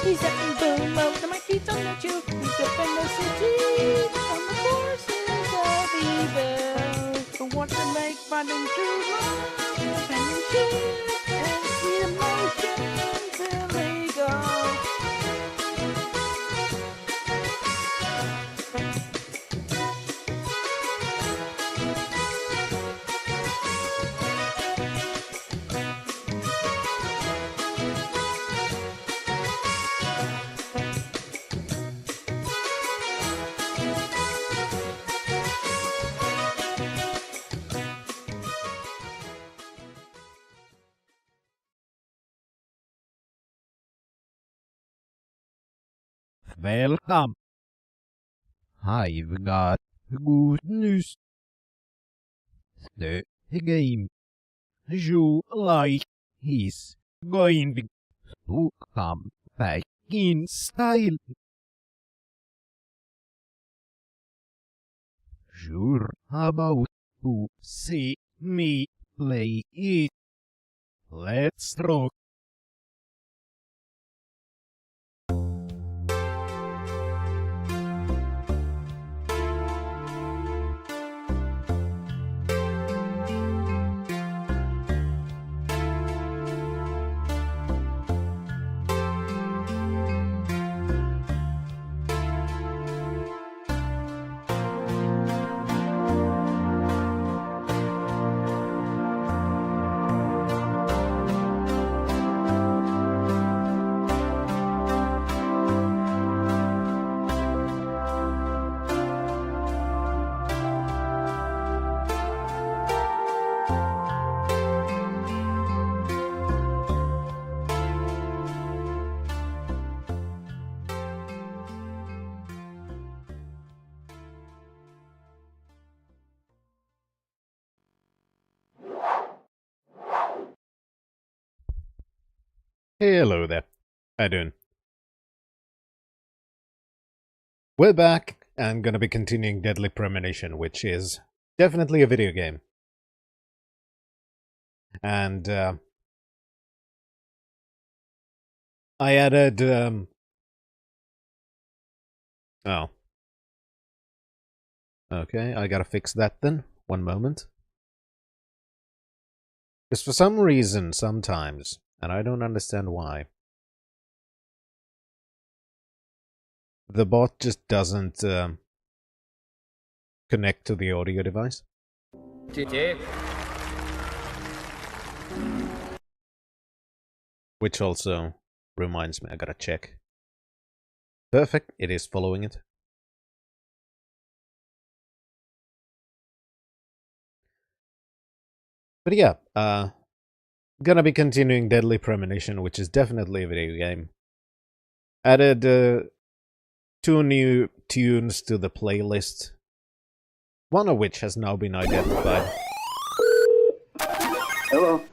He's up and boom, oh, the monkeys on the juke. He's up in the city on the forces of evil. Who want to make fun and true love and shit and sweet emotions illegal. Welcome I've got good news. The game you like is going to come back in style. You're about to see me play it. Let's rock. Hello there. How you doing? We're back. I'm gonna be continuing Deadly Premonition, which is definitely a video game. And I added oh. Okay, I gotta fix that then. One moment. Because for some reason, sometimes, and I don't understand why, the bot just doesn't connect to the audio device. Which also reminds me, I gotta check. Perfect, it is following it. But yeah, gonna be continuing Deadly Premonition, which is definitely a video game. Added 2 new tunes to the playlist, one of which has now been identified. Hello.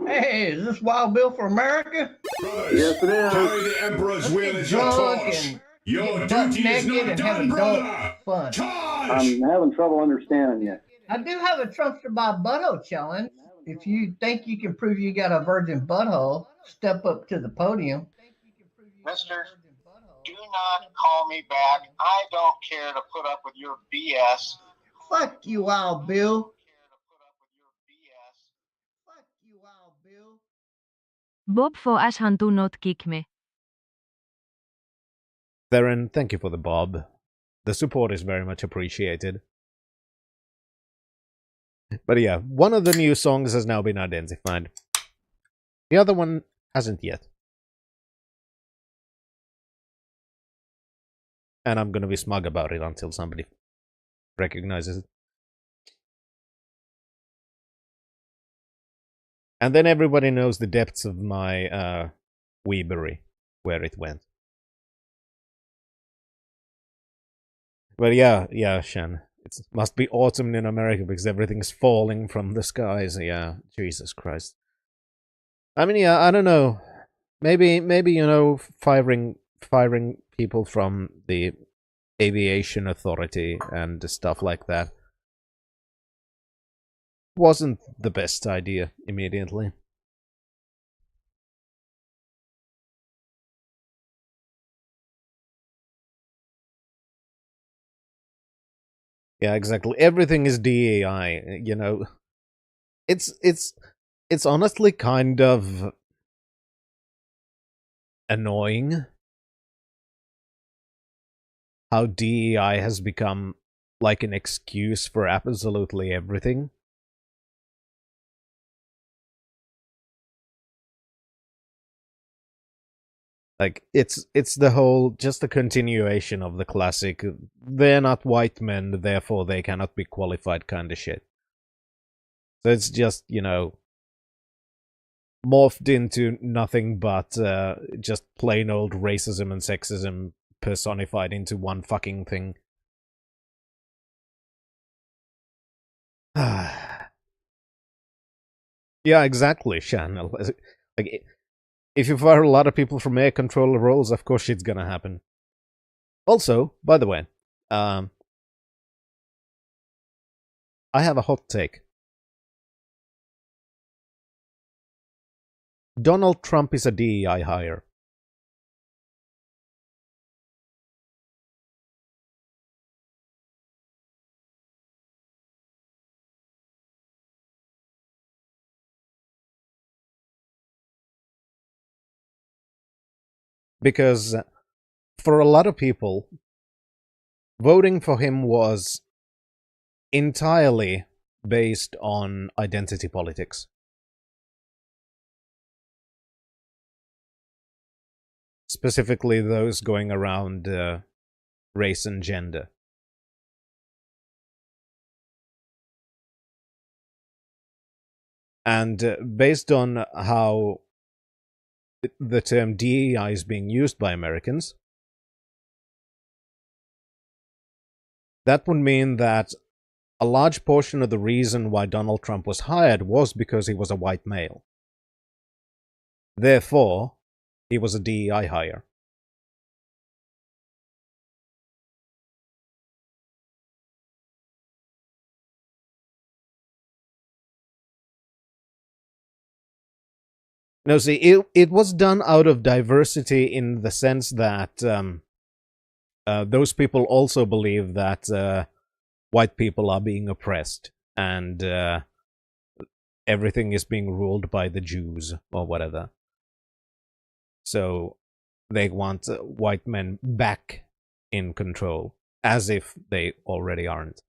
Hey, is this Wild Bill for America? Yes, it is. Carry the Emperor's will as your torch. Your duty is not done, brother. Fun. Charge! I'm having trouble understanding you. I do have a Trumpster by Butthole challenge. If you think you can prove you got a virgin butthole, step up to the podium. Mister, do not call me back. I don't care to put up with your BS. Fuck you, Wild Bill. Fuck you, Wild Bill. Bob for as han do not kick me. Theron, thank you for the bob. The support is very much appreciated. But yeah, one of the new songs has now been identified. The other one hasn't yet. And I'm gonna be smug about it until somebody recognizes it. And then everybody knows the depths of my weebery, where it went. But yeah, Shan. It must be autumn in America because everything's falling from the skies. Yeah, Jesus Christ. I mean, yeah, I don't know. Maybe you know, firing people from the aviation authority and stuff like that wasn't the best idea immediately. Yeah, exactly. Everything is DEI, you know. It's honestly kind of annoying how DEI has become like an excuse for absolutely everything. Like, it's the whole, just a continuation of the classic, they're not white men, therefore they cannot be qualified kind of shit. So it's just, you know, morphed into nothing but just plain old racism and sexism personified into one fucking thing. Yeah, exactly, Shan. Like, if you fire a lot of people from air control roles, of course shit's gonna happen. Also, by the way, um, I have a hot take. Donald Trump is a DEI hire. Because for a lot of people, voting for him was entirely based on identity politics. Specifically, those going around race and gender. And based on how the term DEI is being used by Americans, that would mean that a large portion of the reason why Donald Trump was hired was because he was a white male. Therefore, he was a DEI hire. No, see, it was done out of diversity in the sense that those people also believe that white people are being oppressed and everything is being ruled by the Jews or whatever. So they want white men back in control, as if they already aren't.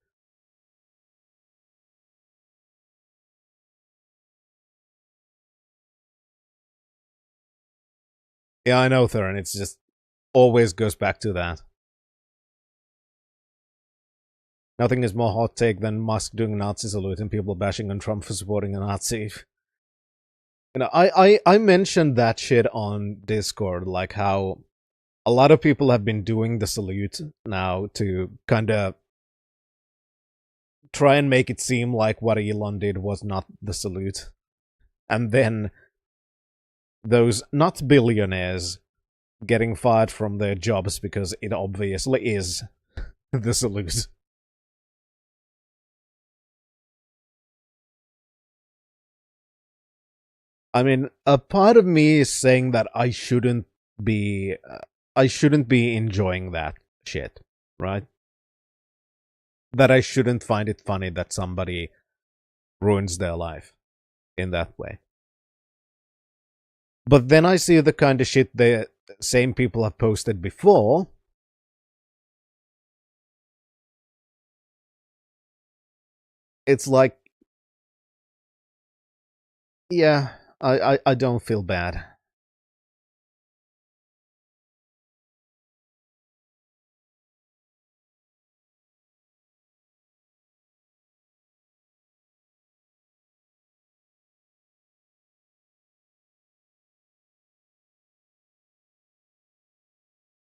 Yeah, I know, Theron. It's just always goes back to that. Nothing is more hot take than Musk doing Nazi salute and people bashing on Trump for supporting a Nazi. You know, I mentioned that shit on Discord, like how a lot of people have been doing the salute now to kind of try and make it seem like what Elon did was not the salute. And then those not billionaires getting fired from their jobs because it obviously is the salute. I mean, a part of me is saying that I shouldn't be enjoying that shit, right? That I shouldn't find it funny that somebody ruins their life in that way. But then I see the kind of shit the same people have posted before. It's like, yeah, I don't feel bad.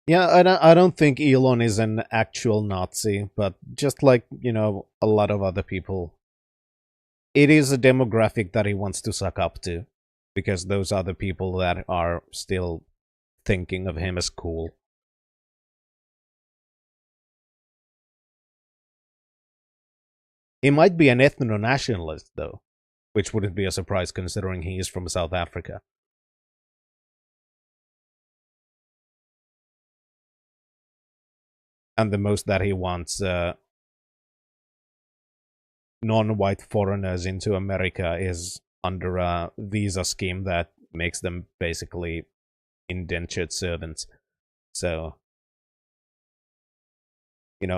Yeah, I don't think Elon is an actual Nazi, but just like, a lot of other people, it is a demographic that he wants to suck up to, because those are the people that are still thinking of him as cool. He might be an ethno-nationalist, though, which wouldn't be a surprise considering he is from South Africa. And the most that he wants non-white foreigners into America is under a visa scheme that makes them basically indentured servants. So,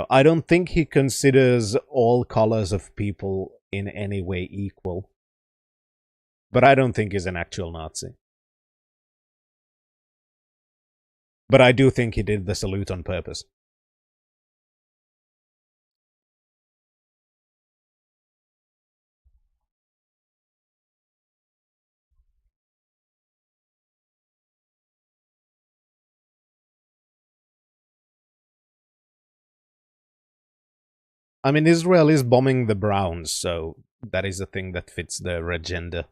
I don't think he considers all colors of people in any way equal. But I don't think he's an actual Nazi. But I do think he did the salute on purpose. I mean, Israel is bombing the Browns, so that is a thing that fits their agenda.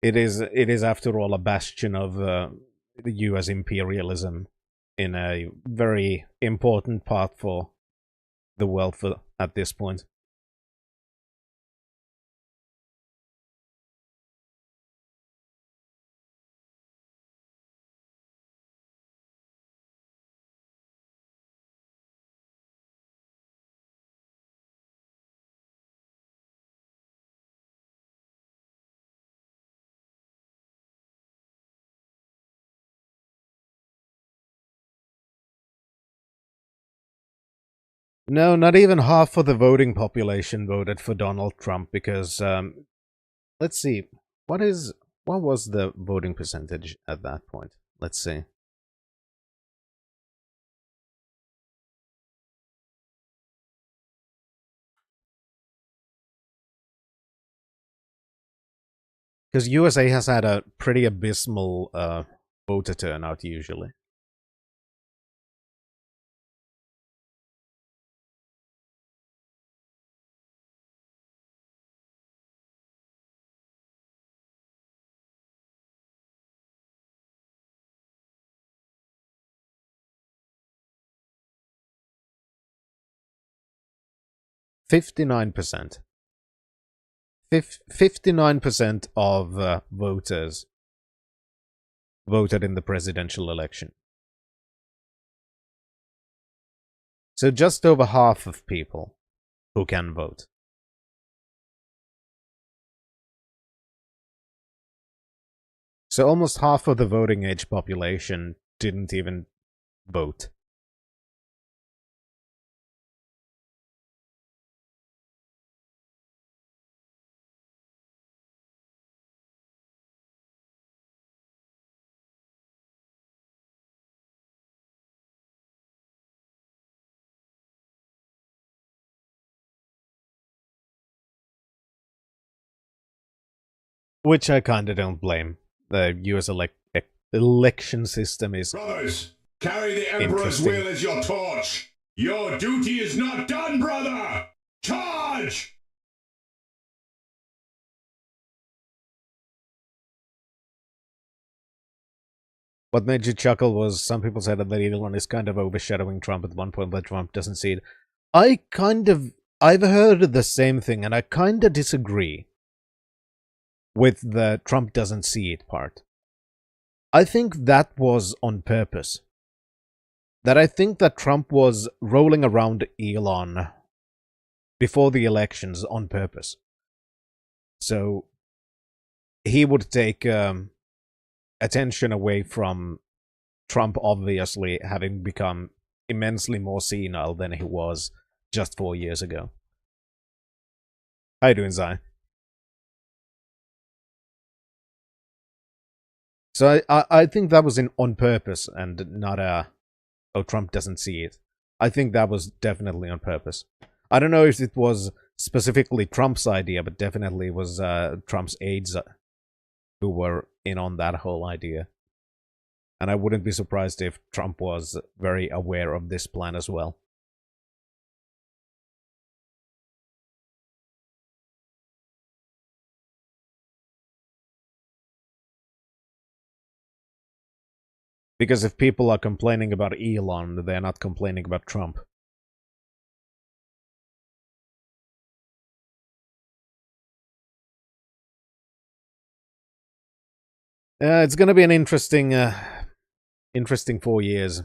It is after all a bastion of the U.S. imperialism in a very important part for the world at this point. No, not even half of the voting population voted for Donald Trump because, let's see, what was the voting percentage at that point? Let's see. Because USA has had a pretty abysmal voter turnout usually. %59%. 59% of voters voted in the presidential election. So just over half of people who can vote. So almost half of the voting age population didn't even vote. Which I kinda don't blame. The US election system is... Brothers, carry the Emperor's will as your torch. Your duty is not done, brother! Charge! What made you chuckle was some people said that Elon is kind of overshadowing Trump at one point, but Trump doesn't see it. I've heard the same thing, and I kinda disagree with the Trump doesn't see it part. I think that was on purpose. That I think that Trump was rolling around Elon before the elections on purpose. So he would take attention away from Trump obviously having become immensely more senile than he was just 4 years ago. How you doing, Zai? So I think that was on purpose and not oh, Trump doesn't see it. I think that was definitely on purpose. I don't know if it was specifically Trump's idea, but definitely it was Trump's aides who were in on that whole idea. And I wouldn't be surprised if Trump was very aware of this plan as well. Because if people are complaining about Elon, they're not complaining about Trump. It's gonna be an interesting 4 years.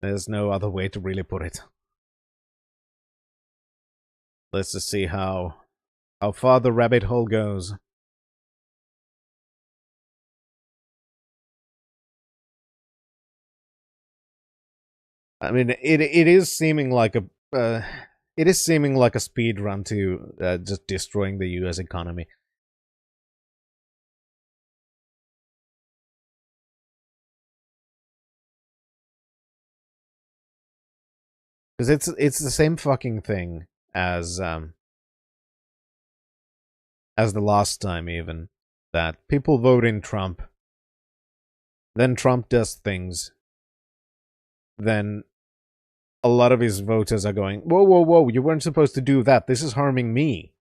There's no other way to really put it. Let's just see how far the rabbit hole goes. I mean, it is seeming like a speed run to just destroying the U.S. economy. Because it's the same fucking thing as as the last time even, that people vote in Trump, then Trump does things, then a lot of his voters are going, whoa, whoa, whoa, you weren't supposed to do that, this is harming me.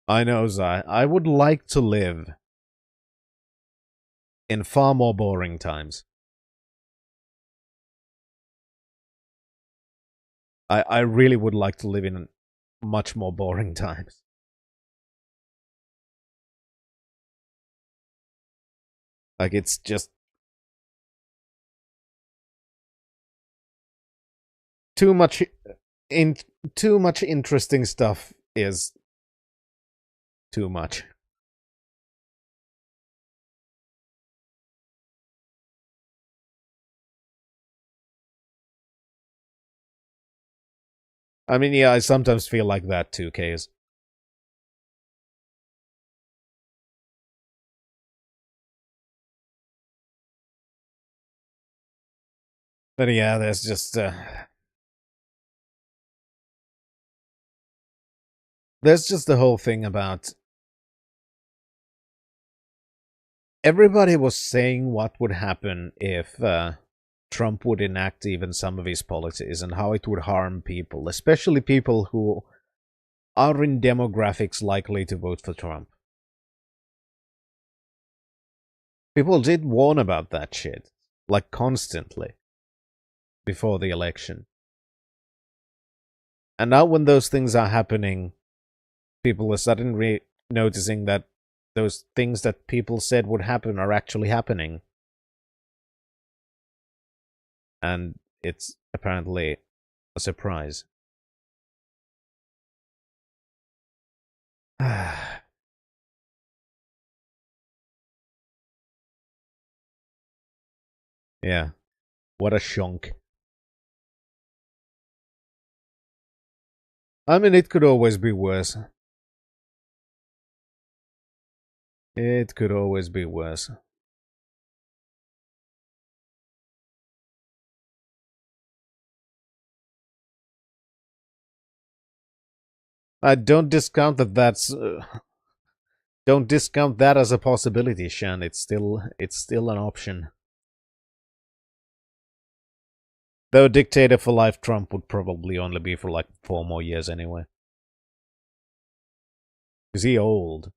I know, Zai, I would like to live in far more boring times. I really would like to live in much more boring times. Like, it's just too much interesting stuff is too much. I mean, yeah, I sometimes feel like that too, Case. But yeah, there's just the whole thing about everybody was saying what would happen if Trump would enact even some of his policies and how it would harm people, especially people who are in demographics likely to vote for Trump. People did warn about that shit, like constantly, before the election. And now when those things are happening, people are suddenly noticing that those things that people said would happen are actually happening. And it's apparently a surprise. Yeah. What a shonk. I mean, it could always be worse. It could always be worse. I don't discount that don't discount that as a possibility, Shan. It's still an option. Though dictator for life Trump would probably only be for like 4 more years anyway. Is he old?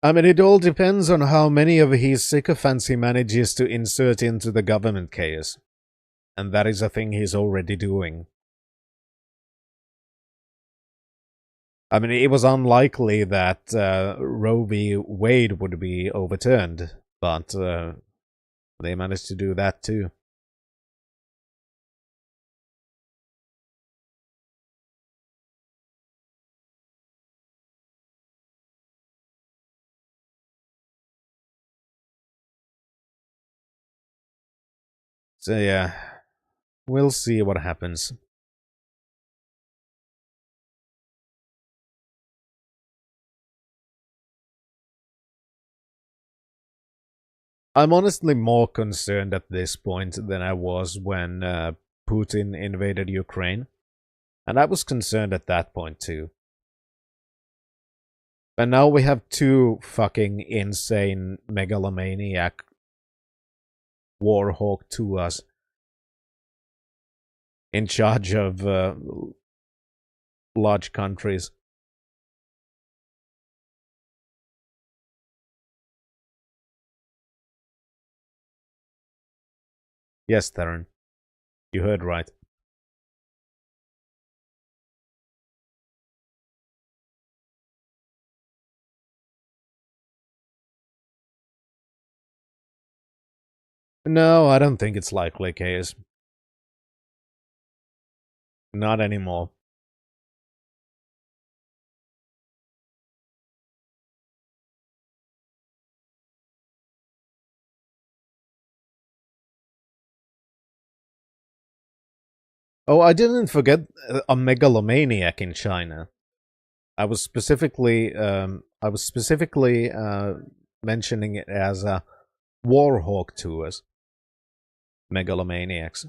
I mean, it all depends on how many of his sycophants he manages to insert into the government chaos. And that is a thing he's already doing. I mean, it was unlikely that Roe v. Wade would be overturned, but they managed to do that too. So yeah, we'll see what happens. I'm honestly more concerned at this point than I was when Putin invaded Ukraine. And I was concerned at that point too. And now we have 2 fucking insane megalomaniac warhawk to us in charge of large countries. Yes, Theron. You heard right. No, I don't think it's likely, Case. Not anymore. Oh, I didn't forget a megalomaniac in China. I was specifically I was specifically mentioning it as Warhawk tours, megalomaniacs.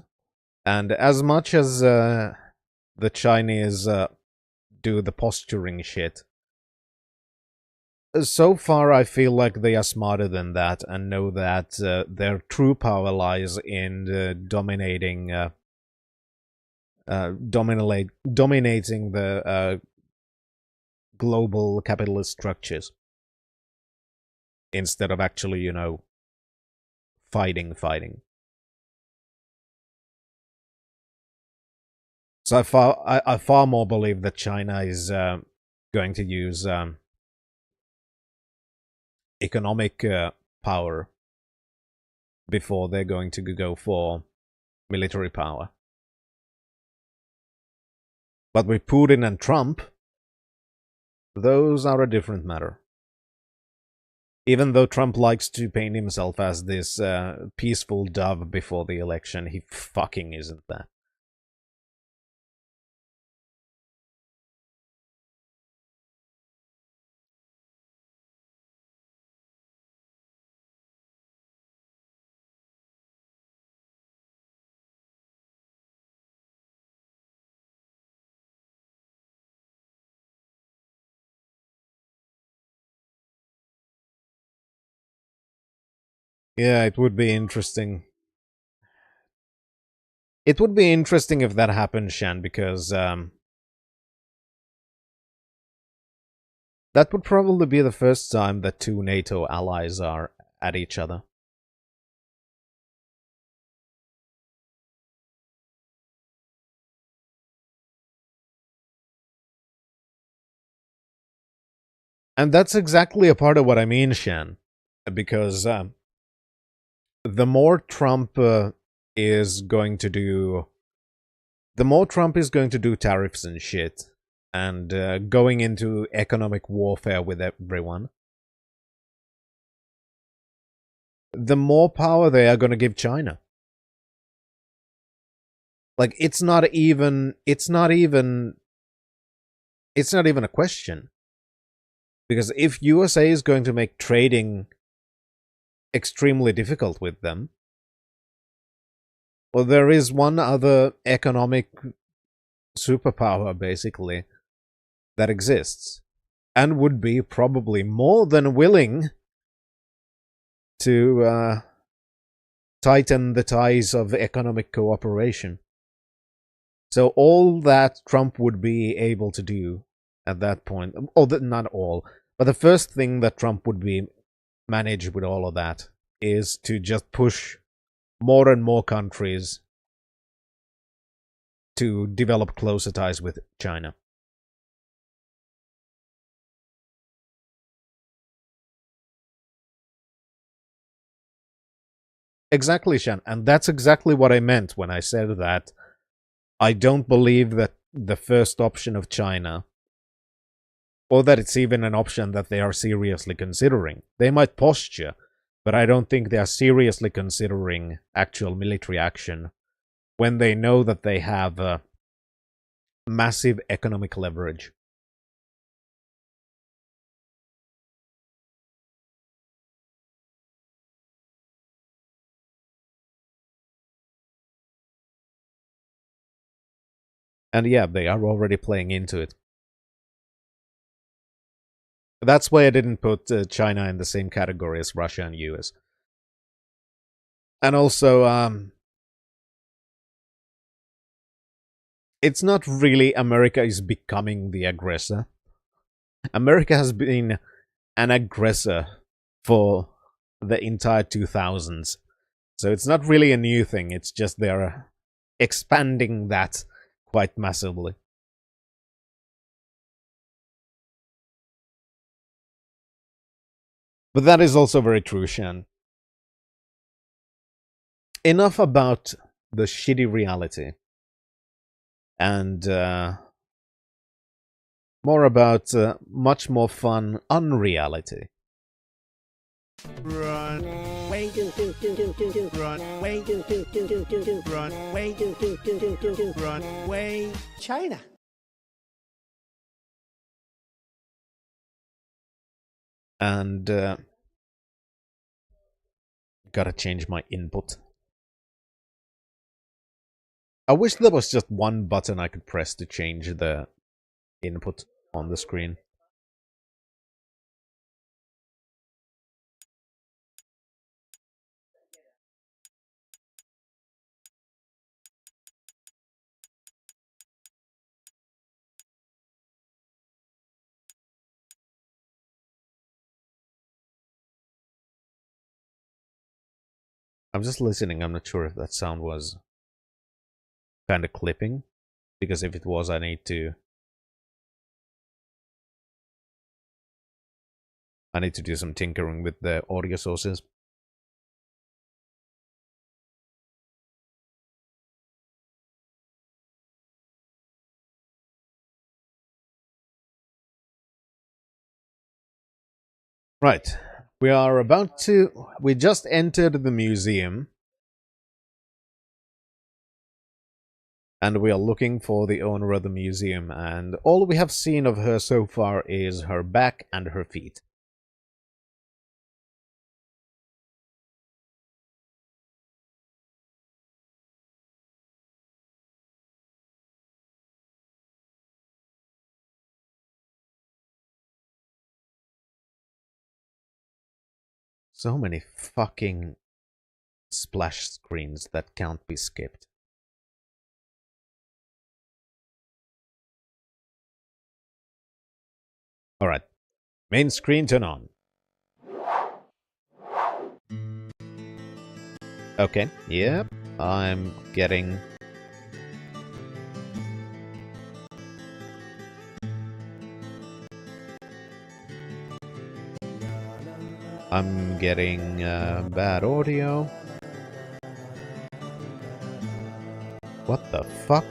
And as much as the Chinese do the posturing shit, so far I feel like they are smarter than that and know that their true power lies in dominating the global capitalist structures instead of actually, you know, fighting. So I far more believe that China is going to use economic power before they're going to go for military power. But with Putin and Trump, those are a different matter. Even though Trump likes to paint himself as this peaceful dove before the election, he fucking isn't that. Yeah, it would be interesting. It would be interesting if that happened, Shan, because that would probably be the first time that two NATO allies are at each other. And that's exactly a part of what I mean, Shan, because the more Trump is going to do tariffs and shit, and going into economic warfare with everyone, the more power they are going to give China. Like, it's not even a question. Because if USA is going to make trading extremely difficult with them, well, there is one other economic superpower, basically, that exists, and would be probably more than willing to tighten the ties of economic cooperation. So all that Trump would be able to do at that point, not all, but the first thing that Trump would be manage with all of that is to just push more and more countries to develop closer ties with China. Exactly, Shan, and that's exactly what I meant when I said that I don't believe that the first option of China, or that it's even an option that they are seriously considering. They might posture, but I don't think they are seriously considering actual military action when they know that they have massive economic leverage. And yeah, they are already playing into it. That's why I didn't put China in the same category as Russia and US. And also, it's not really America is becoming the aggressor. America has been an aggressor for the entire 2000s. So it's not really a new thing, it's just they're expanding that quite massively. But that is also very true, Shan. Enough about the shitty reality. And more about much more fun unreality. Run away, run away, run away, run away, China. And gotta change my input. I wish there was just one button I could press to change the input on the screen. I'm just listening. I'm not sure if that sound was kind of clipping, because if it was, I need to do some tinkering with the audio sources. Right. We are about to... We just entered the museum. And we are looking for the owner of the museum. And all we have seen of her so far is her back and her feet. So many fucking splash screens that can't be skipped. Alright. Main screen, turn on. Okay, yep. I'm getting... bad audio. What the fuck?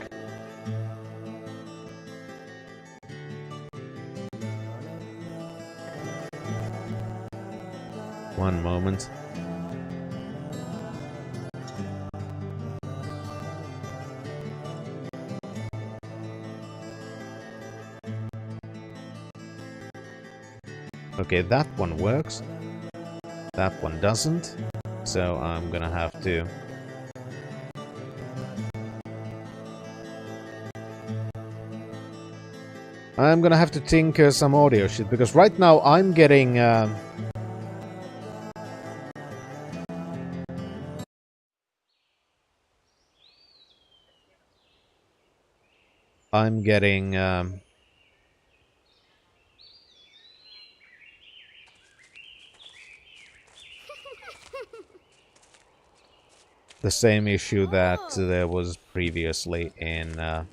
One moment. Okay, that one works. That one doesn't. So I'm gonna have to... tinker some audio shit, because right now I'm getting... the same issue that there was previously in... Oh.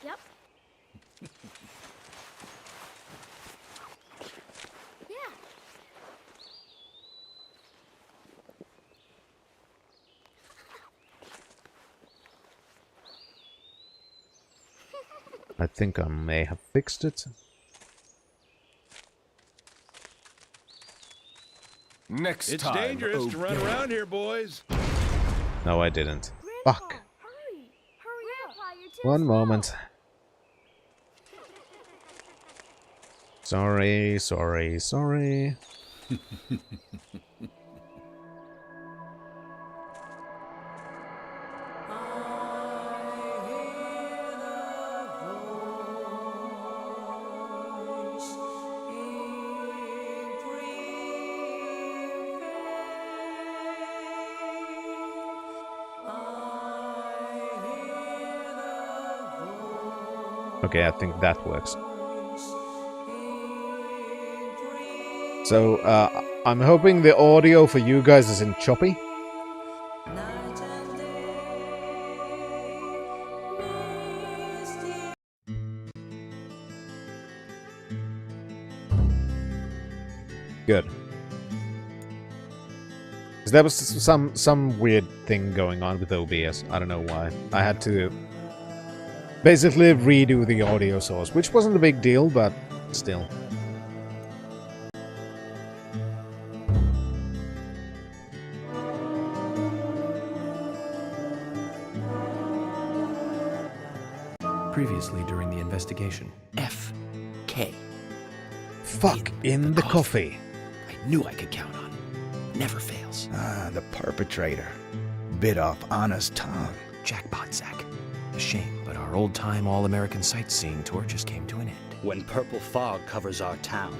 Yep. Yeah. I think I may have fixed it. Next It's time, dangerous to run okay. around here, boys. No, I didn't. Grandpa, Fuck. hurry. Hurry Grandpa, you're too One slow. moment. Sorry, sorry, sorry. Okay, I think that works. So, I'm hoping the audio for you guys isn't choppy. Good. Because there was some weird thing going on with OBS. I don't know why. I had to basically redo the audio source, which wasn't a big deal, but still. previously during the investigation. F.K. Fuck in the coffee. I knew I could count on. Never fails. Ah, the perpetrator. Bit off Anna's tongue. Jackpot, Zach. A shame, but our old-time all-American sightseeing tour just came to an end. When purple fog covers our town,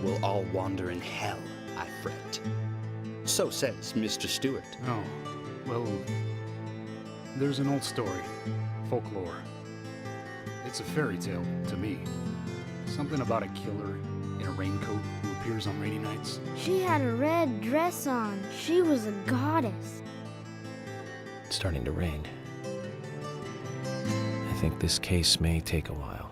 we'll all wander in hell, I fret. So says Mr. Stewart. Oh, well, there's an old story, folklore. It's a fairy tale to me. Something about a killer in a raincoat who appears on rainy nights. She had a red dress on. She was a goddess. It's starting to rain. I think this case may take a while.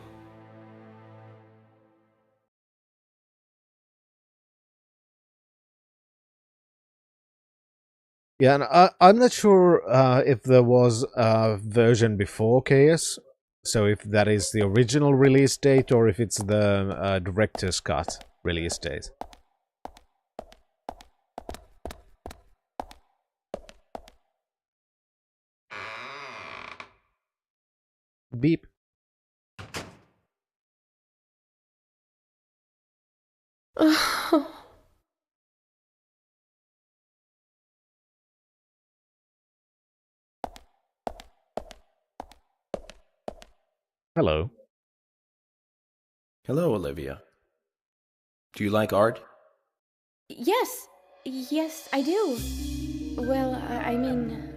Yeah, and I'm not sure if there was a version before Chaos, so if that is the original release date or if it's the director's cut release date. Beep. Hello. Hello, Olivia. Do you like art? Yes, I do. Well, I mean,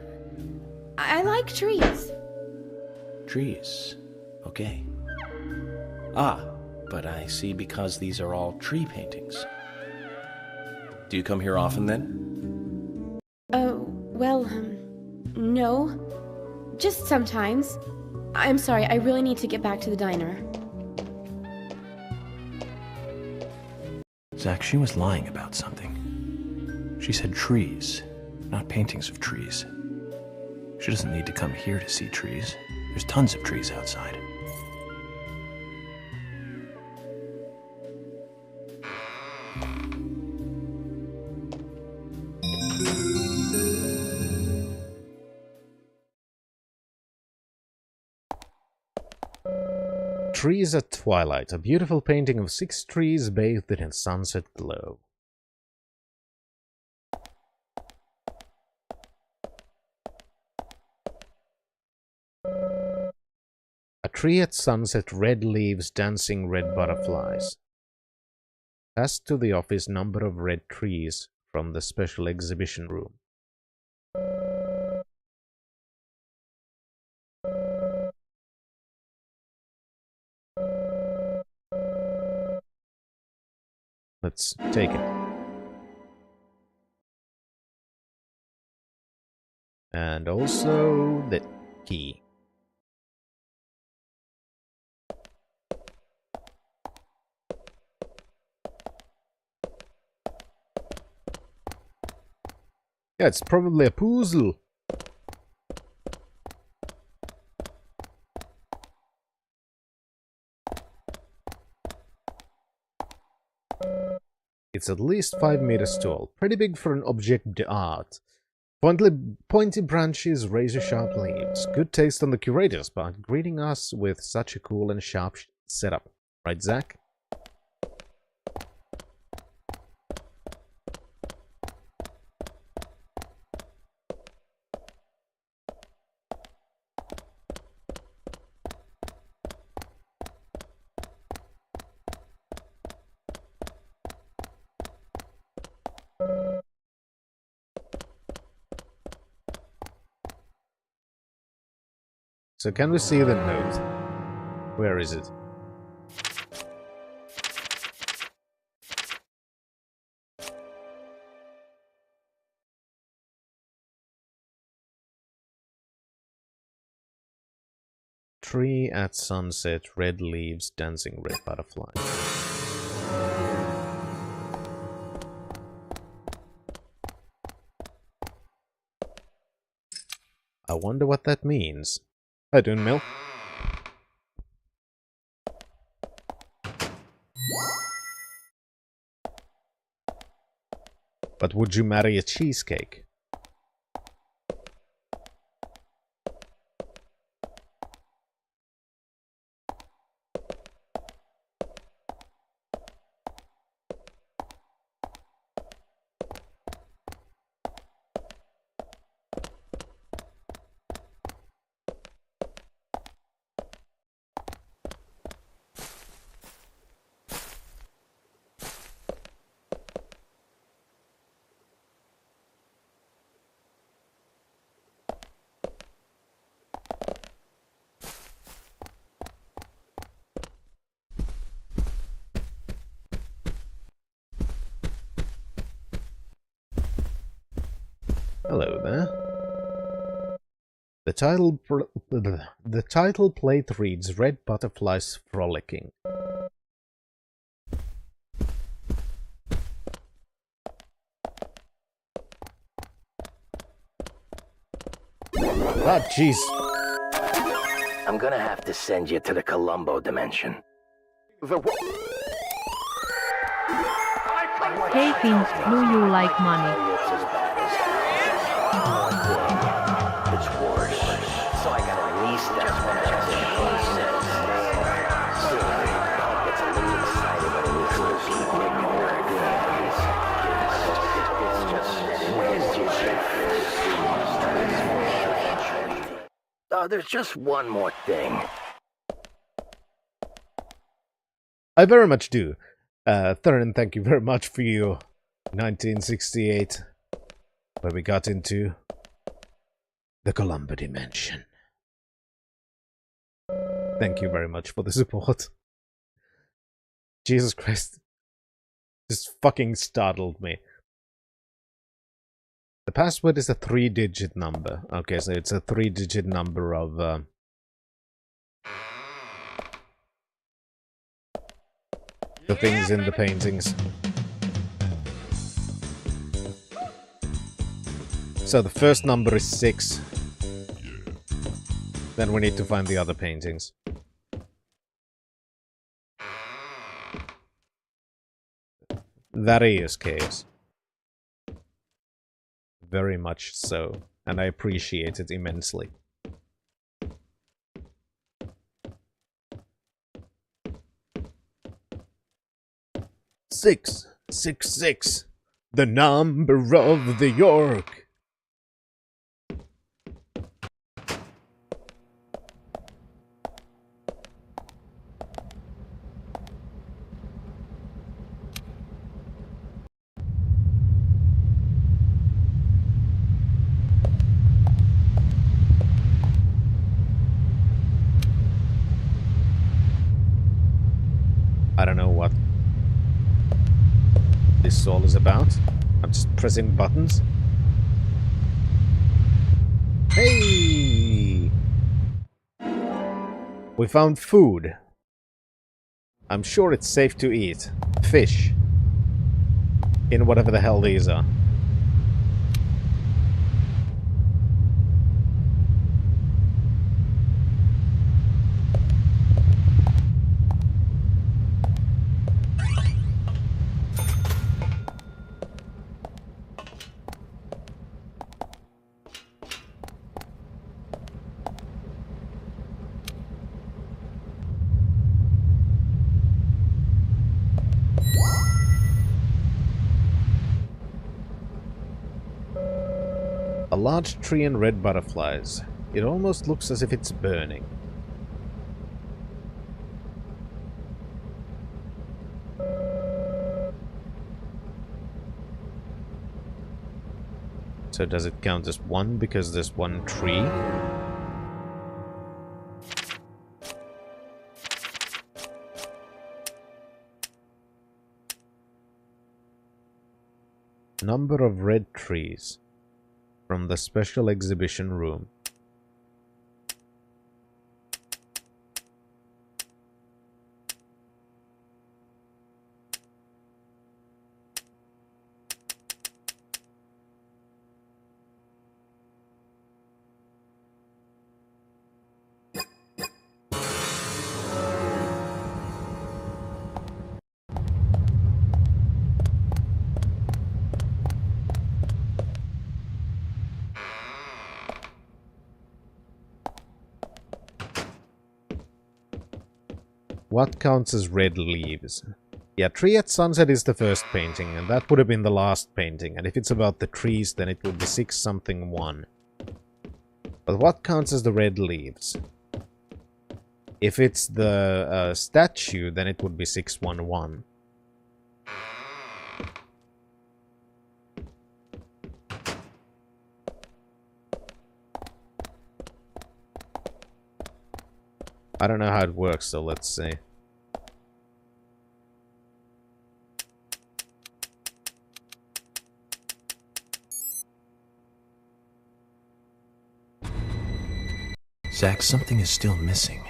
I like trees. Trees. Okay. Ah, but I see because these are all tree paintings. Do you come here often then? Well, no. Just sometimes. I'm sorry, I really need to get back to the diner. Zach, she was lying about something. She said trees, not paintings of trees. She doesn't need to come here to see trees. There's tons of trees outside. Trees at Twilight, a beautiful painting of 6 trees bathed in a sunset glow. A tree at sunset, red leaves, dancing red butterflies. Pass to the office number of red trees from the special exhibition room. Let's take it. And also the key. Yeah, it's probably a puzzle. It's at least 5 meters tall, pretty big for an object d'art. Pointy branches, razor-sharp leaves. Good taste on the curator's part, greeting us with such a cool and sharp setup. Right, Zach? So can we see the note? Where is it? Tree at sunset, red leaves, dancing red butterflies. I wonder what that means. Hi, Dunmill. But would you marry a cheesecake? Hello there. The title plate reads Red Butterflies Frolicking. Ah, jeez. I'm gonna have to send you to the Columbo dimension. Hey Finch, do you like money? It's worse. So I got at least as much as she says. Gets a little excited when he meets new people. There's just one more thing. I very much do. Thurin, thank you very much for your 1968, where we got into the Columbo dimension. Thank you very much for the support. Jesus Christ. Just fucking startled me. The password is a 3-digit number. Okay, so it's a 3-digit number of the things in the paintings. So the first number is 6. Then we need to find the other paintings. That is chaos. Very much so, and I appreciate it immensely. Six, 6, 6, the number of the York. I don't know what this all is about. I'm just pressing buttons. Hey! We found food. I'm sure it's safe to eat. Fish. In whatever the hell these are. A large tree and red butterflies. It almost looks as if it's burning. So does it count as one because there's one tree? Number of red trees. From the special exhibition room. What counts as red leaves? Yeah, Tree at Sunset is the first painting, and that would have been the last painting. And if it's about the trees, then it would be 6-something-1. But what counts as the red leaves? If it's the statue, then it would be 611. I don't know how it works, so let's see. Zach, something is still missing.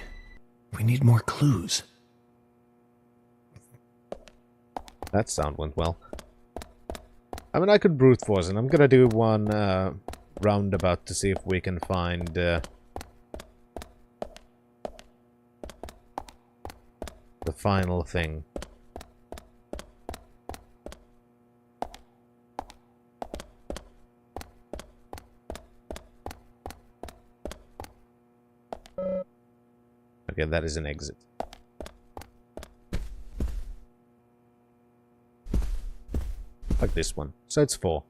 We need more clues. That sound went well. I mean, I could brute force, and I'm gonna do one roundabout to see if we can find the final thing. Okay, that is an exit. Like this one. So it's 4.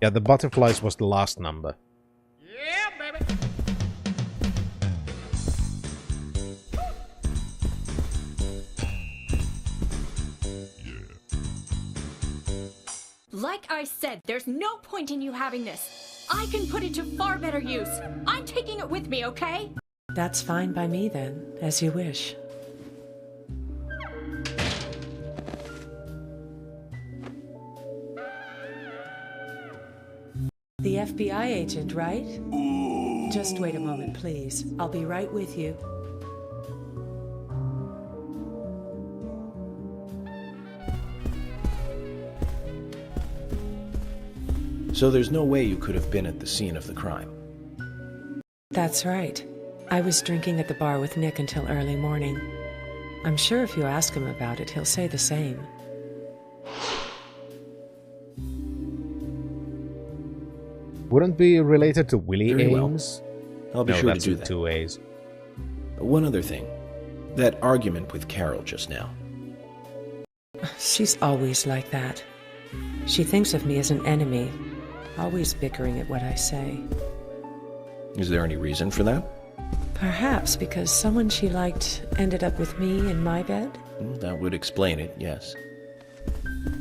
Yeah, the butterflies was the last number. Yeah, baby. Like I said, there's no point in you having this. I can put it to far better use. I'm taking it with me, okay? That's fine by me then, as you wish. The FBI agent, right? Just wait a moment, please. I'll be right with you. So there's no way you could have been at the scene of the crime. That's right. I was drinking at the bar with Nick until early morning. I'm sure if you ask him about it, he'll say the same. Wouldn't be related to Willie Very well. Ames? I'll be No, sure to that's do with that. 2 A's. One other thing. That argument with Carol just now. She's always like that. She thinks of me as an enemy, always bickering at what I say. Is there any reason for that? Perhaps because someone she liked ended up with me in my bed? That would explain it, yes.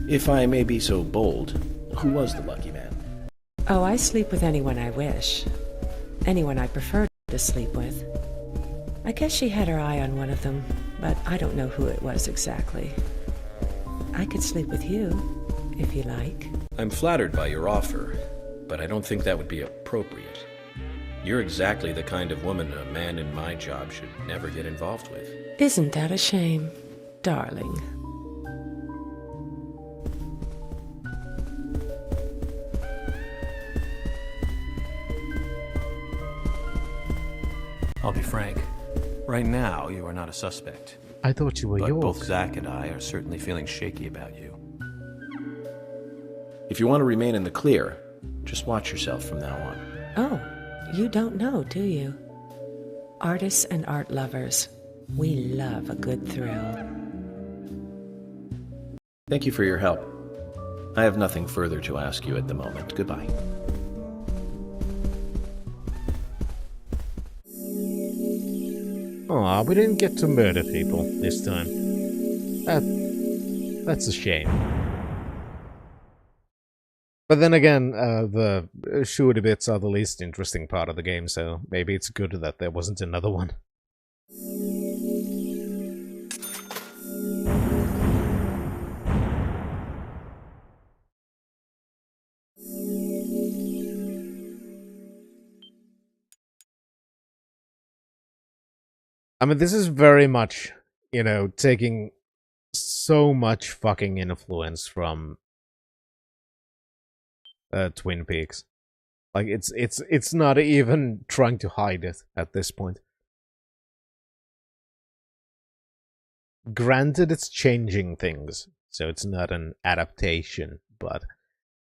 If I may be so bold, who was the lucky man? Oh, I sleep with anyone I wish. Anyone I prefer to sleep with. I guess she had her eye on one of them, but I don't know who it was exactly. I could sleep with you, if you like. I'm flattered by your offer, but I don't think that would be appropriate. You're exactly the kind of woman a man in my job should never get involved with. Isn't that a shame, darling? I'll be frank. Right now, you are not a suspect. I thought you were But yours. both Zach and I are certainly feeling shaky about you. If you want to remain in the clear, just watch yourself from now on. Oh, you don't know, do you? Artists and art lovers, we love a good thrill. Thank you for your help. I have nothing further to ask you at the moment. Goodbye. Aw, we didn't get to murder people this time. That's a shame. But then again, the shooter bits are the least interesting part of the game, so maybe it's good that there wasn't another one. I mean, this is very much, you know, taking so much fucking influence from Twin Peaks. Like, it's not even trying to hide it at this point. Granted, it's changing things, so it's not an adaptation, but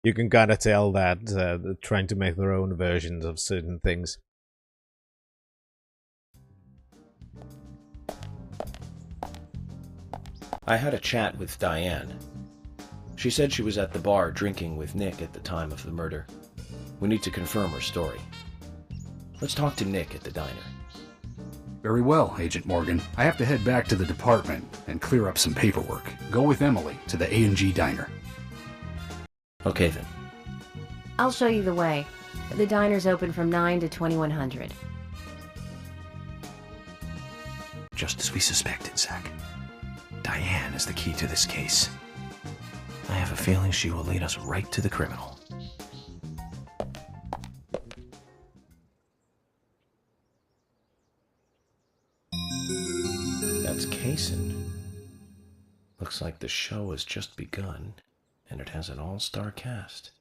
you can kind of tell that they're trying to make their own versions of certain things. I had a chat with Diane. She said she was at the bar drinking with Nick at the time of the murder. We need to confirm her story. Let's talk to Nick at the diner. Very well, Agent Morgan. I have to head back to the department and clear up some paperwork. Go with Emily to the A&G diner. Okay then. I'll show you the way. The diner's open from 9 to 2100. Just as we suspected, Zach. Diane is the key to this case. I have a feeling she will lead us right to the criminal. That's Kaysen. Looks like the show has just begun, and it has an all-star cast.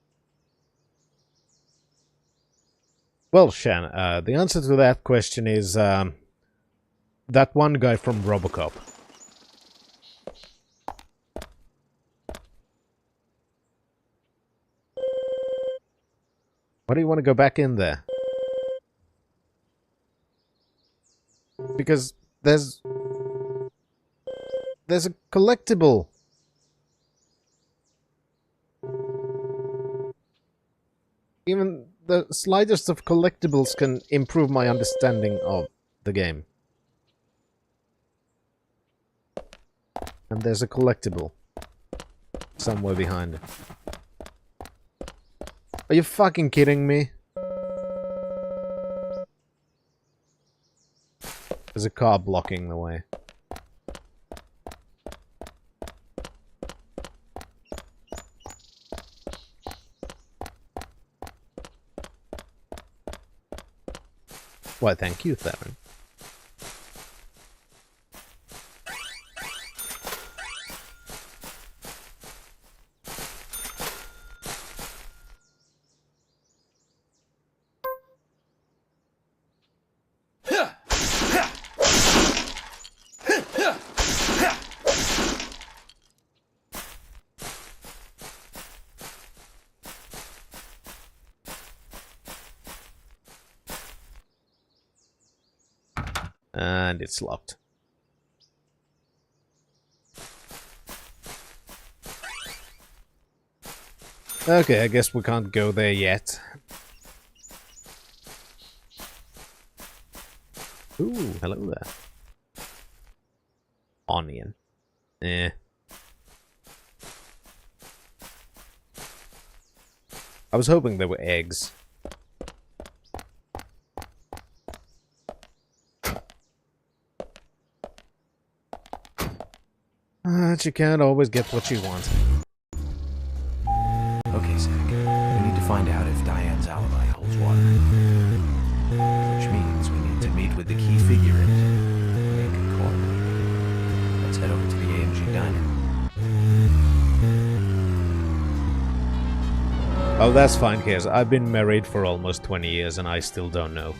Well, Shan, the answer to that question is that one guy from RoboCop. Why do you want to go back in there? Because there's a collectible. Even the slightest of collectibles can improve my understanding of the game. And there's a collectible somewhere behind it. Are you fucking kidding me? There's a car blocking the way. Why, thank you, Theron. And it's locked. Okay, I guess we can't go there yet. Ooh, hello there. Onion. Eh. I was hoping there were eggs. But you can't always get what you want. Okay, Zach. We need to find out if Diane's alibi holds water. Which means we need to meet with the key figure in it. Lincoln Court. Let's head over to the AMG diner. Oh, that's fine, Kaz. I've been married for almost 20 years and I still don't know.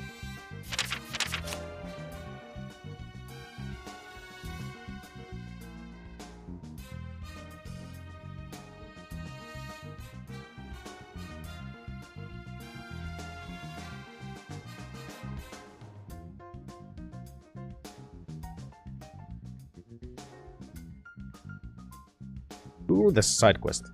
Ooh, this side quest.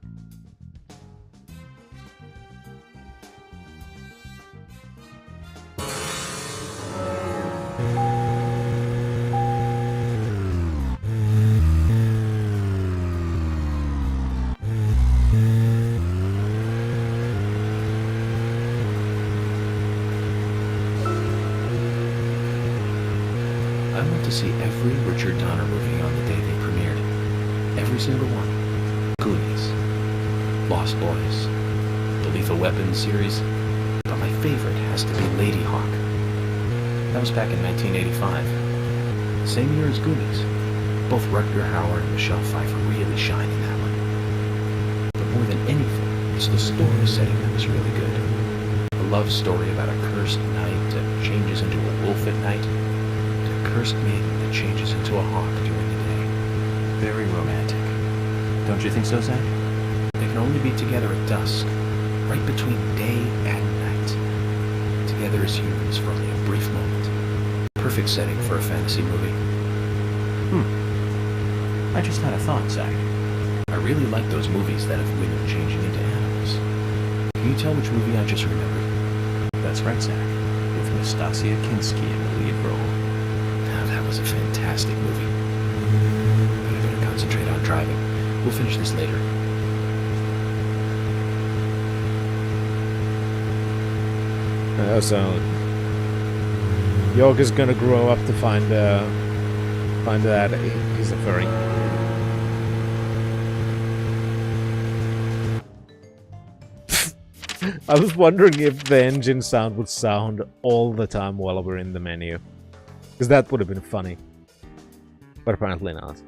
I want to see every Richard Donner movie on the day they premiered. Every single one. Goonies, Lost Boys, the Lethal Weapon series, but my favorite has to be Lady Hawk. That was back in 1985. Same year as Goonies. Both Rutger Hauer and Michelle Pfeiffer really shine in that one. But more than anything, it's the story setting that was really good. A love story about a cursed knight that changes into a wolf at night, and a cursed maiden that changes into a hawk during the day. Very romantic. Don't you think so, Zach? They can only be together at dusk, right between day and night. Together as humans for only a brief moment. Perfect setting for a fantasy movie. I just had a thought, Zach. I really like those movies that have women changing into animals. Can you tell which movie I just remembered? That's right, Zach. With Nastasia Kinski in the lead role. Now, that was a fantastic movie. But I better concentrate on driving. We'll finish this later. So York is gonna grow up to find that he's a furry. I was wondering if the engine sound would sound all the time while we're in the menu, because that would have been funny, but apparently not.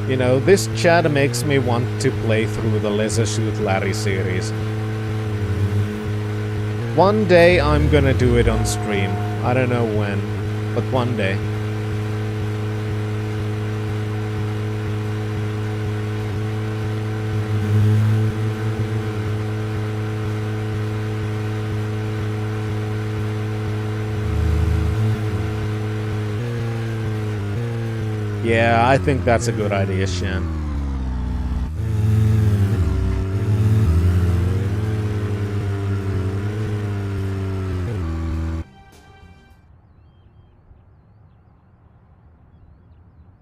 You know, this chat makes me want to play through the Leisure Suit Larry series. One day I'm gonna do it on stream. I don't know when, but one day. Yeah, I think that's a good idea, Shan.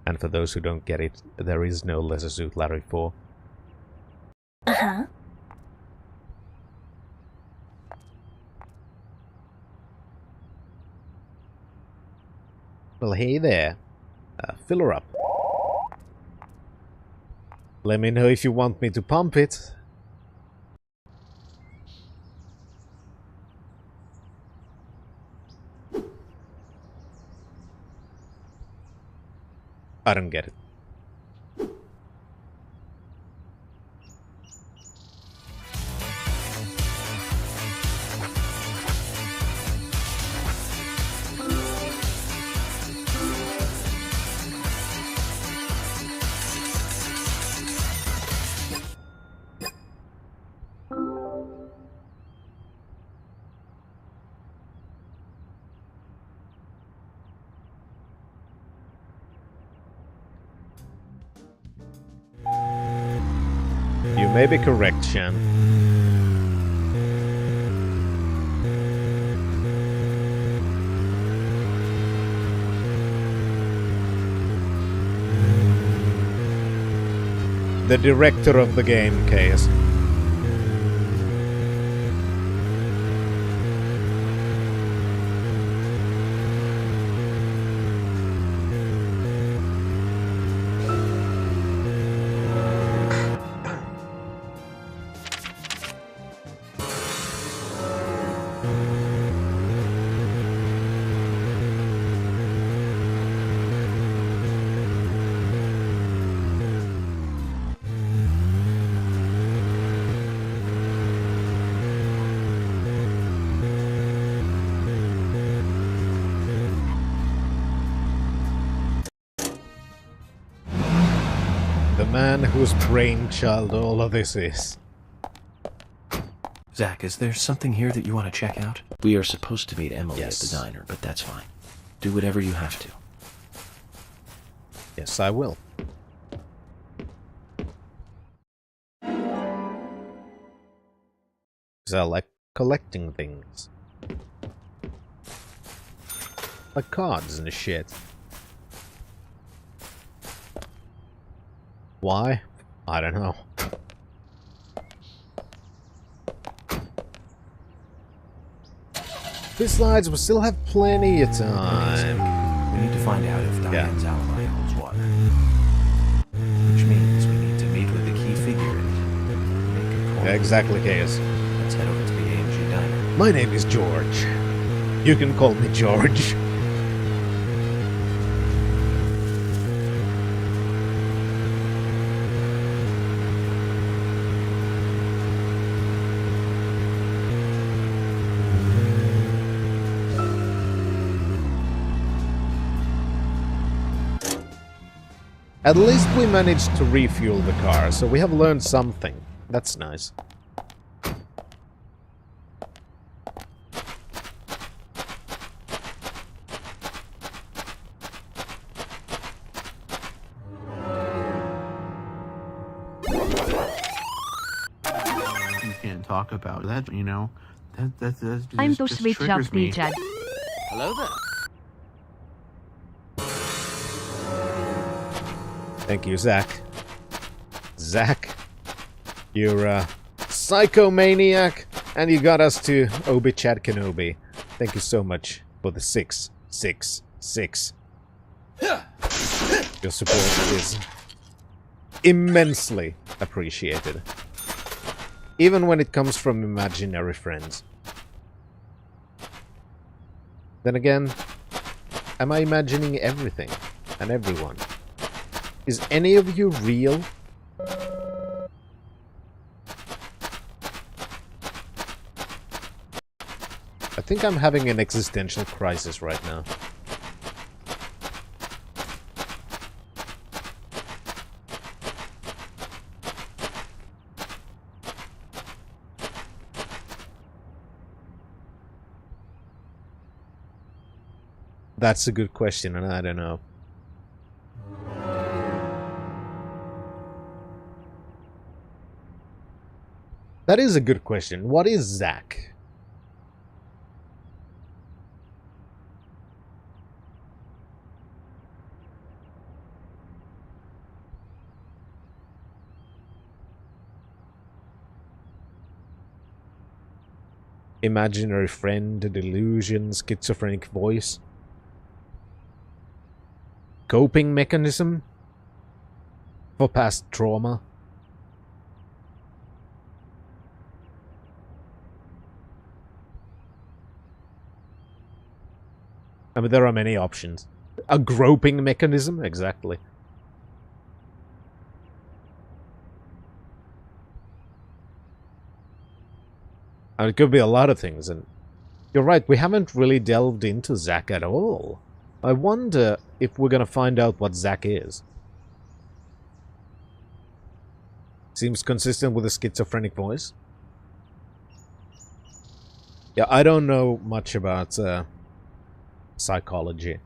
And for those who don't get it, there is no Leisure Suit Larry 4. Uh-huh. Well, hey there. Fill her up. Let me know if you want me to pump it. I don't get it. You may be correct, Shan. The director of the game, Case. The man whose brainchild all of this is. Zach, is there something here that you want to check out? We are supposed to meet Emily Yes. at the diner, but that's fine. Do whatever you have to. Yes, I will. Because I like collecting things. Like cards and shit. Why? I don't know. Besides, we still have plenty of time. We need to find out if Diane's alibi holds water. Which means we need to meet with the key figure in it. Make a call. Exactly, Chaos. Let's head over to the AMG diner. My name is George. You can call me George. At least we managed to refuel the car, so we have learned something. That's nice. You can't talk about that, you know. That Time to just switch up, triggers me. Richard. Hello there. Thank you, Zach. Zach, you're a psychomaniac, and you got us to Obi Chad Kenobi. Thank you so much for the 666. Your support is immensely appreciated. Even when it comes from imaginary friends. Then again, am I imagining everything and everyone? Is any of you real? I think I'm having an existential crisis right now. That's a good question, and I don't know. That is a good question. What is Zach? Imaginary friend, delusion, schizophrenic voice. Coping mechanism for past trauma. I mean, there are many options. A groping mechanism? Exactly. I mean, it could be a lot of things, and you're right, we haven't really delved into Zach at all. I wonder if we're gonna find out what Zach is. Seems consistent with a schizophrenic voice. Yeah, I don't know much about psychology.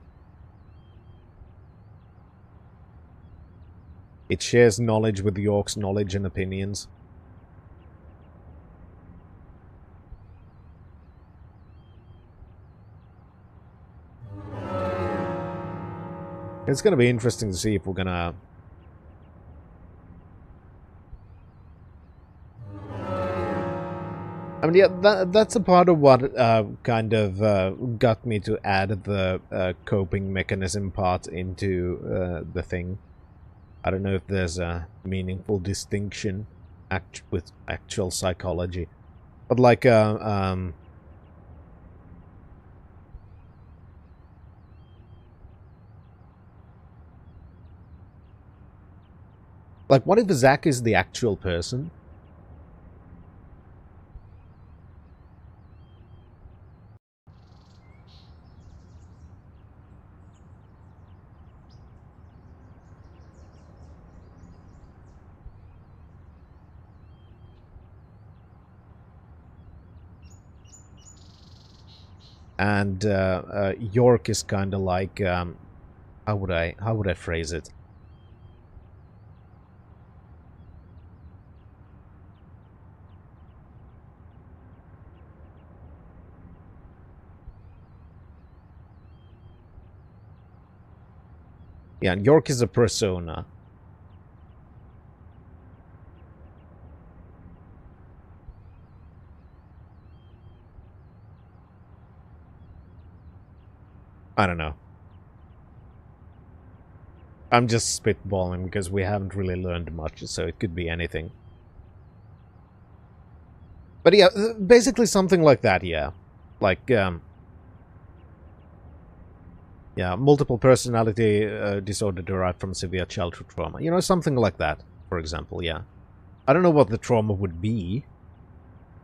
It shares knowledge with York's knowledge and opinions. It's gonna be interesting to see if we're gonna... I mean, yeah, that's a part of what kind of got me to add the coping mechanism part into the thing. I don't know if there's a meaningful distinction with actual psychology. But like, like, what if Zach is the actual person? And York is kind of like, how would I phrase it? Yeah, and York is a persona. I don't know. I'm just spitballing because we haven't really learned much, so it could be anything. But yeah, basically something like that, yeah. Like, yeah, multiple personality disorder derived from severe childhood trauma. You know, something like that, for example, yeah. I don't know what the trauma would be,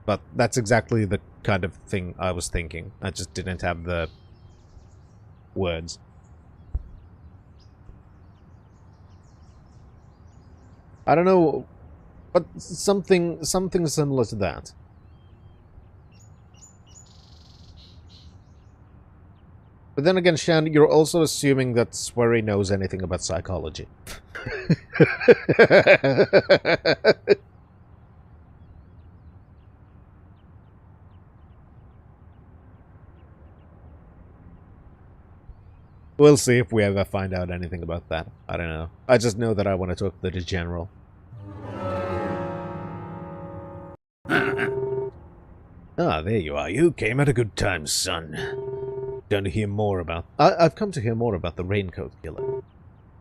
but that's exactly the kind of thing I was thinking. I just didn't have the words. I don't know, but something similar to that. But then again, Shan, you're also assuming that Swery knows anything about psychology. We'll see if we ever find out anything about that. I don't know. I just know that I want to talk to the general. Ah, there you are. You came at a good time, son. Going to hear more about... I've come to hear more about the Raincoat Killer.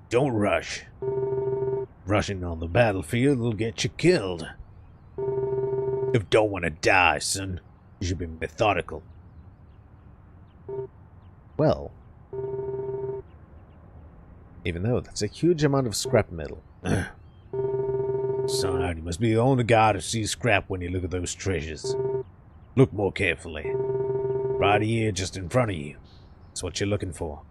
Don't rush. Rushing on the battlefield will get you killed. If you don't want to die, son, you should be methodical. Well... Even though that's a huge amount of scrap metal. Son, you must be the only guy to see scrap when you look at those treasures. Look more carefully. Right here, just in front of you. That's what you're looking for.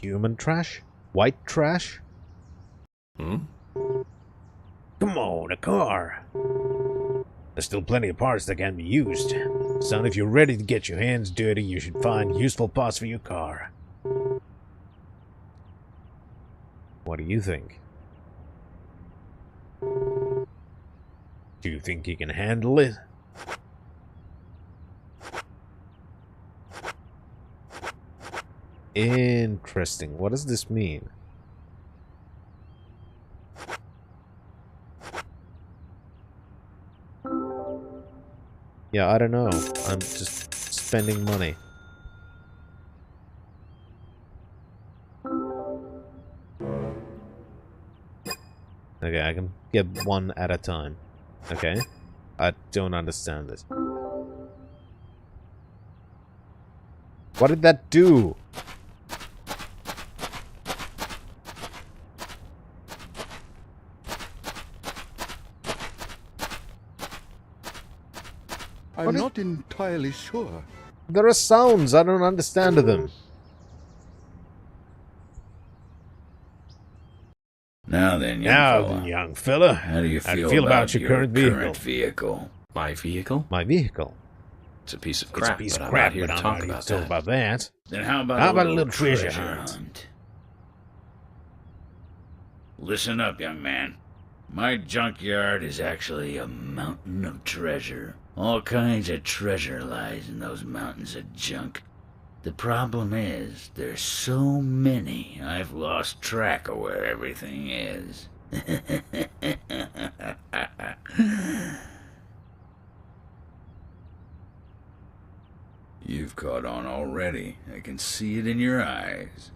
Human trash? White trash? Come on, a car. There's still plenty of parts that can be used. Son, if you're ready to get your hands dirty, you should find useful parts for your car. What do you think? Do you think he can handle it? Interesting. What does this mean? Yeah, I don't know. I'm just spending money. Okay, I can get one at a time. Okay? I don't understand this. What did that do? I'm not entirely sure. There are sounds. I don't understand them. Now then, young fella. How do you feel about your current vehicle? My vehicle? My vehicle? It's a piece of crap. It's a piece of but crap, I'm not here but to I'm talk not here about to talk that. about that. Then how about a little treasure hunt? Listen up, young man. My junkyard is actually a mountain of treasure. All kinds of treasure lies in those mountains of junk. The problem is, there's so many, I've lost track of where everything is. You've caught on already. I can see it in your eyes.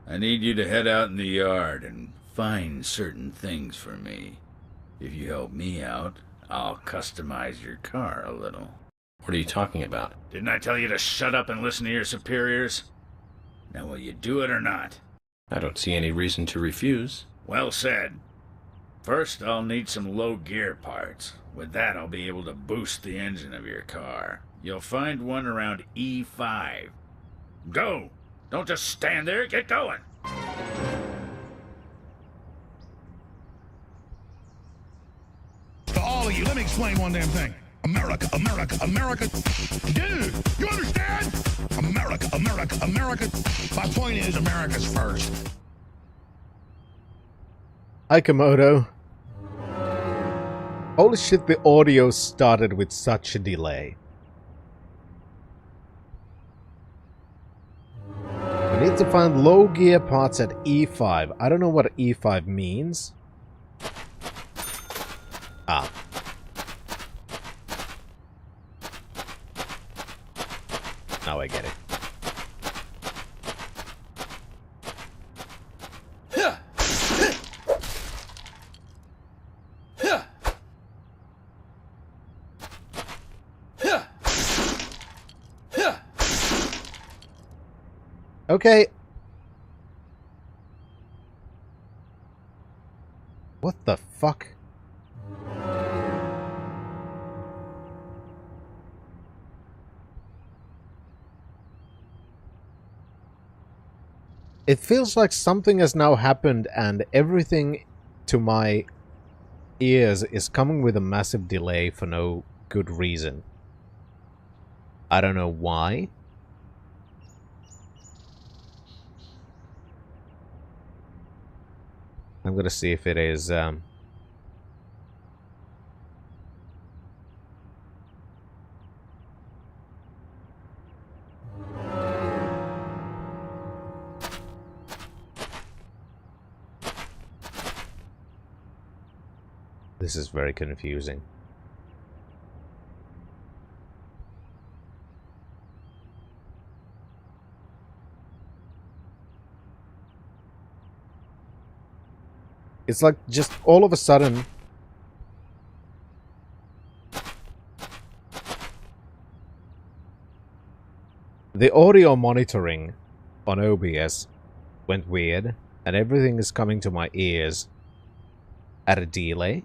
I need you to head out in the yard and find certain things for me. If you help me out, I'll customize your car a little. What are you talking about? Didn't I tell you to shut up and listen to your superiors? Now will you do it or not? I don't see any reason to refuse. Well said. First, I'll need some low gear parts. With that, I'll be able to boost the engine of your car. You'll find one around E5. Go! Don't just stand there, get going! To all of you, let me explain one damn thing. America, America, America. Dude, you understand? America, America, America. My point is, America's first. Hi, Komodo. Holy shit, the audio started with such a delay. We need to find low gear parts at E5. I don't know what E5 means. Ah. Now I get it. Okay. What the fuck? It feels like something has now happened and everything to my ears is coming with a massive delay for no good reason. I don't know why. I'm gonna see if it is this is very confusing. It's like just all of a sudden the audio monitoring on OBS went weird and everything is coming to my ears at a delay.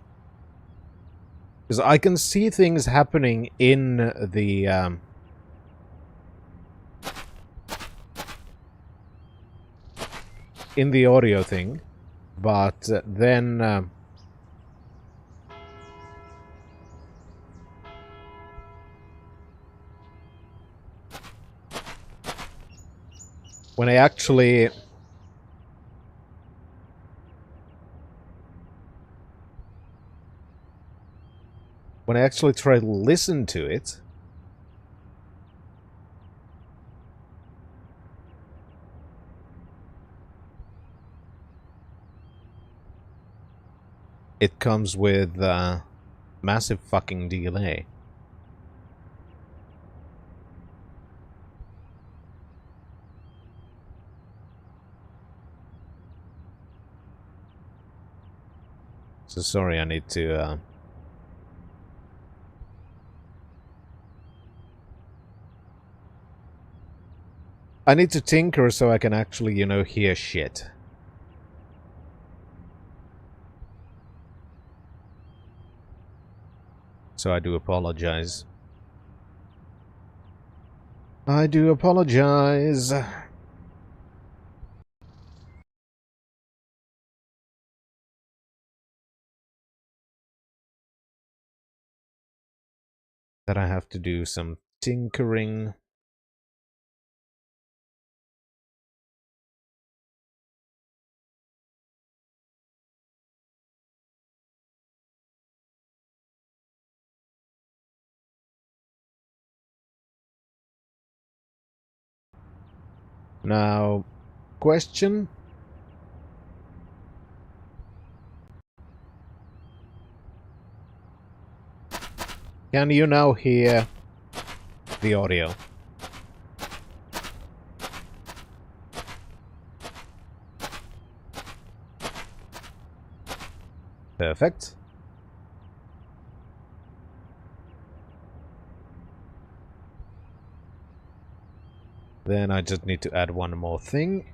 Because I can see things happening in the audio thing, but then when I actually try to listen to it, it comes with massive fucking delay. So sorry, I need to tinker so I can actually, you know, hear shit. So I do apologize. I do apologize. That I have to do some tinkering. Now, question? Can you now hear the audio? Perfect. Then I just need to add one more thing.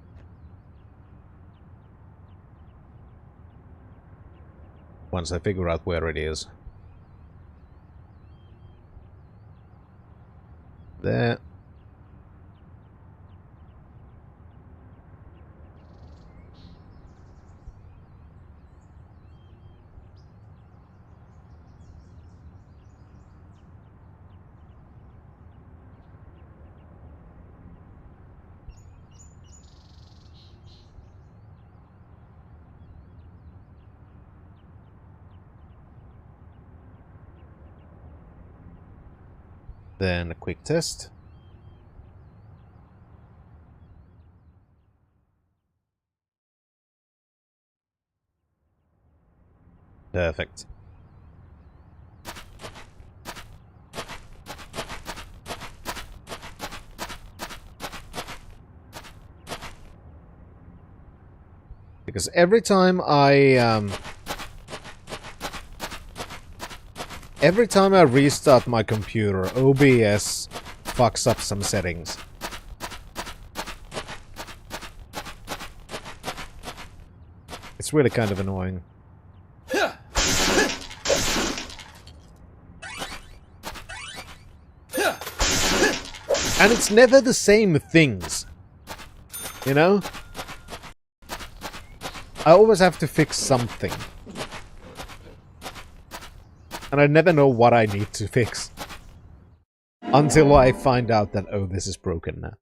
Once I figure out where it is. There. Then a quick test. Perfect. Because every time I restart my computer, OBS fucks up some settings. It's really kind of annoying. And it's never the same things. You know? I always have to fix something. And I never know what I need to fix. Until I find out that, oh, this is broken now.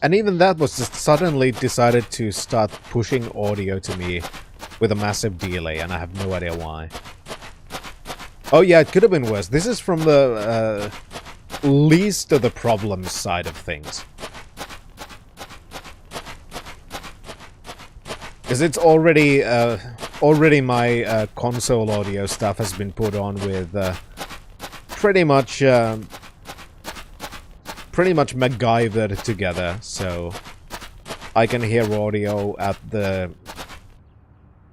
And even that was just suddenly decided to start pushing audio to me with a massive delay, and I have no idea why. Oh yeah, it could have been worse. This is from the least of the problems side of things. Because it's already my console audio stuff has been put on with pretty much MacGyvered together, so I can hear audio at the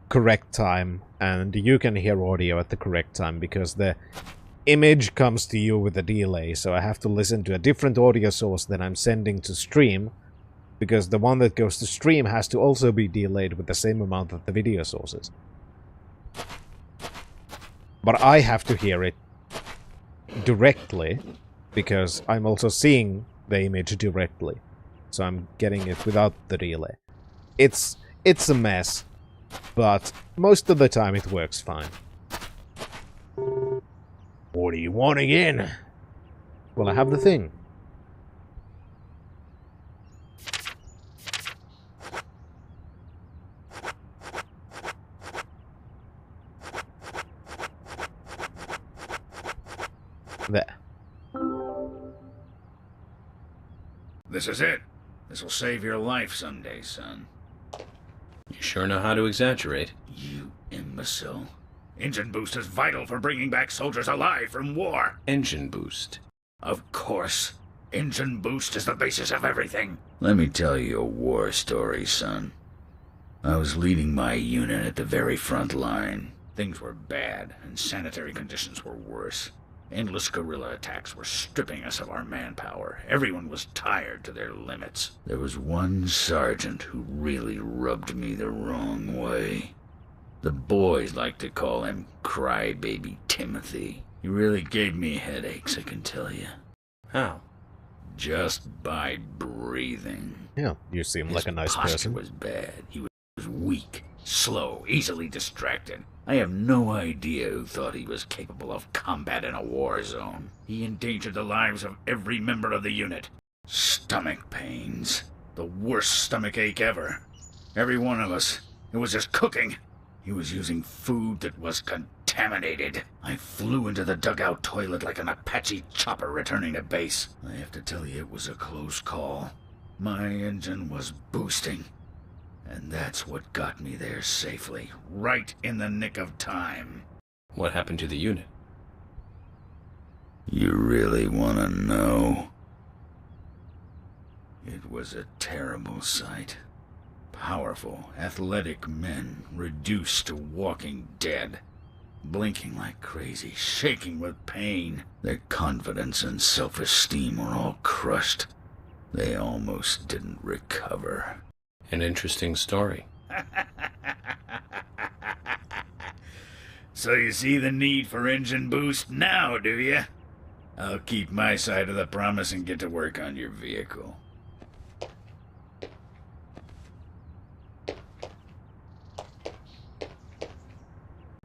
correct time, and you can hear audio at the correct time, because the image comes to you with a delay, so I have to listen to a different audio source than I'm sending to stream, because the one that goes to stream has to also be delayed with the same amount that the video source is. But I have to hear it directly, because I'm also seeing the image directly. So I'm getting it without the delay. It's a mess, but most of the time it works fine. What do you want again? Well, I have the thing. There. This is it. This'll save your life someday, son. You sure know how to exaggerate. You imbecile. Engine boost is vital for bringing back soldiers alive from war. Engine boost? Of course. Engine boost is the basis of everything. Let me tell you a war story, son. I was leading my unit at the very front line. Things were bad, and sanitary conditions were worse. Endless guerrilla attacks were stripping us of our manpower. Everyone was tired to their limits. There was one sergeant who really rubbed me the wrong way. The boys like to call him Crybaby Timothy. He really gave me headaches, I can tell you. How? Just by breathing. Yeah, you seem like a nice person. His posture was bad. He was weak, slow, easily distracted. I have no idea who thought he was capable of combat in a war zone. He endangered the lives of every member of the unit. Stomach pains. The worst stomach ache ever. Every one of us. It was just cooking. He was using food that was contaminated. I flew into the dugout toilet like an Apache chopper returning to base. I have to tell you, it was a close call. My engine was boosting. And that's what got me there safely, right in the nick of time. What happened to the unit? You really want to know? It was a terrible sight. Powerful, athletic men reduced to walking dead. Blinking like crazy, shaking with pain. Their confidence and self-esteem were all crushed. They almost didn't recover. An interesting story. So you see the need for engine boost now, do you? I'll keep my side of the promise and get to work on your vehicle.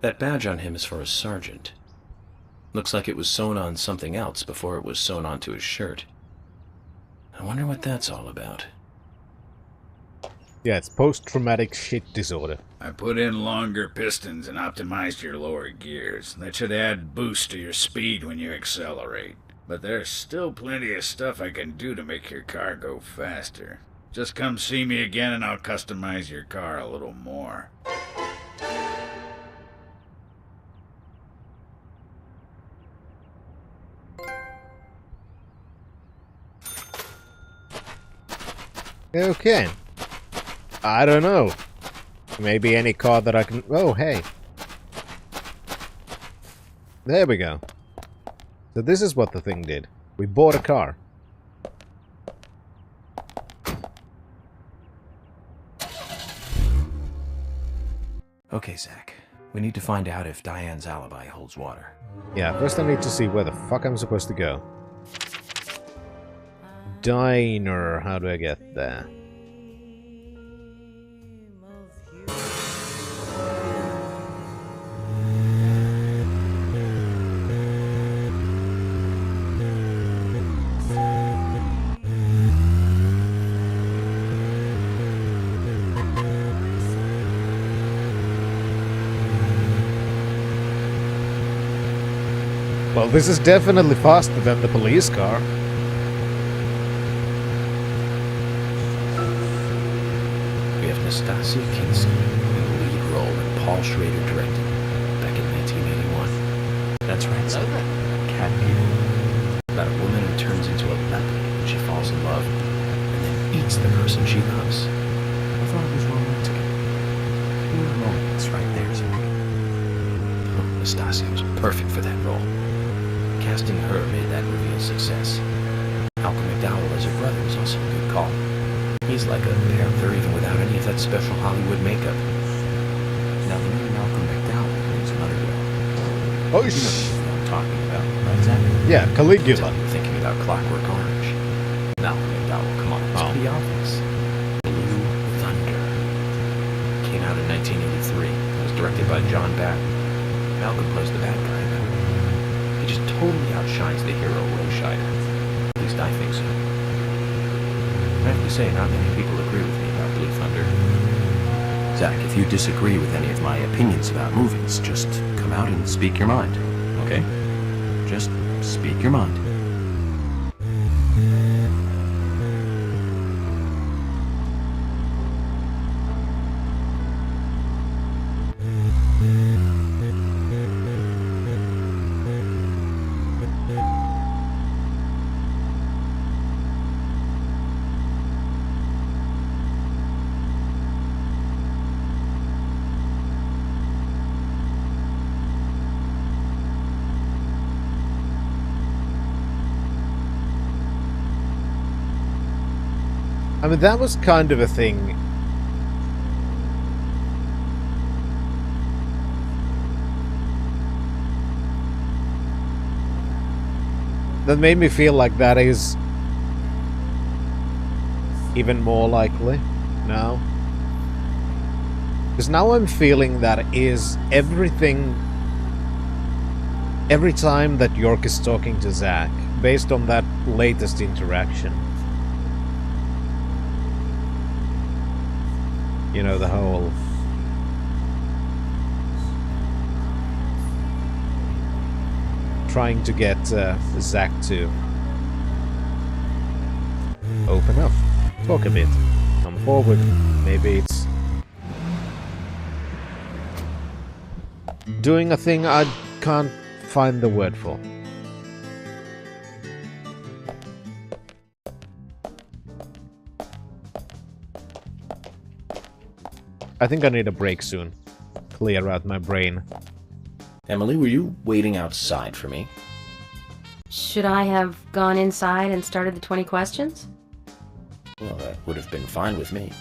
That badge on him is for a sergeant. Looks like it was sewn on something else before it was sewn onto his shirt. I wonder what that's all about. Yeah, it's post-traumatic shit disorder. I put in longer pistons and optimized your lower gears. That should add boost to your speed when you accelerate. But there's still plenty of stuff I can do to make your car go faster. Just come see me again and I'll customize your car a little more. Okay. I don't know. Maybe any car that I can... Oh, hey. There we go. So this is what the thing did. We bought a car. Okay, Zach. We need to find out if Diane's alibi holds water. Yeah, first I need to see where the fuck I'm supposed to go. Diner. How do I get there? Well, this is definitely faster than the police car. We have Nastasia Kinski in the lead role and Paul Schrader directed, back in 1981. That's right, son. Cat People. About a woman who turns into a leopard when she falls in love, and then eats the person she loves. I thought it was romantic. Pure romance right there, son. Oh, Nastasia was perfect for that role. Casting her made that reveal a success. Malcolm McDowell as her brother was also a good call. He's like a panther even without any of that special Hollywood makeup. Now, the name Malcolm McDowell rings another bell. Oh, you know what I'm talking about, right, Zach? Yeah, Caligula. Thinking about Clockwork Orange. Malcolm McDowell, come on, it's pretty obvious. Blue Thunder. Came out in 1983. It was directed by John Batten. Malcolm plays the bad guy, though. He just totally outshines the hero, Ray Scheider. At least I think so. I have to say, not many people agree with me about Blue Thunder. Zach, if you disagree with any of my opinions about movies, just come out and speak your mind, okay? Just speak your mind. I mean, that was kind of a thing. That made me feel like that is even more likely now. Because now I'm feeling that is everything, every time that York is talking to Zack, based on that latest interaction. You know, the whole... trying to get Zack to open up, talk a bit, come forward. Maybe it's doing a thing I can't find the word for. I think I need a break soon. Clear out my brain. Emily, were you waiting outside for me? Should I have gone inside and started the 20 questions? Well, that would have been fine with me.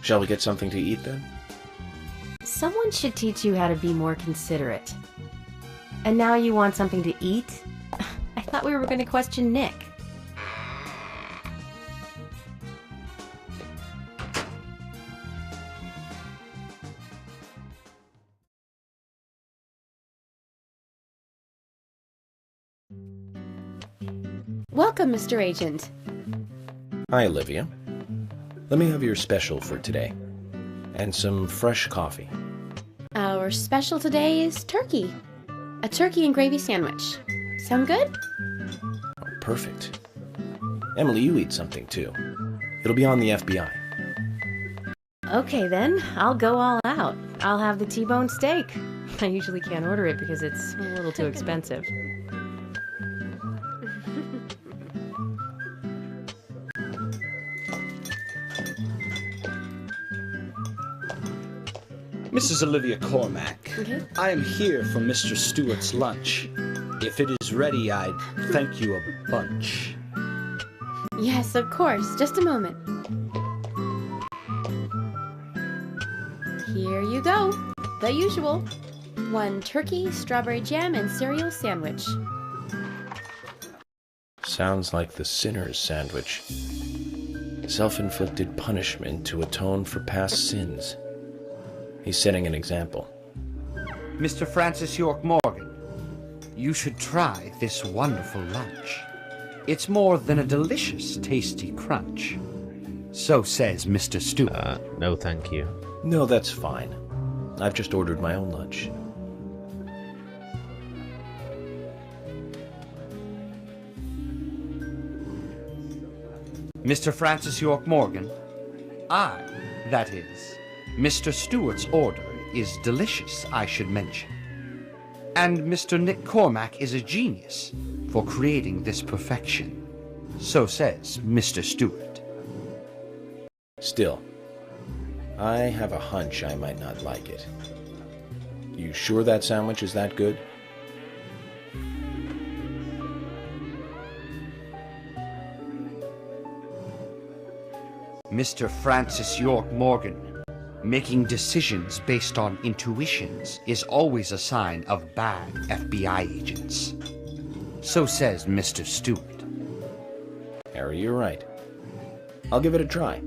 Shall we get something to eat then? Someone should teach you how to be more considerate. And now you want something to eat? I thought we were going to question Nick. Welcome, Mr. Agent. Hi, Olivia. Let me have your special for today. And some fresh coffee. Our special today is turkey. A turkey and gravy sandwich. Sound good? Oh, perfect. Emily, you eat something too. It'll be on the FBI. Okay then, I'll go all out. I'll have the T-bone steak. I usually can't order it because it's a little too expensive. Mrs. Olivia Cormack, I am here for Mr. Stewart's lunch. If it is ready, I'd thank you a bunch. Yes, of course. Just a moment. Here you go. The usual. 1 turkey, strawberry jam, and cereal sandwich. Sounds like the sinner's sandwich. Self-inflicted punishment to atone for past sins. He's setting an example. Mr. Francis York Morgan, you should try this wonderful lunch. It's more than a delicious, tasty crunch. So says Mr. Stewart. No thank you. No, that's fine. I've just ordered my own lunch. Mr. Francis York Morgan? I, that is. Mr. Stewart's order is delicious, I should mention. And Mr. Nick Cormack is a genius for creating this perfection. So says Mr. Stewart. Still, I have a hunch I might not like it. You sure that sandwich is that good? Mr. Francis York Morgan, making decisions based on intuitions is always a sign of bad FBI agents. So says Mr. Stewart. Harry, you're right. I'll give it a try.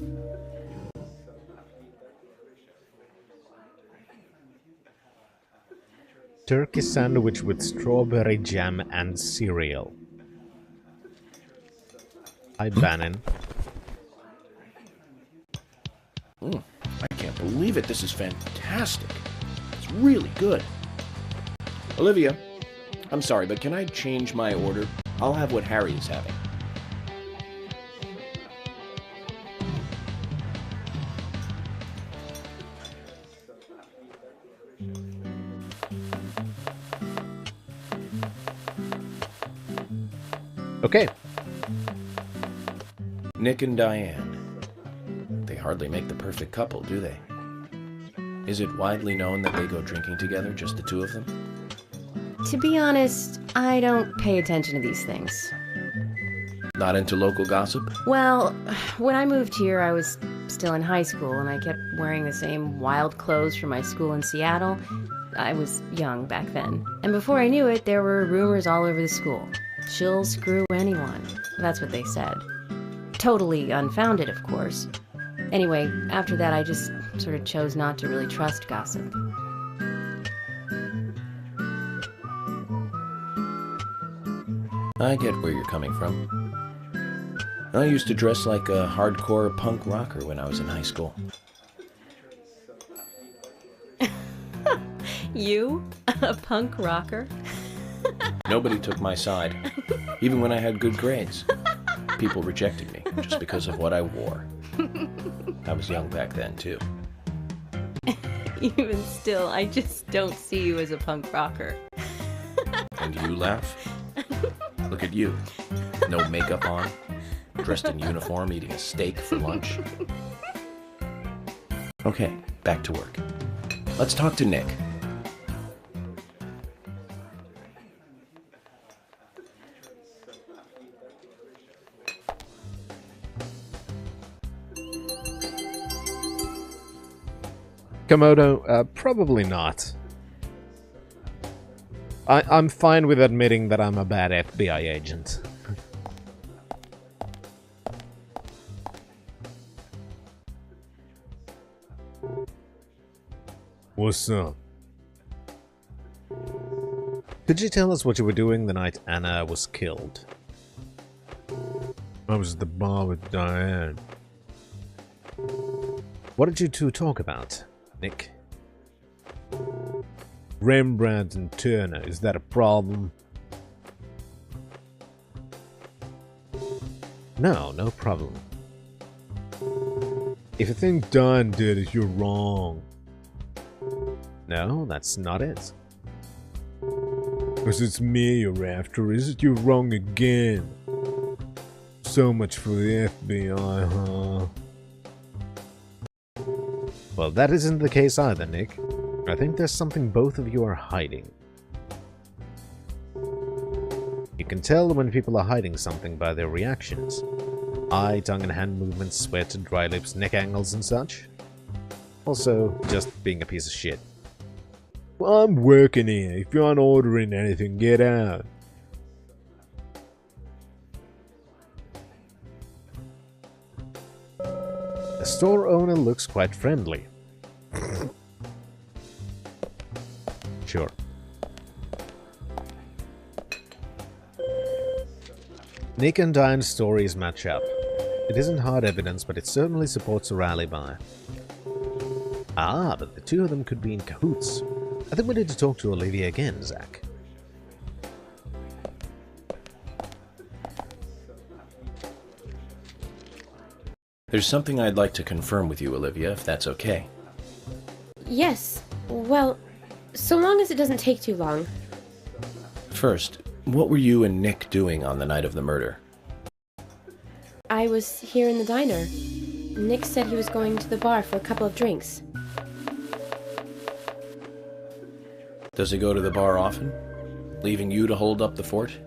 Turkey sandwich with strawberry jam and cereal. Hi, Bannon. I can't believe it. This is fantastic. It's really good. Olivia, I'm sorry, but can I change my order? I'll have what Harry is having. Okay. Nick and Diane. They hardly make the perfect couple, do they? Is it widely known that they go drinking together, just the two of them? To be honest, I don't pay attention to these things. Not into local gossip? Well, when I moved here, I was still in high school, and I kept wearing the same wild clothes from my school in Seattle. I was young back then. And before I knew it, there were rumors all over the school. She'll screw anyone. That's what they said. Totally unfounded, of course. Anyway, after that, I just sort of chose not to really trust gossip. I get where you're coming from. I used to dress like a hardcore punk rocker when I was in high school. You? A punk rocker? Nobody took my side, even when I had good grades. People rejected me just because of what I wore. I was young back then, too. Even still, I just don't see you as a punk rocker. And you laugh? Look at you. No makeup on, dressed in uniform, eating a steak for lunch. Okay, back to work. Let's talk to Nick. Komodo, probably not. I'm fine with admitting that I'm a bad FBI agent. What's up? Could you tell us what you were doing the night Anna was killed? I was at the bar with Diane. What did you two talk about, Nick? Rembrandt and Turner, is that a problem? No, no problem. If you think Diane did it, you're wrong. No, that's not it. Because it's me you're after, is it? You're wrong again. So much for the FBI, huh? Well, that isn't the case either, Nick. I think there's something both of you are hiding. You can tell when people are hiding something by their reactions. Eye, tongue and hand movements, sweat, dry lips, neck angles and such. Also, just being a piece of shit. Well, I'm working here. If you aren't ordering anything, get out. The store owner looks quite friendly. Sure. Nick and Diane's stories match up. It isn't hard evidence, but it certainly supports her alibi. Ah, but the two of them could be in cahoots. I think we need to talk to Olivia again, Zach. There's something I'd like to confirm with you, Olivia, if that's okay. Yes. Well, so long as it doesn't take too long. First, what were you and Nick doing on the night of the murder? I was here in the diner. Nick said he was going to the bar for a couple of drinks. Does he go to the bar often? Leaving you to hold up the fort?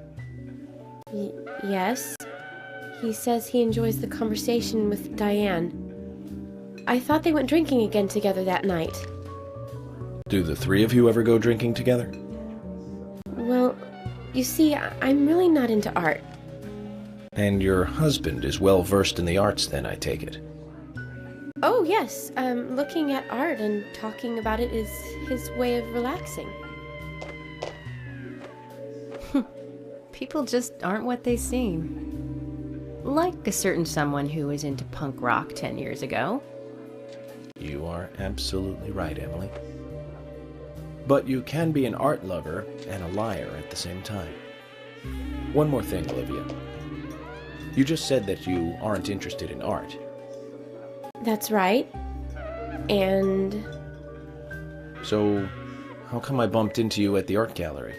Yes. He says he enjoys the conversation with Diane. I thought they went drinking again together that night. Do the three of you ever go drinking together? Well, you see, I'm really not into art. And your husband is well versed in the arts then, I take it? Oh, yes. Looking at art and talking about it is his way of relaxing. People just aren't what they seem. Like a certain someone who was into punk rock 10 years ago. You are absolutely right, Emily. But you can be an art lover and a liar at the same time. One more thing, Olivia. You just said that you aren't interested in art. That's right. And... So, how come I bumped into you at the art gallery?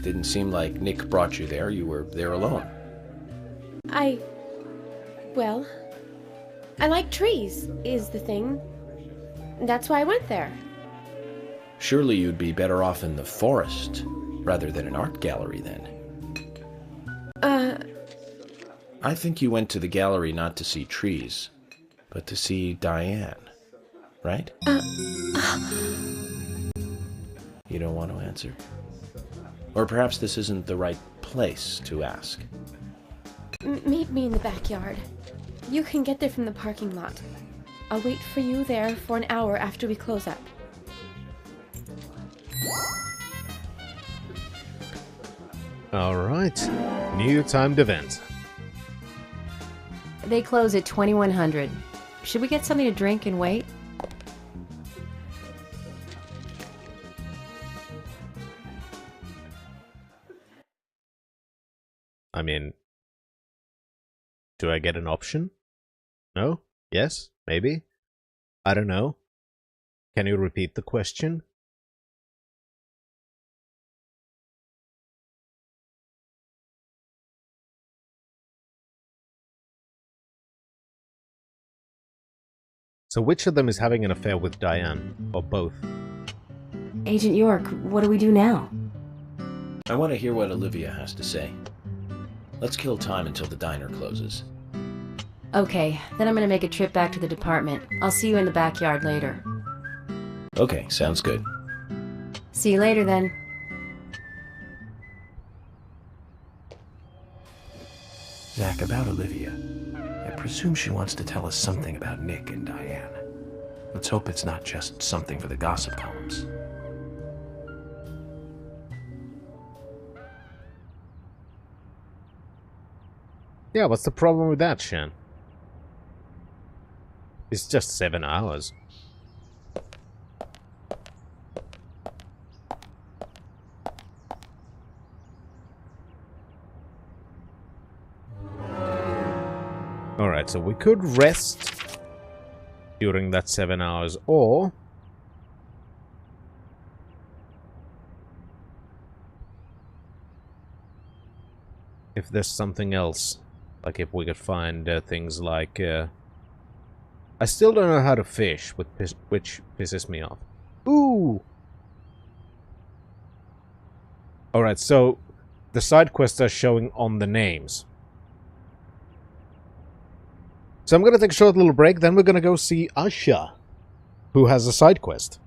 Didn't seem like Nick brought you there. You were there alone. Well, I like trees, is the thing. That's why I went there. Surely you'd be better off in the forest rather than an art gallery then. I think you went to the gallery not to see trees, but to see Diane, right? You don't want to answer? Or perhaps this isn't the right place to ask. Meet me in the backyard. You can get there from the parking lot. I'll wait for you there for an hour after we close up. Alright. New timed event. They close at 2100. Should we get something to drink and wait? I mean, do I get an option? No? Yes? Maybe? I don't know. Can you repeat the question? So which of them is having an affair with Diane? Or both? Agent York, what do we do now? I want to hear what Olivia has to say. Let's kill time until the diner closes. Okay, then I'm gonna make a trip back to the department. I'll see you in the backyard later. Okay, sounds good. See you later then. Zach, about Olivia. I presume she wants to tell us something about Nick and Diane. Let's hope it's not just something for the gossip columns. Yeah, what's the problem with that, Shan? It's just 7 hours. Alright, so we could rest during that 7 hours, or if there's something else, like if we could find things like I still don't know how to fish, which pisses me off. Ooh! Alright, so the side quests are showing on the names. So I'm gonna take a short little break, then we're gonna go see Asha, who has a side quest.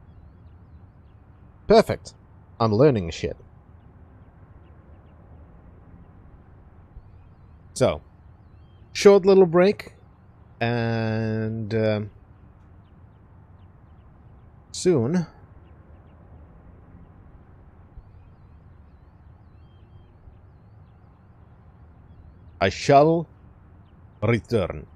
Perfect. I'm learning shit. So, short little break, and soon I shall return.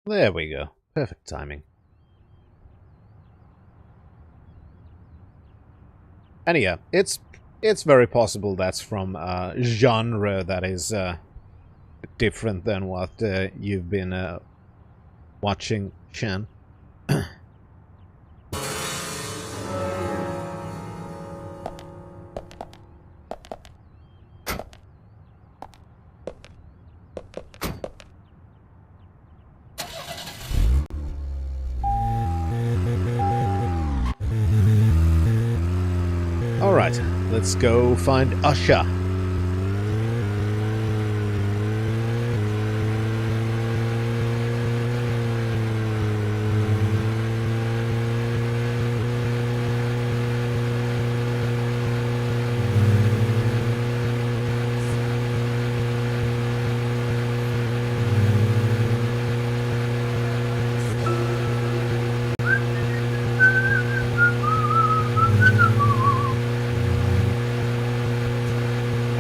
There we go. Perfect timing. And yeah, it's very possible that's from a genre that is different than what you've been watching, Shan. Alright, let's go find Usha.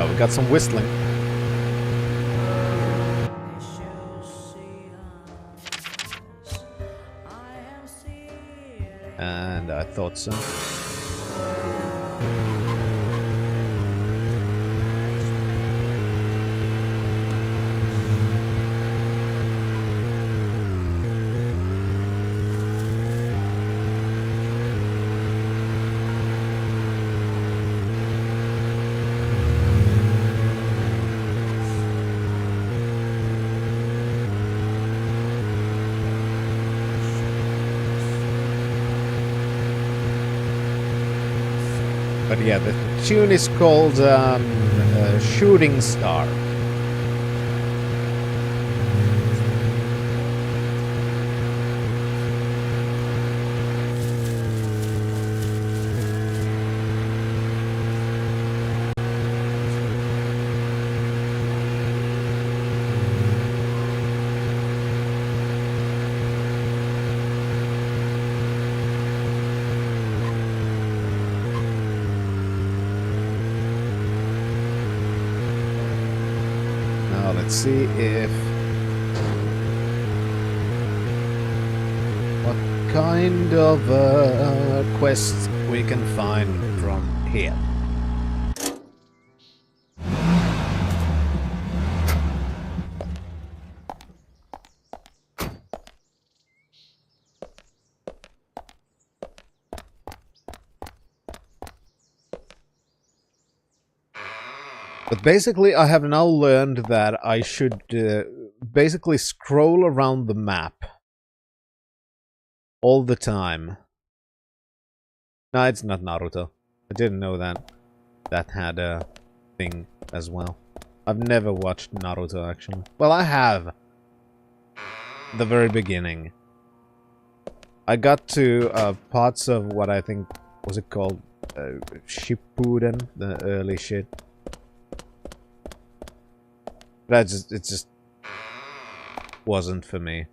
Oh, we got some whistling. And I thought so. But yeah, the tune is called Shooting Star. Now let's see if... what kind of quest we can find from here. But basically, I have now learned that I should basically scroll around the map all the time. No, it's not Naruto. I didn't know that that had a thing as well. I've never watched Naruto, actually. Well, I have. The very beginning. I got to parts of what I think... was it called? Shippuden? The early shit. It just wasn't for me.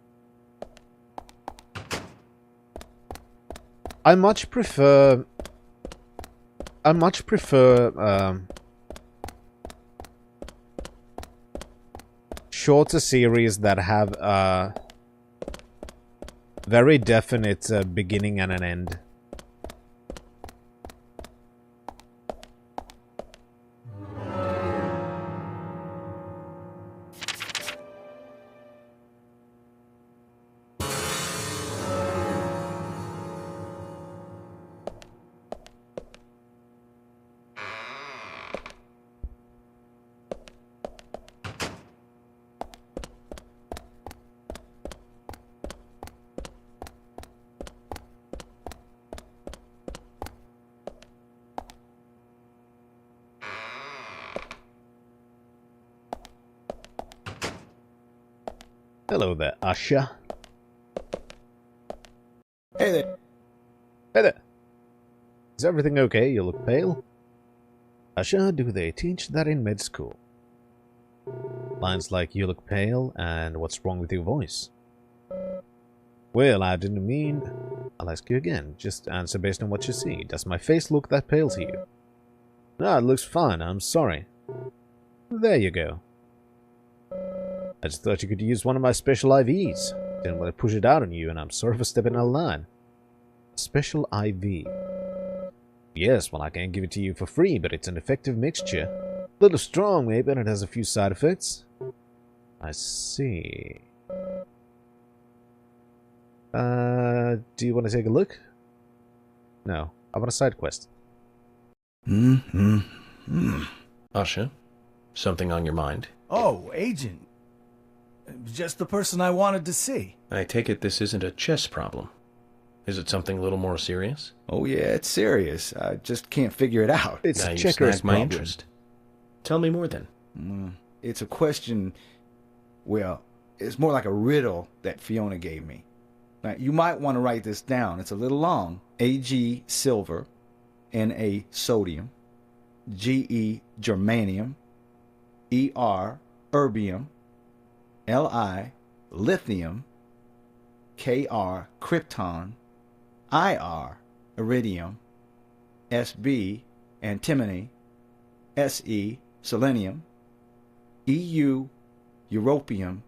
I much prefer shorter series that have a very definite beginning and an end. Hello there, Asha. Hey there. Hey there. Is everything okay? You look pale. Asha, do they teach that in med school? Lines like, you look pale, and what's wrong with your voice? Well, I didn't mean... I'll ask you again. Just answer based on what you see. Does my face look that pale to you? No, it looks fine. I'm sorry. There you go. I just thought you could use one of my special IVs. Didn't want to push it out on you, and I'm sorry for stepping out of line. A special IV. Yes, well, I can't give it to you for free, but it's an effective mixture. A little strong, maybe, and it has a few side effects. I see. Do you want to take a look? No, I want a side quest. Asha, something on your mind? Oh, Agent. Just the person I wanted to see. I take it this isn't a chess problem. Is it something a little more serious? Oh yeah, it's serious. I just can't figure it out. It's now you snagged my interest. Tell me more then. It's a question, well, it's more like a riddle that Fiona gave me. Now, you might want to write this down. It's a little long. Ag silver, Na sodium, Ge germanium, Er erbium, Li lithium, Kr krypton, Ir iridium, Sb antimony, Se selenium, EU europium,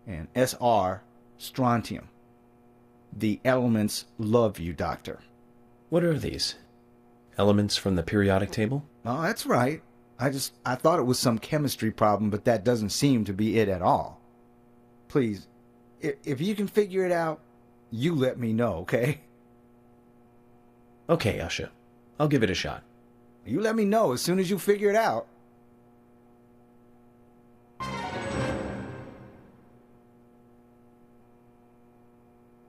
and SR strontium. The elements love you, Doctor. What are these? Elements from the periodic table? Oh, that's right. I thought it was some chemistry problem, but that doesn't seem to be it at all. Please, if you can figure it out, you let me know, okay? Okay, Usha. I'll give it a shot. You let me know as soon as you figure it out.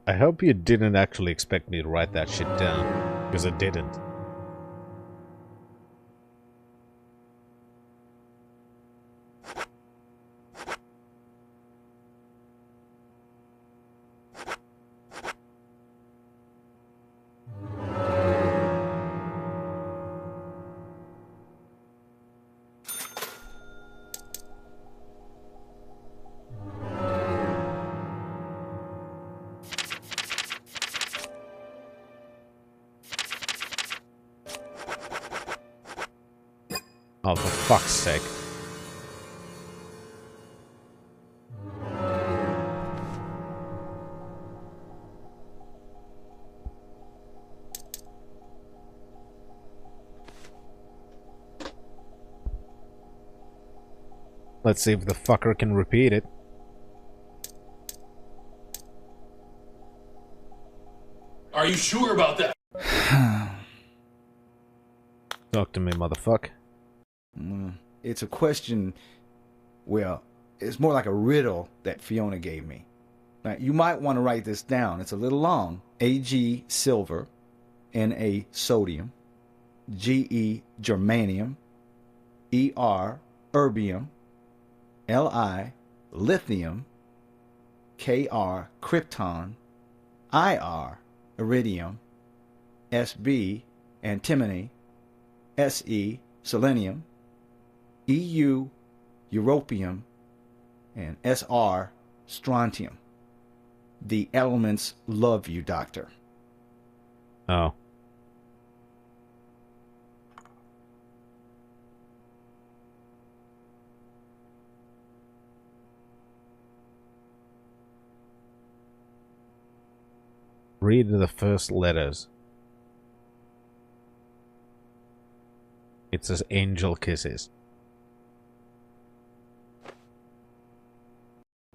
I hope you didn't actually expect me to write that shit down, because I didn't. Oh, for fuck's sake. Let's see if the fucker can repeat it. Are you sure about that? Talk to me, motherfucker. It's a question, well, it's more like a riddle that Fiona gave me. Now, you might want to write this down. It's a little long. Ag silver, Na sodium, Ge germanium, Er erbium, Li lithium, Kr krypton, Ir iridium, Sb antimony, Se selenium, EU europium, and SR strontium. The elements love you, Doctor. Oh. Read the first letters. It says angel kisses.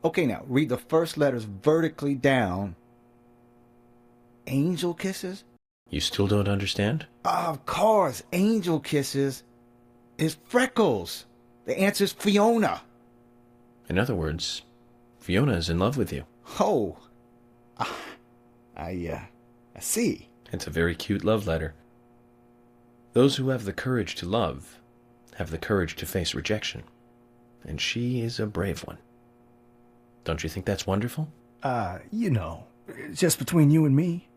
Okay, now, read the first letters vertically down. Angel kisses? You still don't understand? Of course, angel kisses is Freckles. The answer's Fiona. In other words, Fiona is in love with you. Oh. I see. It's a very cute love letter. Those who have the courage to love have the courage to face rejection. And she is a brave one. Don't you think that's wonderful? You know, just between you and me,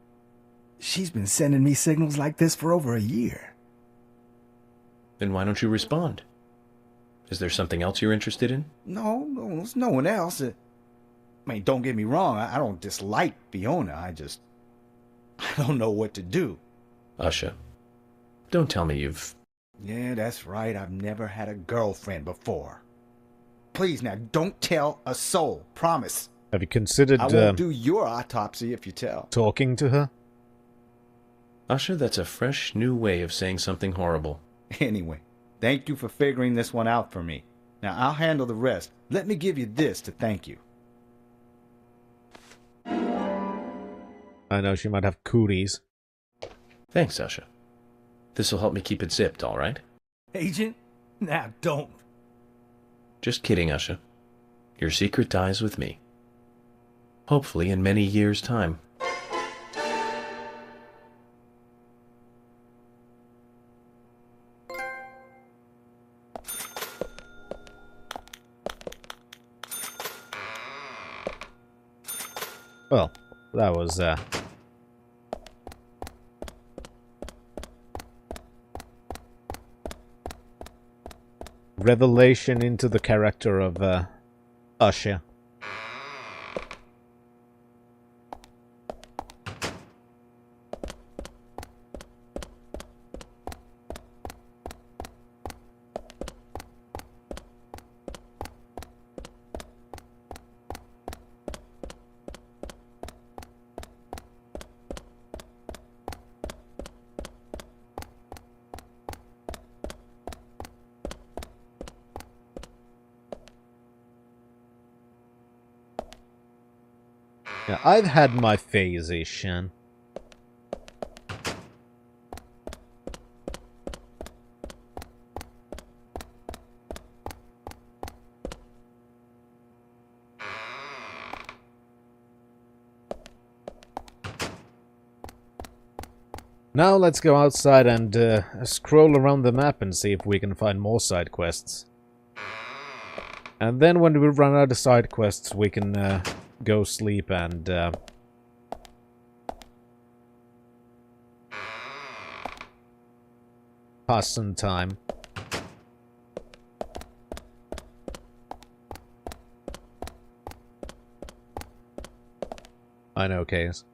she's been sending me signals like this for over a year. Then why don't you respond? Is there something else you're interested in? No, there's no one else. I mean, don't get me wrong, I don't dislike Fiona, I don't know what to do. Usha, don't tell me you've... Yeah, that's right, I've never had a girlfriend before. Please now, don't tell a soul, promise. Have you considered... I won't do your autopsy if you tell. Talking to her? Usha, that's a fresh, new way of saying something horrible. Anyway, thank you for figuring this one out for me. Now, I'll handle the rest. Let me give you this to thank you. I know she might have cooties. Thanks, Usha. This'll help me keep it zipped, all right? Agent? Now, don't. Just kidding, Usha. Your secret dies with me. Hopefully in many years' time. Well, that was, revelation into the character of, Usha. Yeah, I've had my phases, Shan. Now let's go outside and scroll around the map and see if we can find more side quests. And then when we run out of side quests, we can go sleep and pass some time. I know, Case.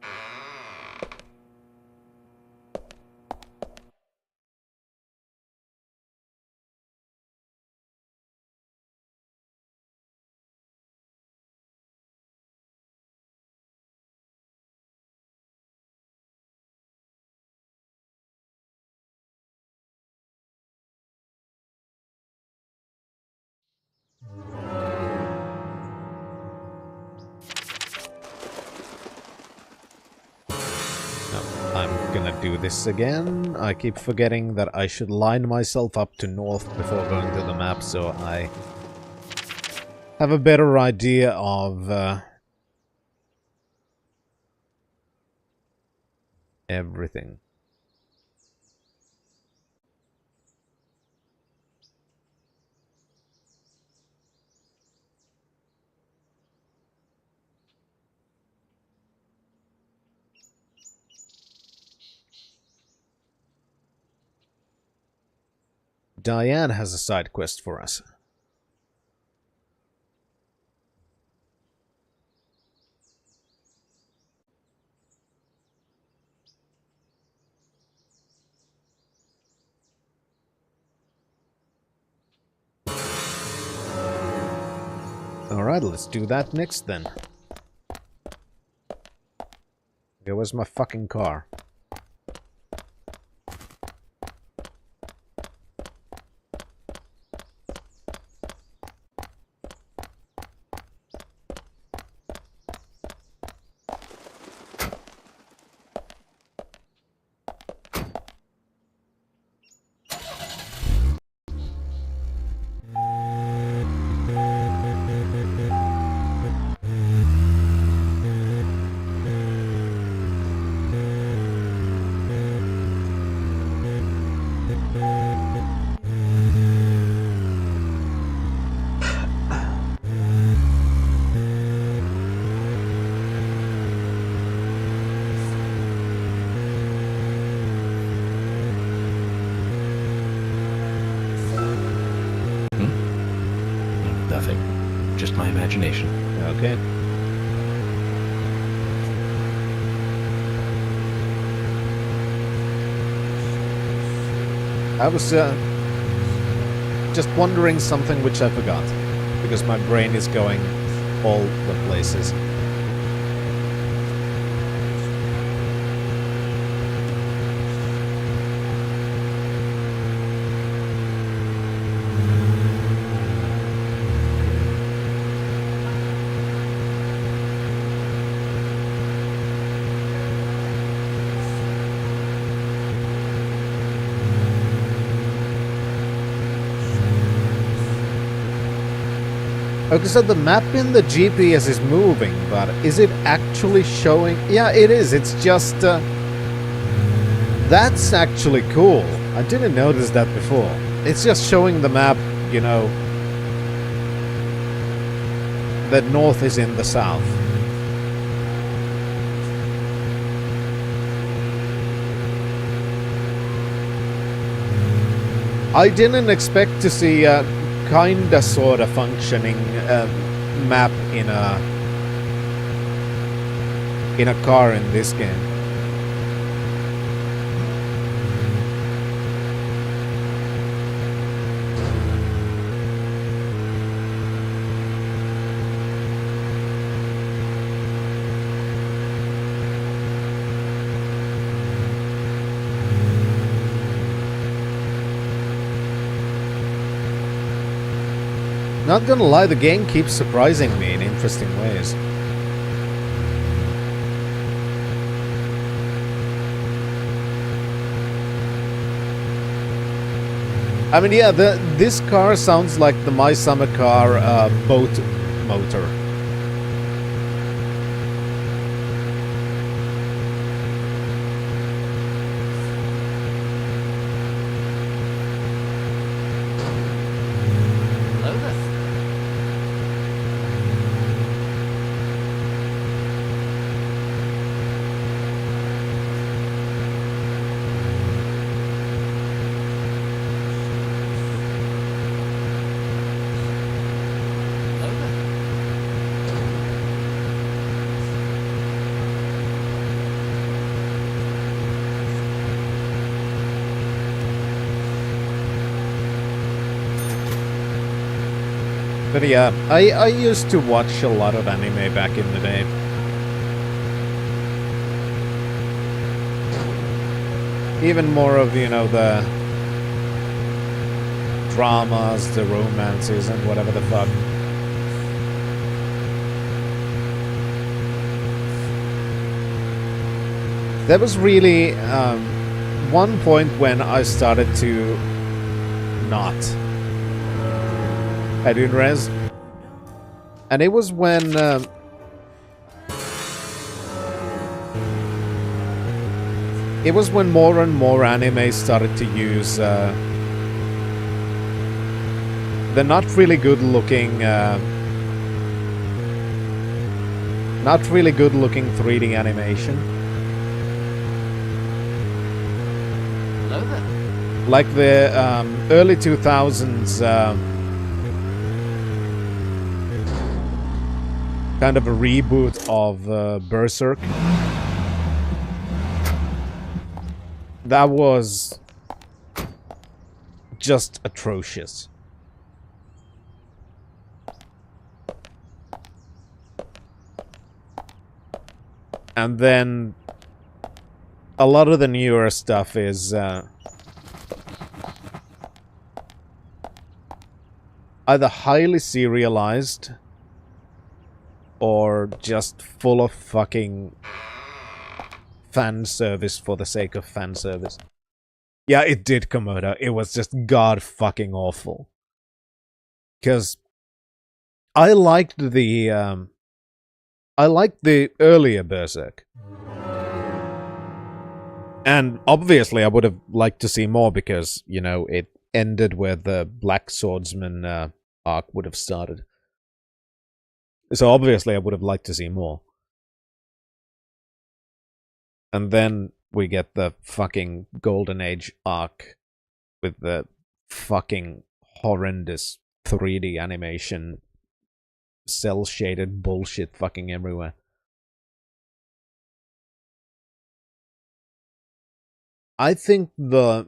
I'm gonna do this again. I keep forgetting that I should line myself up to north before going to the map, so I have a better idea of everything. Diane has a side quest for us. Alright, let's do that next then. Okay, where's my fucking car? Nothing. Just my imagination. Okay. I was just wondering something which I forgot, because my brain is going all the places. Okay, so the map in the GPS is moving, but is it actually showing? Yeah, it is. It's just... that's actually cool. I didn't notice that before. It's just showing the map, you know, that north is in the south. I didn't expect to see kinda sorta functioning map in a car in this game. Not gonna lie, the game keeps surprising me in interesting ways. I mean, yeah, this car sounds like the My Summer Car boat motor. Hello there. But yeah, I used to watch a lot of anime back in the day. Even more of, you know, the dramas, the romances, and whatever the fuck. There was really one point when I started to not. I didn't res. And it was when more and more anime started to use the not really good looking 3D animation. Hello there. Like the early 2000s kind of a reboot of Berserk. That was just atrocious. And then a lot of the newer stuff is either highly serialized or just full of fucking fan service for the sake of fan service. Yeah, it did, Komodo. It was just god fucking awful. Because I liked the earlier Berserk. And obviously I would have liked to see more because, you know, it ended where the Black Swordsman arc would have started. So obviously I would have liked to see more. And then we get the fucking Golden Age arc with the fucking horrendous 3D animation, cel-shaded bullshit fucking everywhere. I think one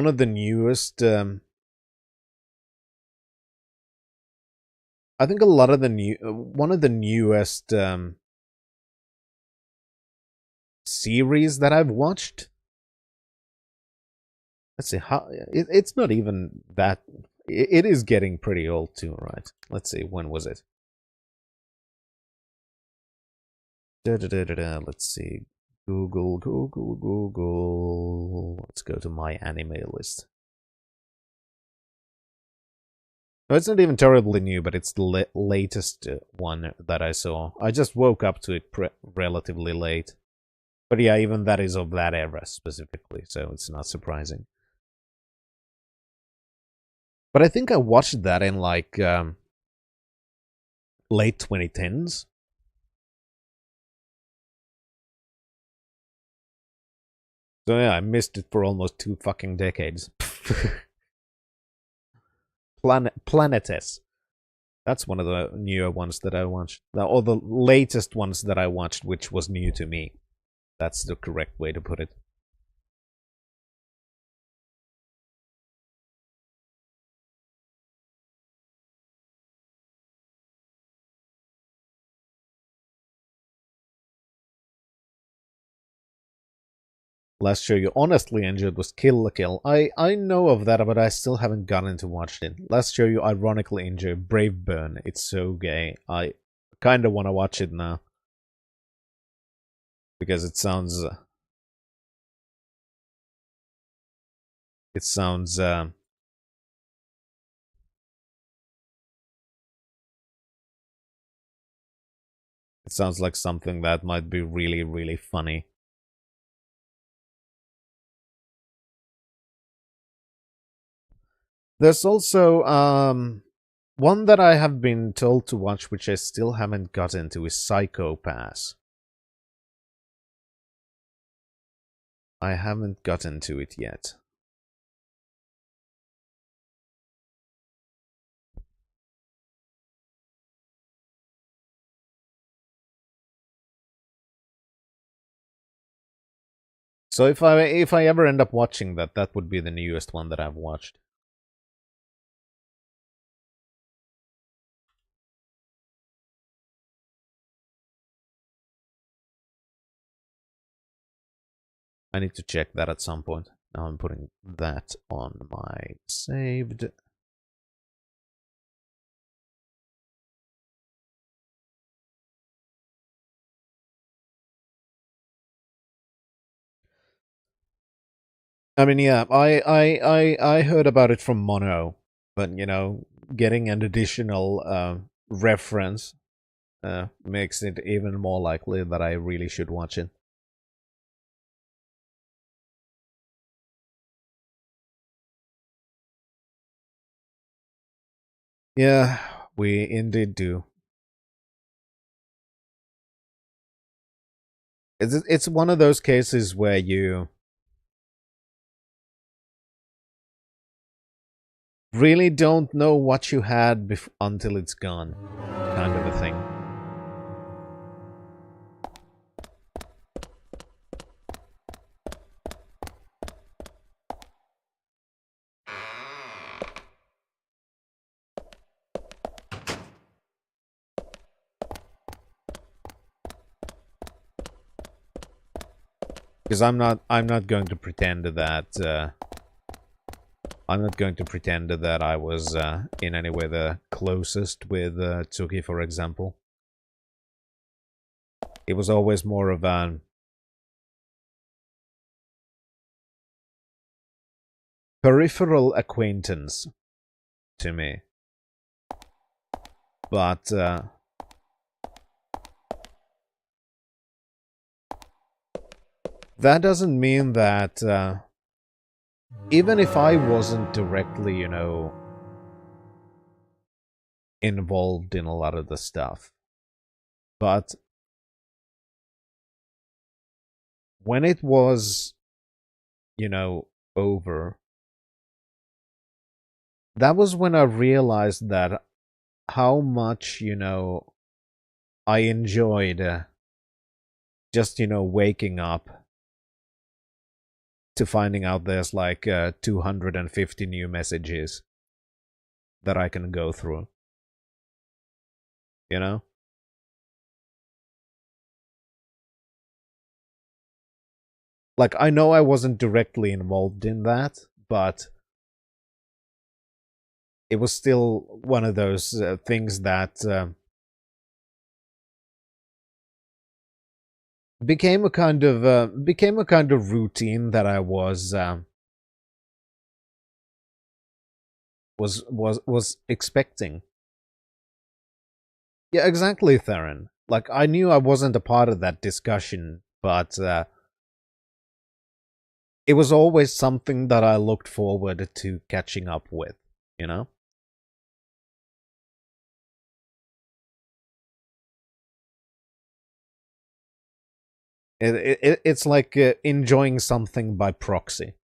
of the newest I think a lot of the one of the newest series that I've watched. Let's see how it's not even that. It is getting pretty old too, right? Let's see, when was it? Let's see. Google. Let's go to my anime list. No, it's not even terribly new, but it's the latest one that I saw. I just woke up to it relatively late. But yeah, even that is of that era specifically, so it's not surprising. But I think I watched that in like late 2010s. So yeah, I missed it for almost 2 fucking decades. Planetes. That's one of the newer ones that I watched. Or the latest ones that I watched, which was new to me. That's the correct way to put it. Last show you honestly enjoyed was Kill la Kill. I know of that, but I still haven't gotten to watch it. Last show you ironically enjoyed Brave Burn. It's so gay. I kind of want to watch it now. Because it sounds... It sounds it sounds like something that might be really, really funny. There's also one that I have been told to watch, which I still haven't got into, is Psycho-Pass. I haven't got into it yet. So if I ever end up watching that, that would be the newest one that I've watched. I need to check that at some point. Now I'm putting that on my saved. I mean, yeah, I heard about it from Mono, but you know, getting an additional reference makes it even more likely that I really should watch it. Yeah, we indeed do. It's one of those cases where you really don't know what you had until it's gone, kind of a thing. Because I'm not going to pretend that I'm not going to pretend that I was in any way the closest with Tsuki, for example. It was always more of an peripheral acquaintance to me. But that doesn't mean that even if I wasn't directly, you know, involved in a lot of the stuff, but when it was, you know, over, that was when I realized that how much, you know, I enjoyed just, you know, waking up to finding out there's like 250 new messages that I can go through. You know? Like, I know I wasn't directly involved in that, but it was still one of those things that became a kind of routine that I was expecting. Yeah, exactly, Theron. Like, I knew I wasn't a part of that discussion, but it was always something that I looked forward to catching up with, you know? It's like enjoying something by proxy.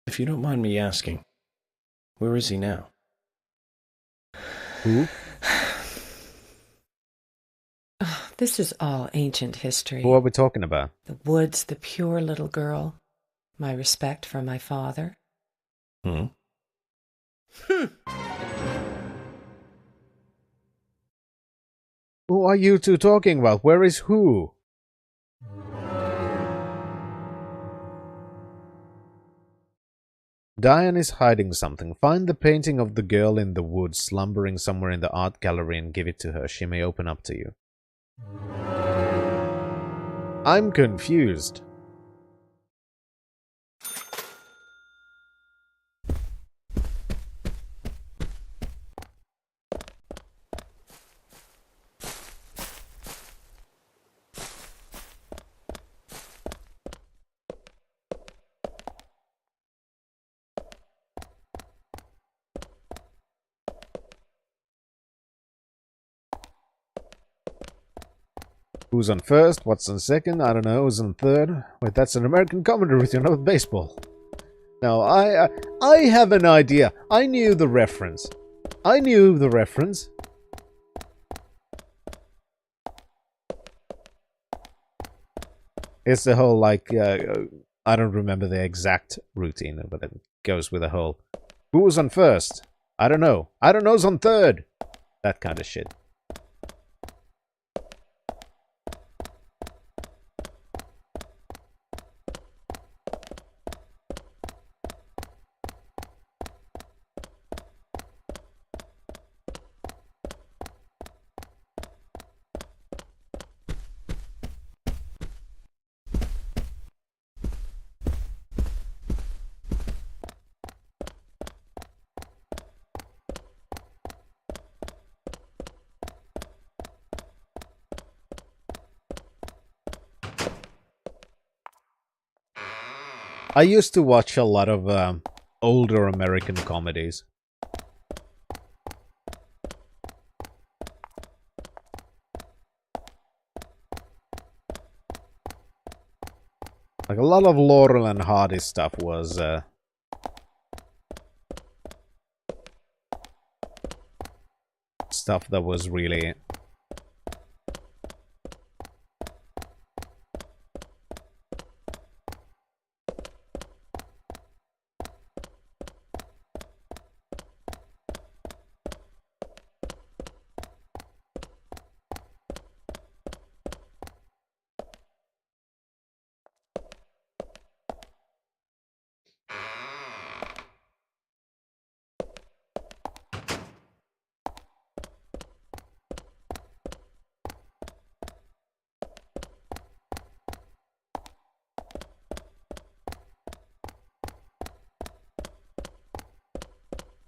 If you don't mind me asking, where is he now? Who? Oh, this is all ancient history. Who are we talking about? The woods, the pure little girl, my respect for my father. Hmm? Who are you two talking about? Where is who? Diane is hiding something. Find the painting of the girl in the woods slumbering somewhere in the art gallery and give it to her. She may open up to you. I'm confused. Who's on first? What's on second? I don't know. Who's on third? Wait, that's an American comedy with you, not baseball. No, I have an idea. I knew the reference. It's the whole, like, I don't remember the exact routine, but it goes with the whole, who was on first? I don't know. I don't know who's on third. That kind of shit. I used to watch a lot of older American comedies. Like a lot of Laurel and Hardy stuff was stuff that was really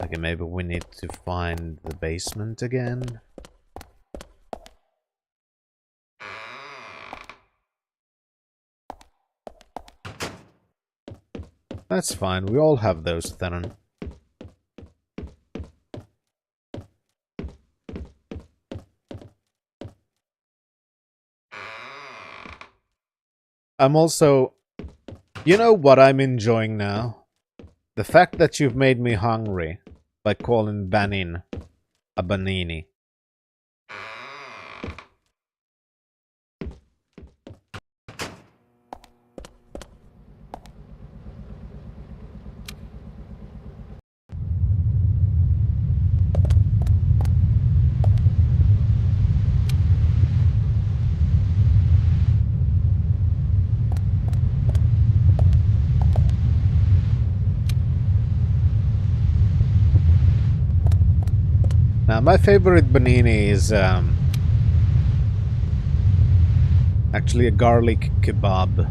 okay, maybe we need to find the basement again. That's fine, we all have those, Theron. I'm also... You know what I'm enjoying now? The fact that you've made me hungry by calling Banin a Banini. Now, my favorite Banini is actually a garlic kebab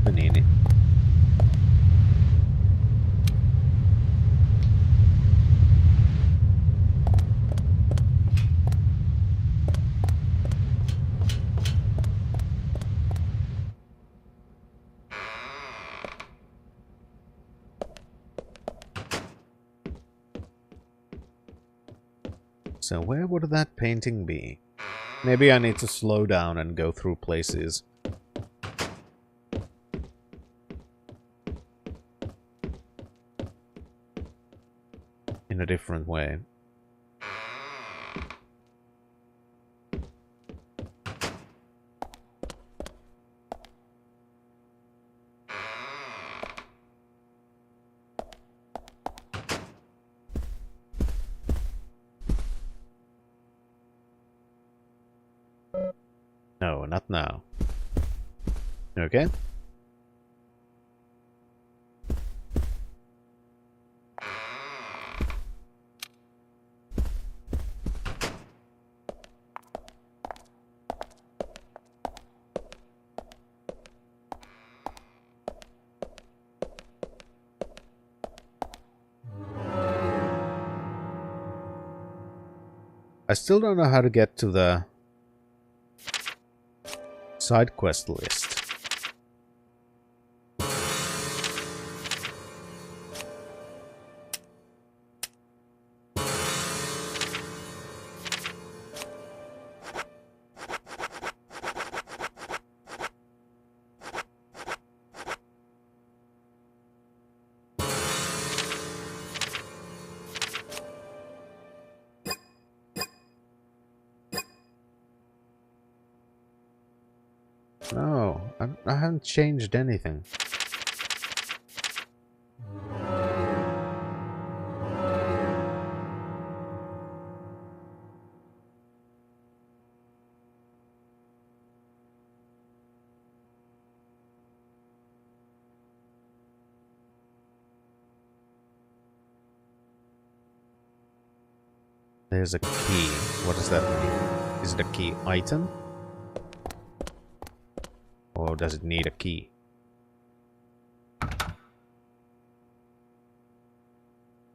Banini. So where would that painting be? Maybe I need to slow down and go through places. In a different way. No, not now. Okay. I still don't know how to get to the side quest list. No, I haven't changed anything. There's a key. What does that mean? Is it a key item? Or does it need a key?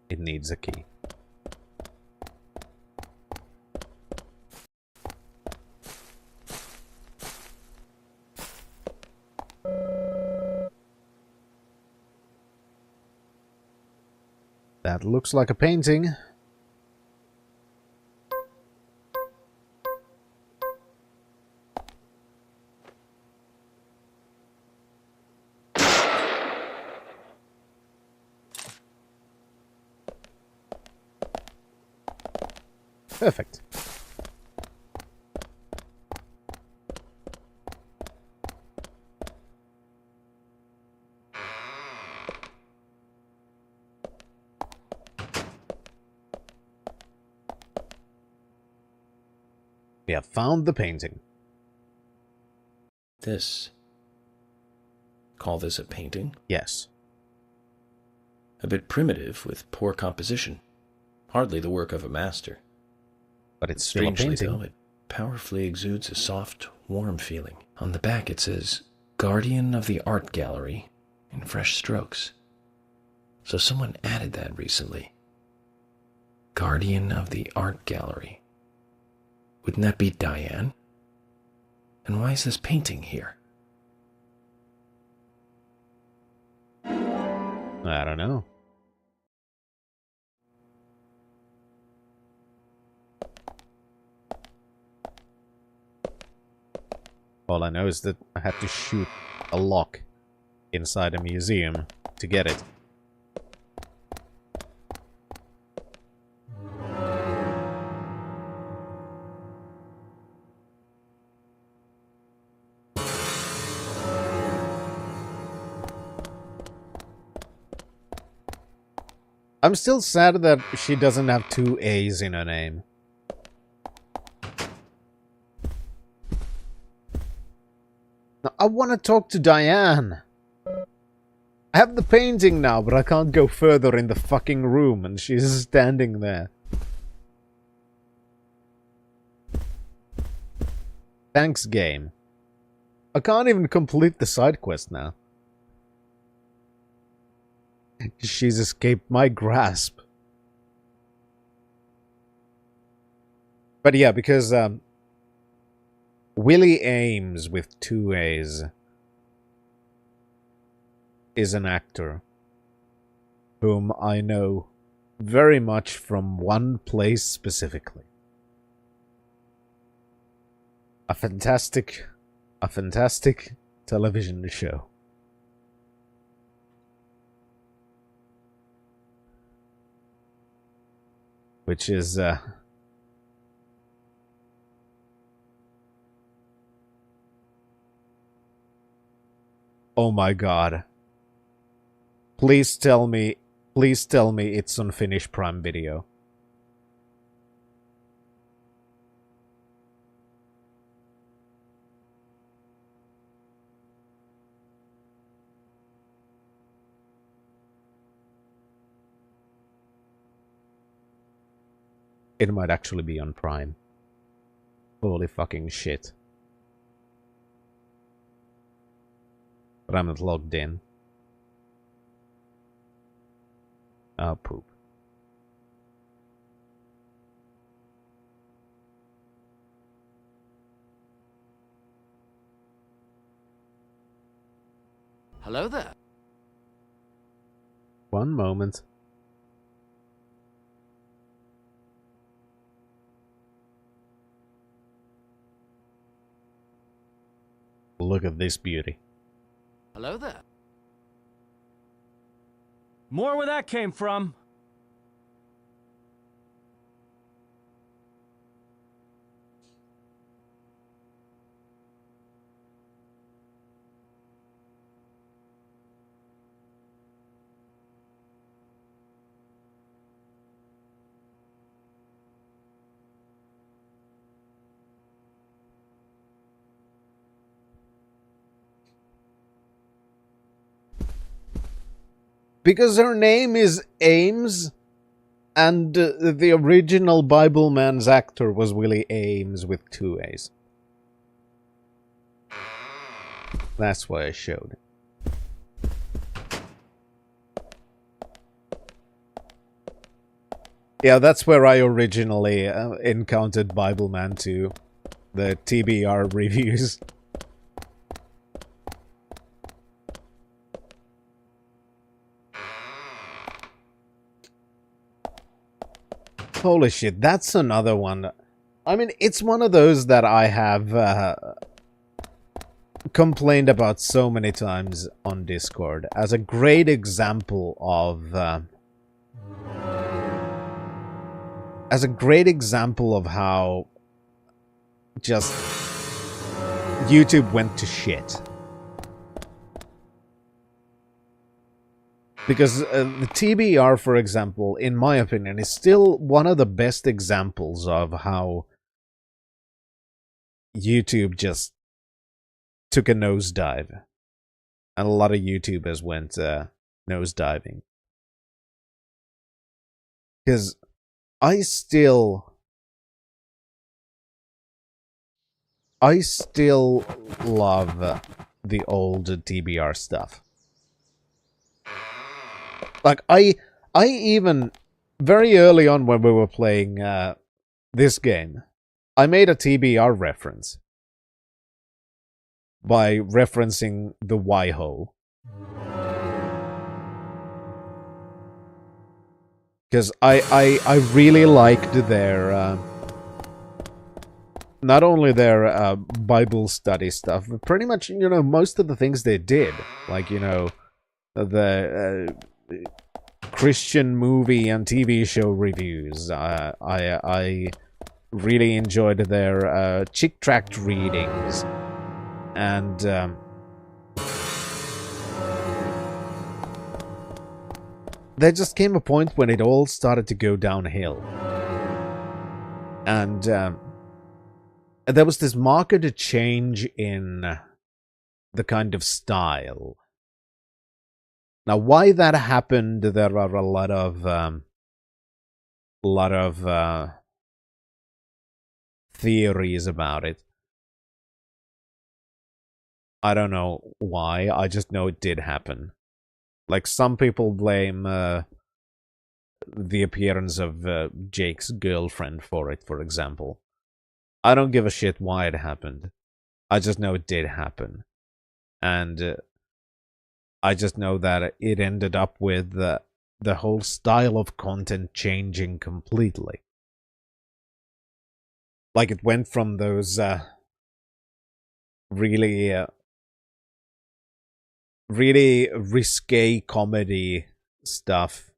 It needs a key. That looks like a painting. Perfect. We have found the painting. This. Call this a painting? Yes. A bit primitive with poor composition. Hardly the work of a master. But it's still a painting. Though, it powerfully exudes a soft, warm feeling. On the back it says, Guardian of the Art Gallery, in fresh strokes. So someone added that recently. Guardian of the Art Gallery. Wouldn't that be Diane? And why is this painting here? I don't know. All I know is that I had to shoot a lock inside a museum to get it. I'm still sad that she doesn't have 2 A's in her name. Now, I want to talk to Diane. I have the painting now, but I can't go further in the fucking room, and she's standing there. Thanks, game. I can't even complete the side quest now. She's escaped my grasp. But yeah, because Willie Ames with 2 A's is an actor whom I know very much from one place specifically. A fantastic television show. Which is, oh my god. Please tell me it's on Finnish Prime Video. It might actually be on Prime. Holy fucking shit. But I'm not logged in. Oh, poop. Hello there. One moment. Look at this beauty. Hello there. More where that came from. Because her name is Ames, and the original Bible Man's actor was Willie Ames with 2 A's. That's why I showed it. Yeah, that's where I originally encountered Bible Man 2, the TBR reviews. Holy shit, that's another one. I mean, it's one of those that I have complained about so many times on Discord as a great example of how just YouTube went to shit. Because the TBR, for example, in my opinion, is still one of the best examples of how YouTube just took a nosedive. And a lot of YouTubers went nosediving. Because I still love the old TBR stuff. Like, I even, very early on when we were playing this game, I made a TBR reference by referencing the Y-hole. Because I really liked their, not only their Bible study stuff, but pretty much, you know, most of the things they did. Like, you know, the Christian movie and TV show reviews. I really enjoyed their chick tract readings, and there just came a point when it all started to go downhill, and there was this marked change in the kind of style. Now, why that happened, there are a lot of theories about it. I don't know why, I just know it did happen. Like, some people blame the appearance of Jake's girlfriend for it, for example. I don't give a shit why it happened. I just know it did happen. And I just know that it ended up with the whole style of content changing completely. Like, it went from those really risque comedy stuff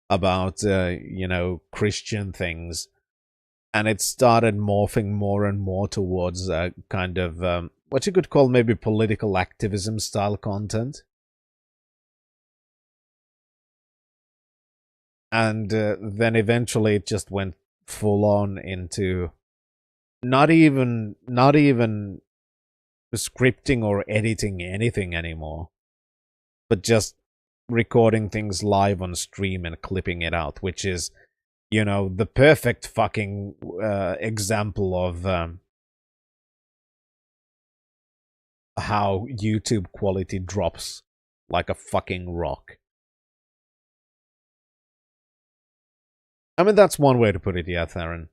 about, you know, Christian things, and it started morphing more and more towards kind of what you could call maybe political activism style content. And then eventually it just went full on into not even scripting or editing anything anymore, but just recording things live on stream and clipping it out, which is, you know, the perfect fucking example of how YouTube quality drops like a fucking rock. I mean, that's one way to put it, yeah, Theron.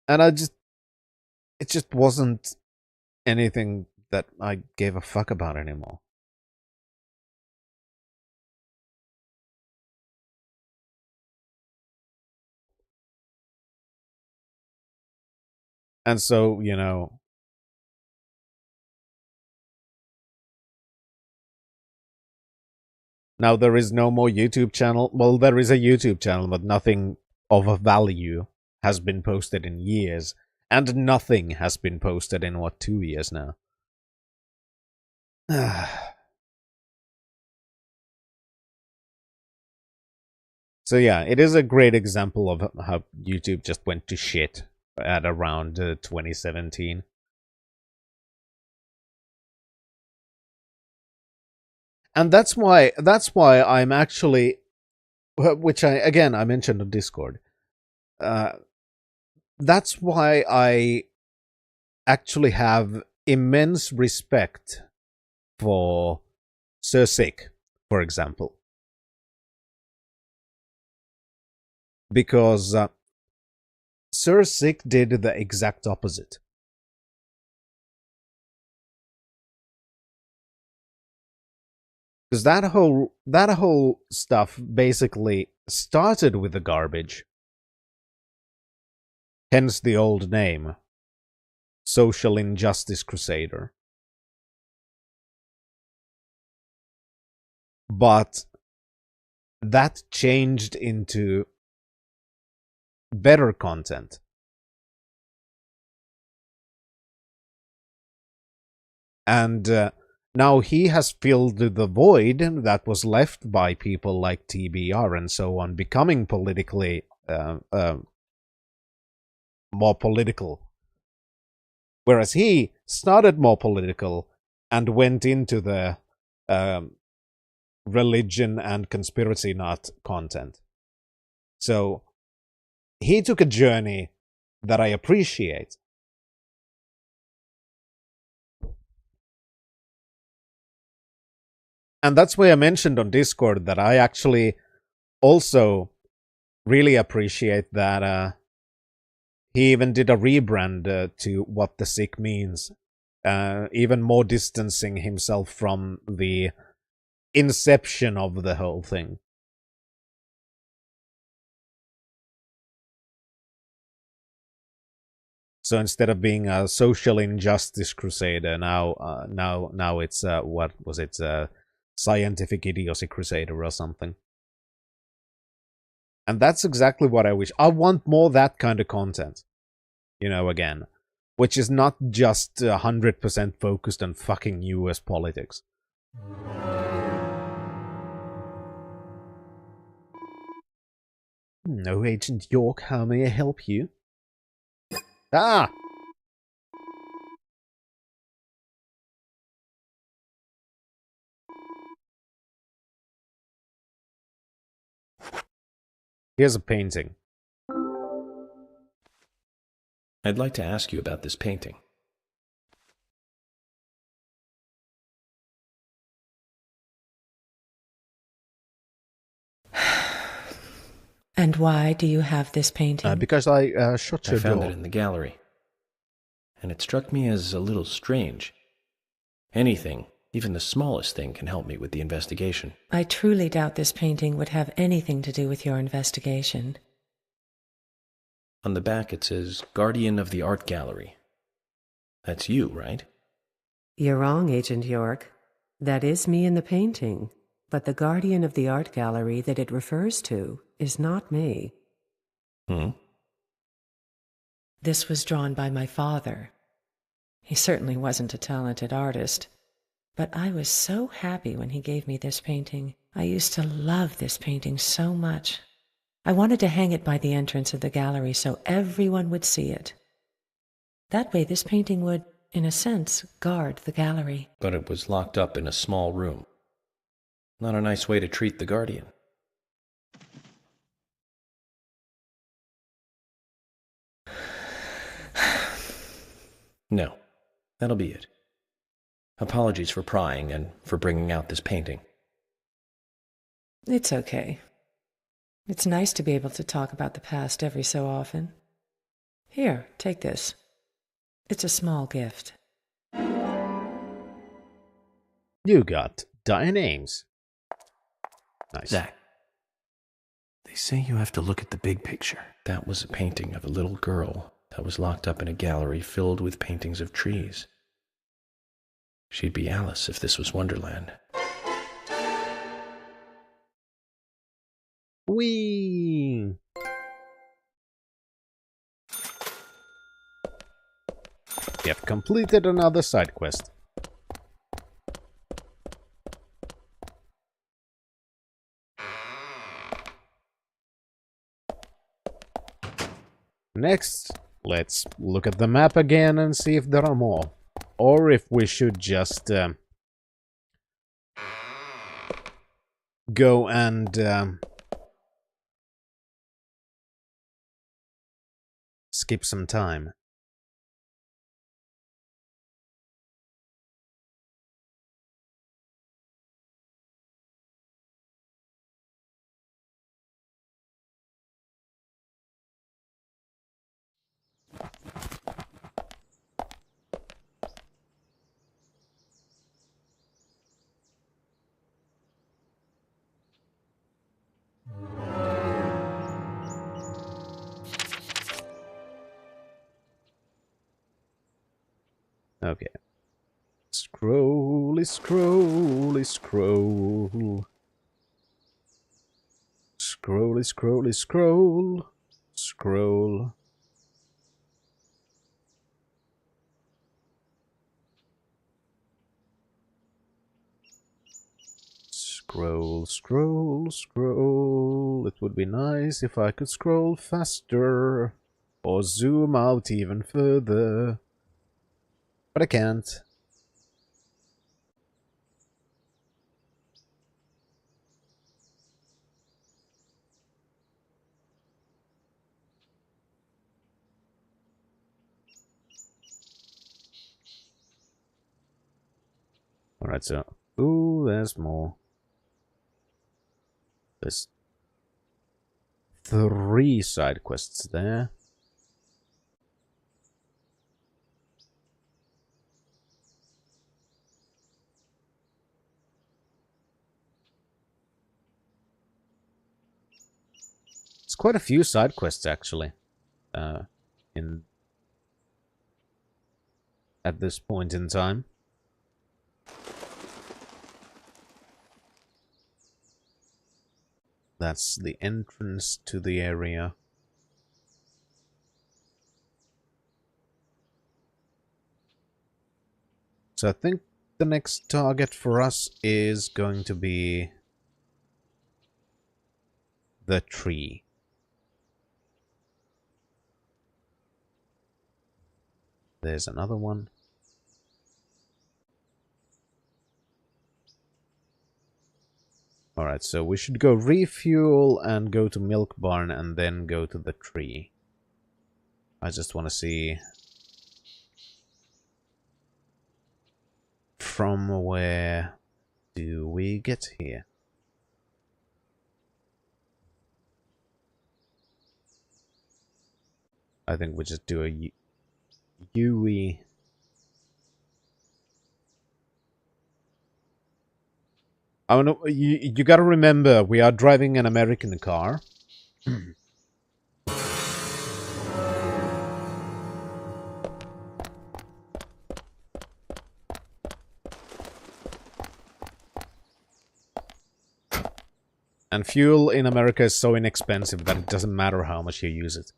And it just wasn't anything that I gave a fuck about anymore. And so, you know, now there is no more YouTube channel. Well, there is a YouTube channel, but nothing of a value has been posted in years. And nothing has been posted in, what, 2 years now? So yeah, it is a great example of how YouTube just went to shit at around 2017. And that's why I'm actually, which I mentioned on Discord. That's why I actually have immense respect for Sir Sick, for example. Because Sir Sick did the exact opposite. Because that whole stuff basically started with the garbage. Hence the old name, Social Injustice Crusader. But that changed into better content. And now he has filled the void that was left by people like TBR and so on, becoming politically more political. Whereas he started more political and went into the religion and conspiracy nut content. So he took a journey that I appreciate. And that's why I mentioned on Discord that I actually also really appreciate that he even did a rebrand to what the sick means. Even more distancing himself from the inception of the whole thing. So instead of being a social injustice crusader, now it's what was it? Scientific idiocy crusader or something. And that's exactly what I wish. I want more that kind of content. You know, again, which is not just 100% focused on fucking US politics. No, Agent York, how may I help you? Ah! Here's a painting. I'd like to ask you about this painting. And why do you have this painting? Because I shut your door. I found it in the gallery. And it struck me as a little strange. Anything, even the smallest thing, can help me with the investigation. I truly doubt this painting would have anything to do with your investigation. On the back it says, Guardian of the Art Gallery. That's you, right? You're wrong, Agent York. That is me in the painting, but the Guardian of the Art Gallery that it refers to is not me. This was drawn by my father. He certainly wasn't a talented artist, but I was so happy when he gave me this painting. I used to love this painting so much. I wanted to hang it by the entrance of the gallery so everyone would see it. That way this painting would, in a sense, guard the gallery. But it was locked up in a small room. Not a nice way to treat the Guardian. No, that'll be it. Apologies for prying and for bringing out this painting. It's okay. It's nice to be able to talk about the past every so often. Here, take this. It's a small gift. You got dire names. Nice. Zach, they say you have to look at the big picture. That was a painting of a little girl that was locked up in a gallery filled with paintings of trees. She'd be Alice if this was Wonderland. Whee! We have completed another side quest. Next, let's look at the map again and see if there are more. Or if we should just go and skip some time. Okay. Scrolly, scrolly, scroll. Scrolly, scrolly, scroll. Scroll. Scroll, scroll, scroll. It would be nice if I could scroll faster. Or zoom out even further. But I can't. Alright, so... Ooh, there's more. There's 3 side quests there. It's quite a few side quests, actually. At this point in time. That's the entrance to the area. So I think the next target for us is going to be the tree. There's another one. Alright, so we should go refuel and go to Milk Barn and then go to the tree. I just want to see from where do we get here? I think we just do a Yui. Oh no, you gotta remember, we are driving an American car. And fuel in America is so inexpensive that it doesn't matter how much you use it.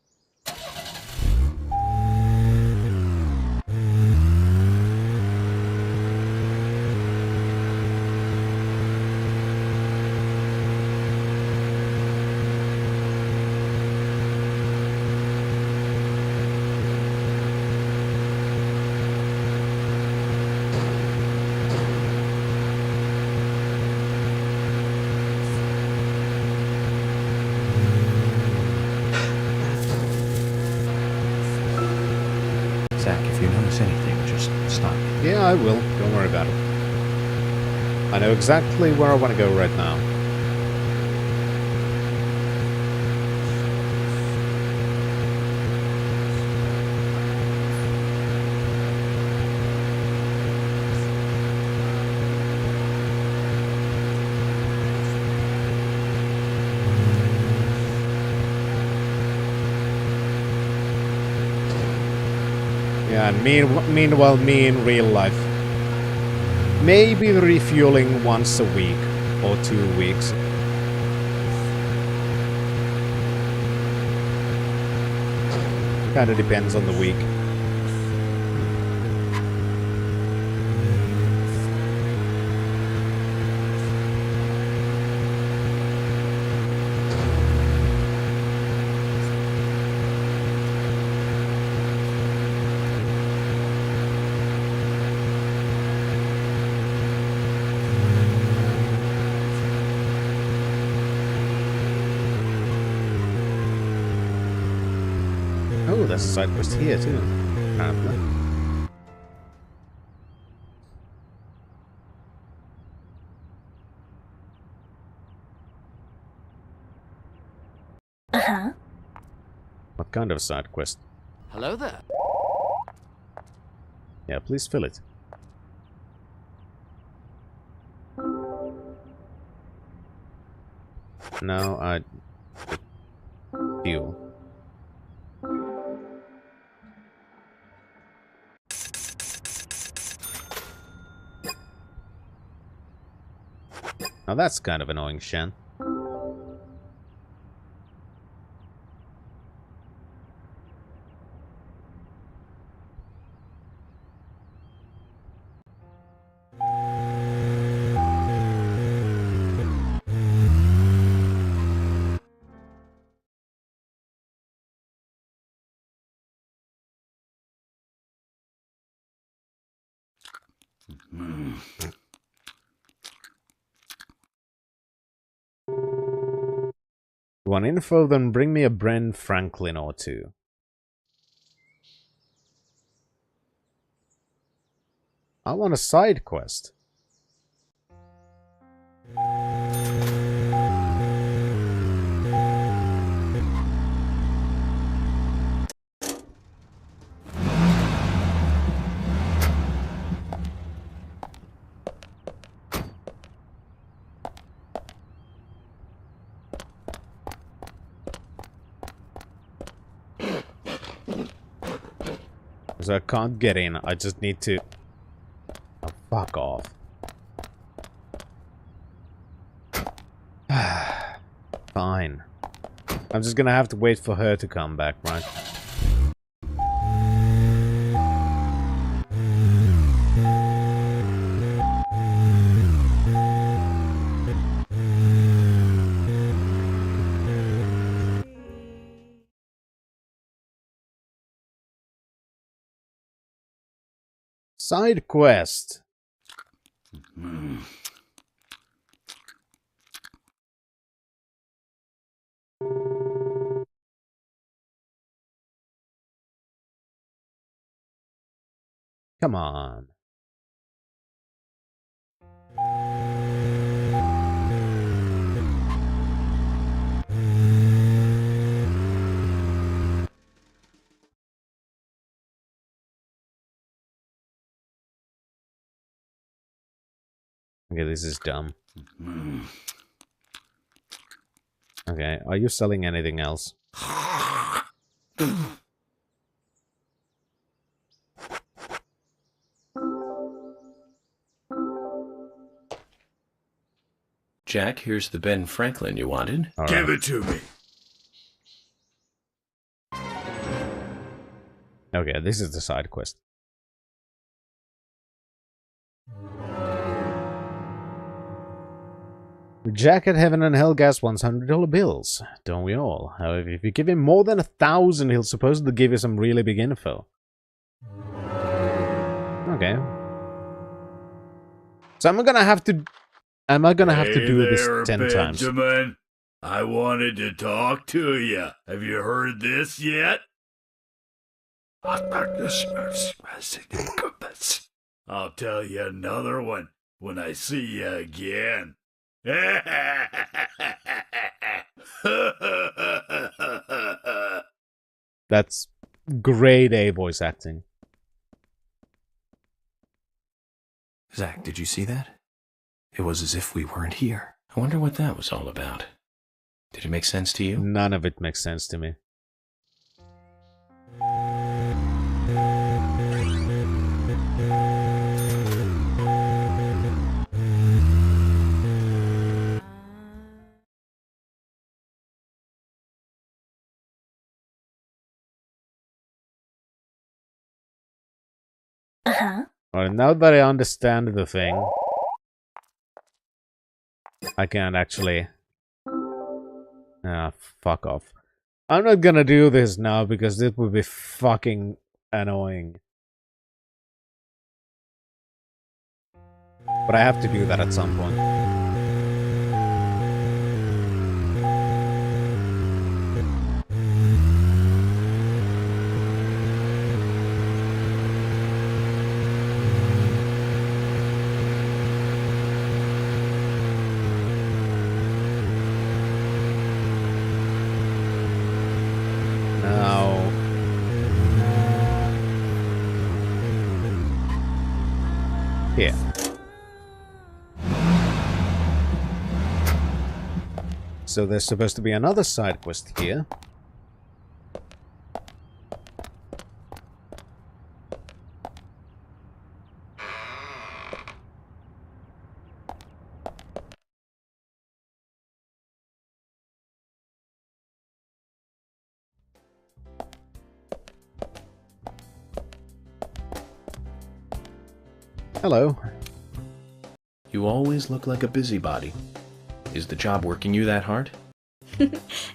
Yeah, I will. Don't worry about it. I know exactly where I want to go right now. Yeah, and meanwhile, me in real life. Maybe refueling once a week or 2 weeks. Kinda depends on the week. Oh, there's a side quest here too. Apparently. Uh-huh. What kind of side quest? Hello there. Yeah, please fill it. No, I... Fuel. Now that's kind of annoying, Shen. You want info? Then bring me a Bren Franklin or two. I want a side quest. So I can't get in, I just need to... Oh, fuck off. Fine. I'm just gonna have to wait for her to come back, right? Side quest. Come on. Okay, this is dumb. Okay, are you selling anything else? Jack, here's the Ben Franklin you wanted. All Give right. it to me. Okay, this is the side quest. Jack at Heaven and Hellgas wants $100 bills. Don't we all? However, if you give him more than 1,000, he'll supposedly give you some really big info. Okay. So am I gonna have to do this 10 times? Benjamin, I wanted to talk to you. Have you heard this yet? I'll tell you another one when I see you again. That's grade A voice acting. Zach, did you see that? It was as if we weren't here. I wonder what that was all about. Did it make sense to you? None of it makes sense to me. Alright, now that I understand the thing, I can't actually... Ah, fuck off. I'm not gonna do this now because it would be fucking annoying. But I have to do that at some point. Here. So there's supposed to be another side quest here. Hello. You always look like a busybody. Is the job working you that hard?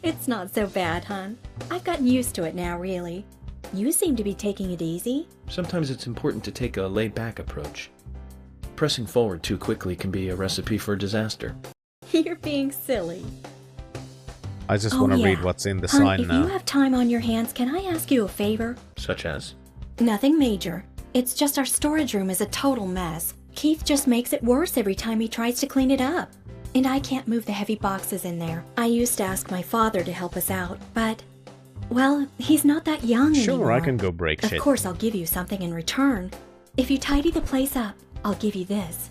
It's not so bad, hon. I've gotten used to it now, really. You seem to be taking it easy. Sometimes it's important to take a laid-back approach. Pressing forward too quickly can be a recipe for disaster. You're being silly. I just want to read what's in the Hon, sign if now. you have time on your hands, can I ask you a favor? Such as? Nothing major. It's just our storage room is a total mess. Keith just makes it worse every time he tries to clean it up. And I can't move the heavy boxes in there. I used to ask my father to help us out, but... well, he's not that young anymore. Sure, I can go break shit. Of course, I'll give you something in return. If you tidy the place up, I'll give you this.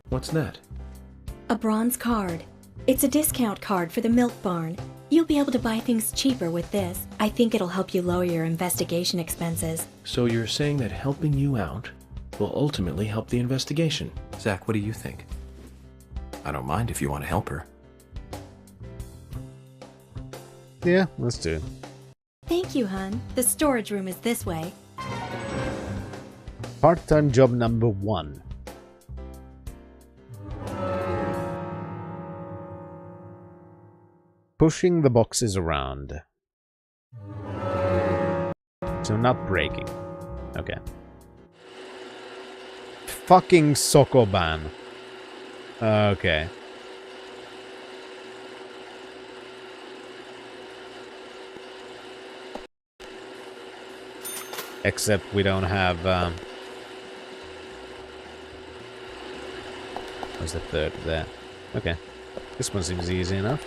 What's that? A bronze card. It's a discount card for the milk barn. You'll be able to buy things cheaper with this. I think it'll help you lower your investigation expenses. So you're saying that helping you out will ultimately help the investigation? Zach, what do you think? I don't mind if you want to help her. Yeah, let's do it. Thank you, hon. The storage room is this way. Part-time job number 1. Pushing the boxes around. So not breaking. Okay. Fucking Sokoban. Okay. Except we don't have, where's the third there? Okay. This one seems easy enough.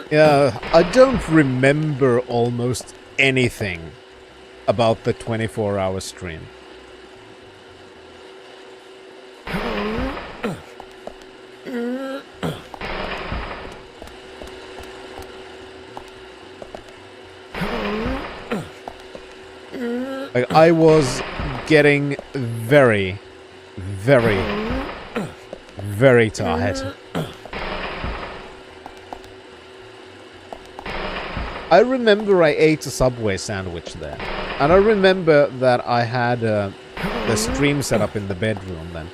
Yeah, I don't remember almost anything about the 24-hour stream. Like, I was getting very, very, very tired. I remember I ate a Subway sandwich there. And I remember that I had the stream set up in the bedroom then.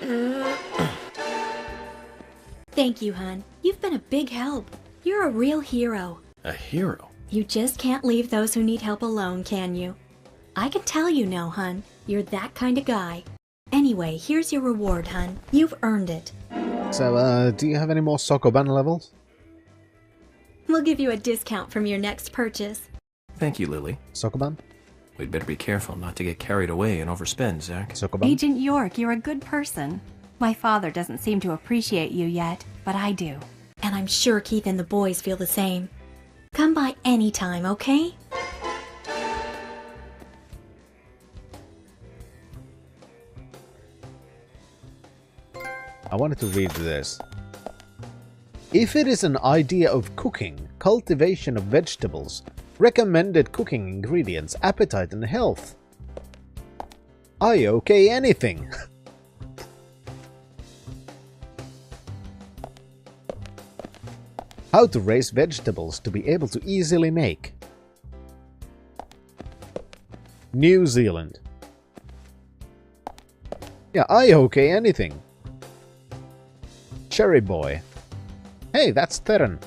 Thank you, hon. You've been a big help. You're a real hero. A hero? You just can't leave those who need help alone, can you? I can tell you no, hun. You're that kind of guy. Anyway, here's your reward, hun. You've earned it. So, do you have any more Sokoban levels? We'll give you a discount from your next purchase. Thank you, Lily. Sokoban? We'd better be careful not to get carried away and overspend, Zach. Agent York, you're a good person. My father doesn't seem to appreciate you yet, but I do. And I'm sure Keith and the boys feel the same. Come by anytime, okay? I wanted to read this. If it is an idea of cooking, cultivation of vegetables, recommended cooking ingredients, appetite and health, I okay anything. How to raise vegetables to be able to easily make. New Zealand. Yeah, I okay anything. Cherry Boy. Hey, that's Theron.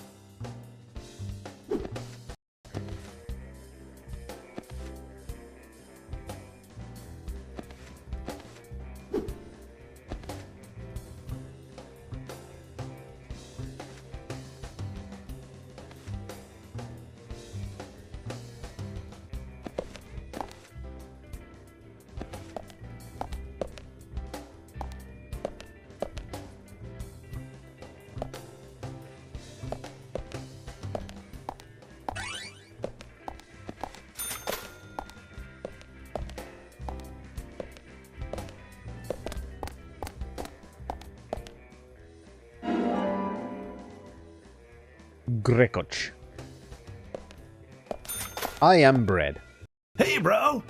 Grekoch. I am bread. Hey, bro!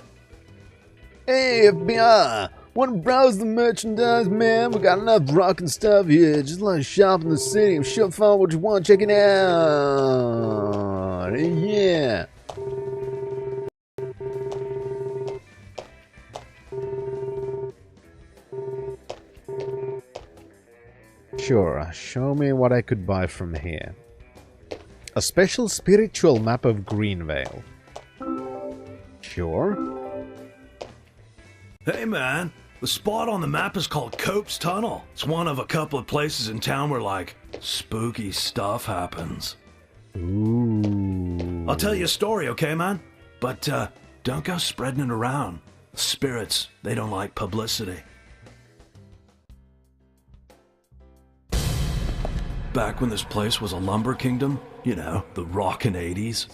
Hey, FBI! Wanna browse the merchandise, man? We got enough rockin' stuff here. Just like shop in the city. I'm sure find what you want. Check it out. Yeah. Sure, show me what I could buy from here. A special spiritual map of Greenvale. Sure. Hey man, the spot on the map is called Cope's Tunnel. It's one of a couple of places in town where, like, spooky stuff happens. Ooh. I'll tell you a story, okay, man? But, don't go spreading it around. Spirits, they don't like publicity. Back when this place was a lumber kingdom, you know, the rockin' 80s,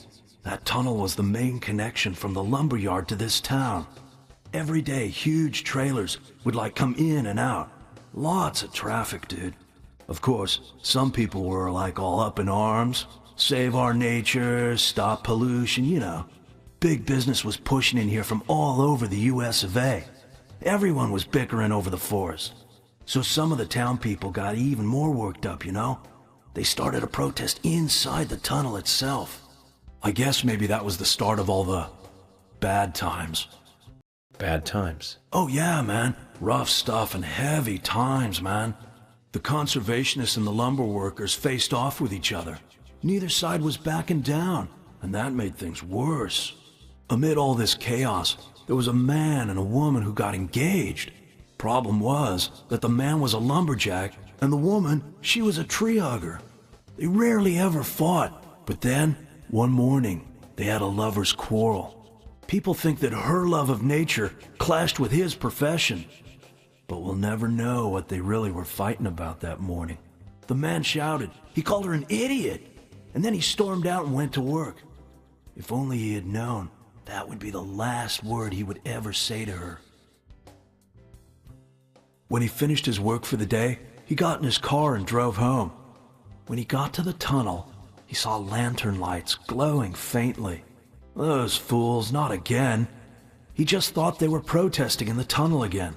that tunnel was the main connection from the lumber yard to this town. Every day, huge trailers would, like, come in and out. Lots of traffic, dude. Of course, some people were, like, all up in arms. Save our nature, stop pollution, you know. Big business was pushing in here from all over the US of A. Everyone was bickering over the forest. So some of the town people got even more worked up, you know? They started a protest inside the tunnel itself. I guess maybe that was the start of all the bad times. Bad times? Oh yeah, man. Rough stuff and heavy times, man. The conservationists and the lumber workers faced off with each other. Neither side was backing down, and that made things worse. Amid all this chaos, there was a man and a woman who got engaged. Problem was that the man was a lumberjack, and the woman, she was a tree hugger. They rarely ever fought, but then, one morning, they had a lover's quarrel. People think that her love of nature clashed with his profession. But we'll never know what they really were fighting about that morning. The man shouted. He called her an idiot. And then he stormed out and went to work. If only he had known, that would be the last word he would ever say to her. When he finished his work for the day, he got in his car and drove home. When he got to the tunnel, he saw lantern lights glowing faintly. Those fools, not again. He just thought they were protesting in the tunnel again.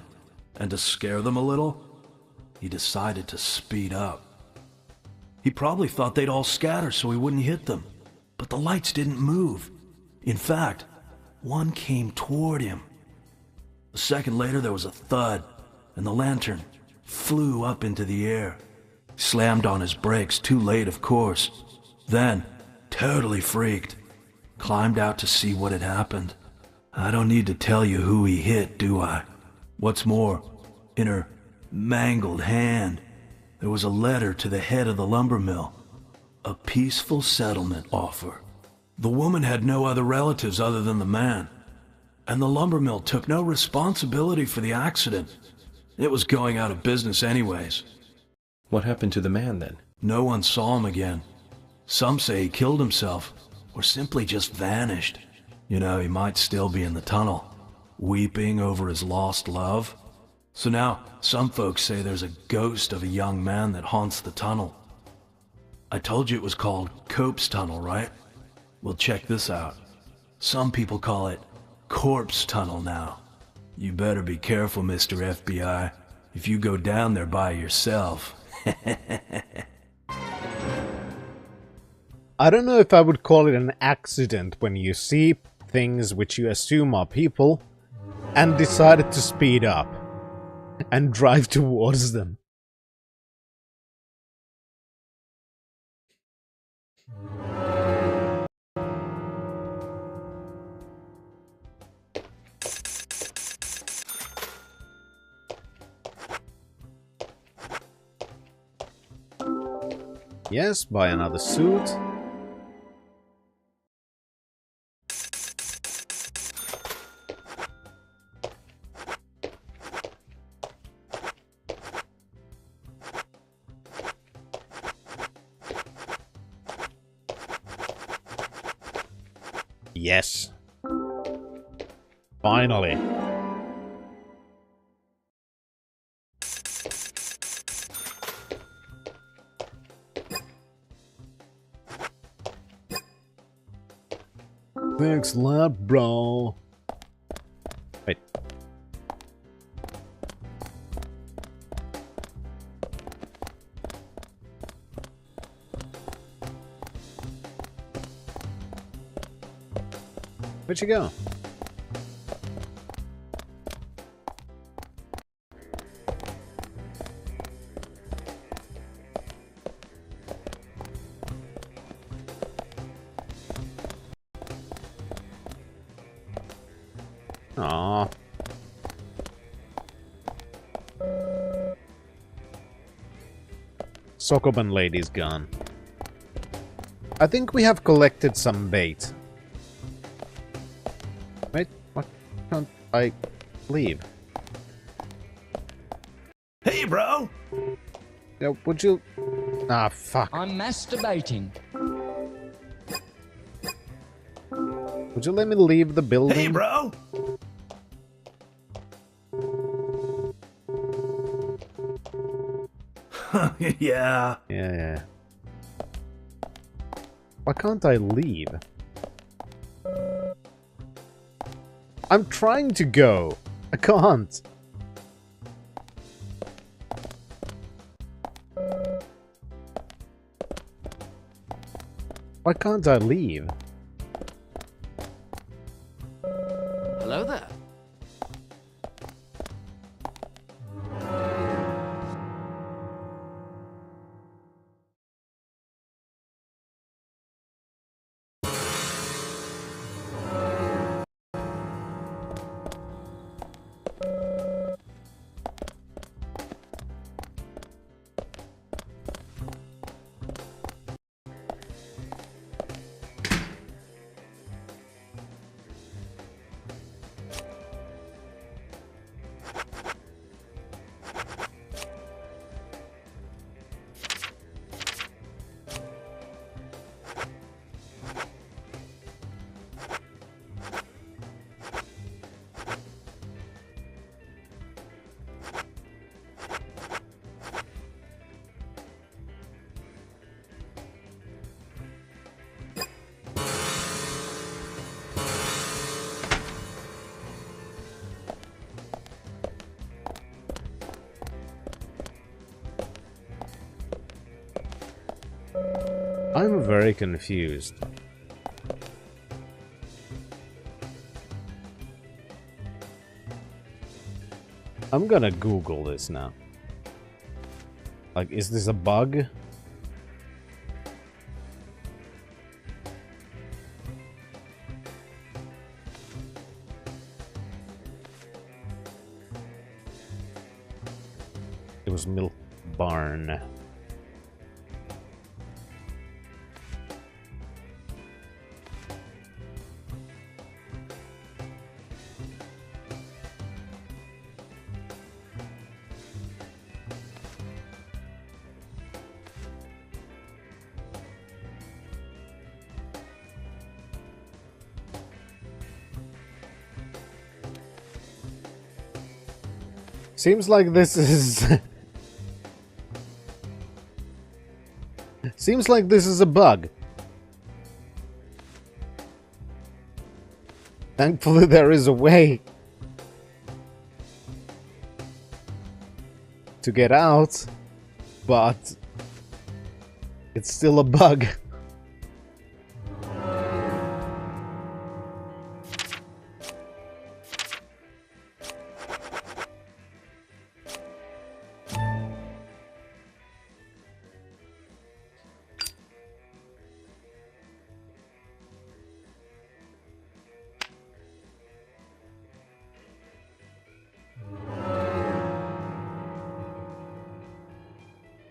And to scare them a little, he decided to speed up. He probably thought they'd all scatter so he wouldn't hit them. But the lights didn't move. In fact, one came toward him. A second later, there was a thud, and the lantern flew up into the air. Slammed on his brakes, too late, of course. Then, totally freaked, climbed out to see what had happened. I don't need to tell you who he hit, do I? What's more, in her mangled hand, there was a letter to the head of the lumber mill. A peaceful settlement offer. The woman had no other relatives other than the man. And the lumber mill took no responsibility for the accident. It was going out of business anyways. What happened to the man then? No one saw him again. Some say he killed himself, or simply just vanished. You know, he might still be in the tunnel, weeping over his lost love. So now, some folks say there's a ghost of a young man that haunts the tunnel. I told you it was called Cope's Tunnel, right? Well, check this out. Some people call it Corpse Tunnel now. You better be careful, Mr. FBI, if you go down there by yourself. I don't know if I would call it an accident when you see things which you assume are people and decided to speed up and drive towards them. Yes, buy another suit. Yes. Finally. Thanks a lot, bro. Wait. Where'd you go? Aww. Sokoban lady's gone. I think we have collected some bait. Wait, why can't I leave? Hey, bro! Yeah, would you... Ah, fuck. I'm masturbating. Would you let me leave the building? Hey, bro! Yeah. Yeah. Why can't I leave? I'm trying to go. I can't. Why can't I leave? Hello there. I'm very confused. I'm gonna Google this now. Like, is this a bug? It was Milk Barn. Seems like this is... Seems like this is a bug. Thankfully there is a way to get out, but it's still a bug.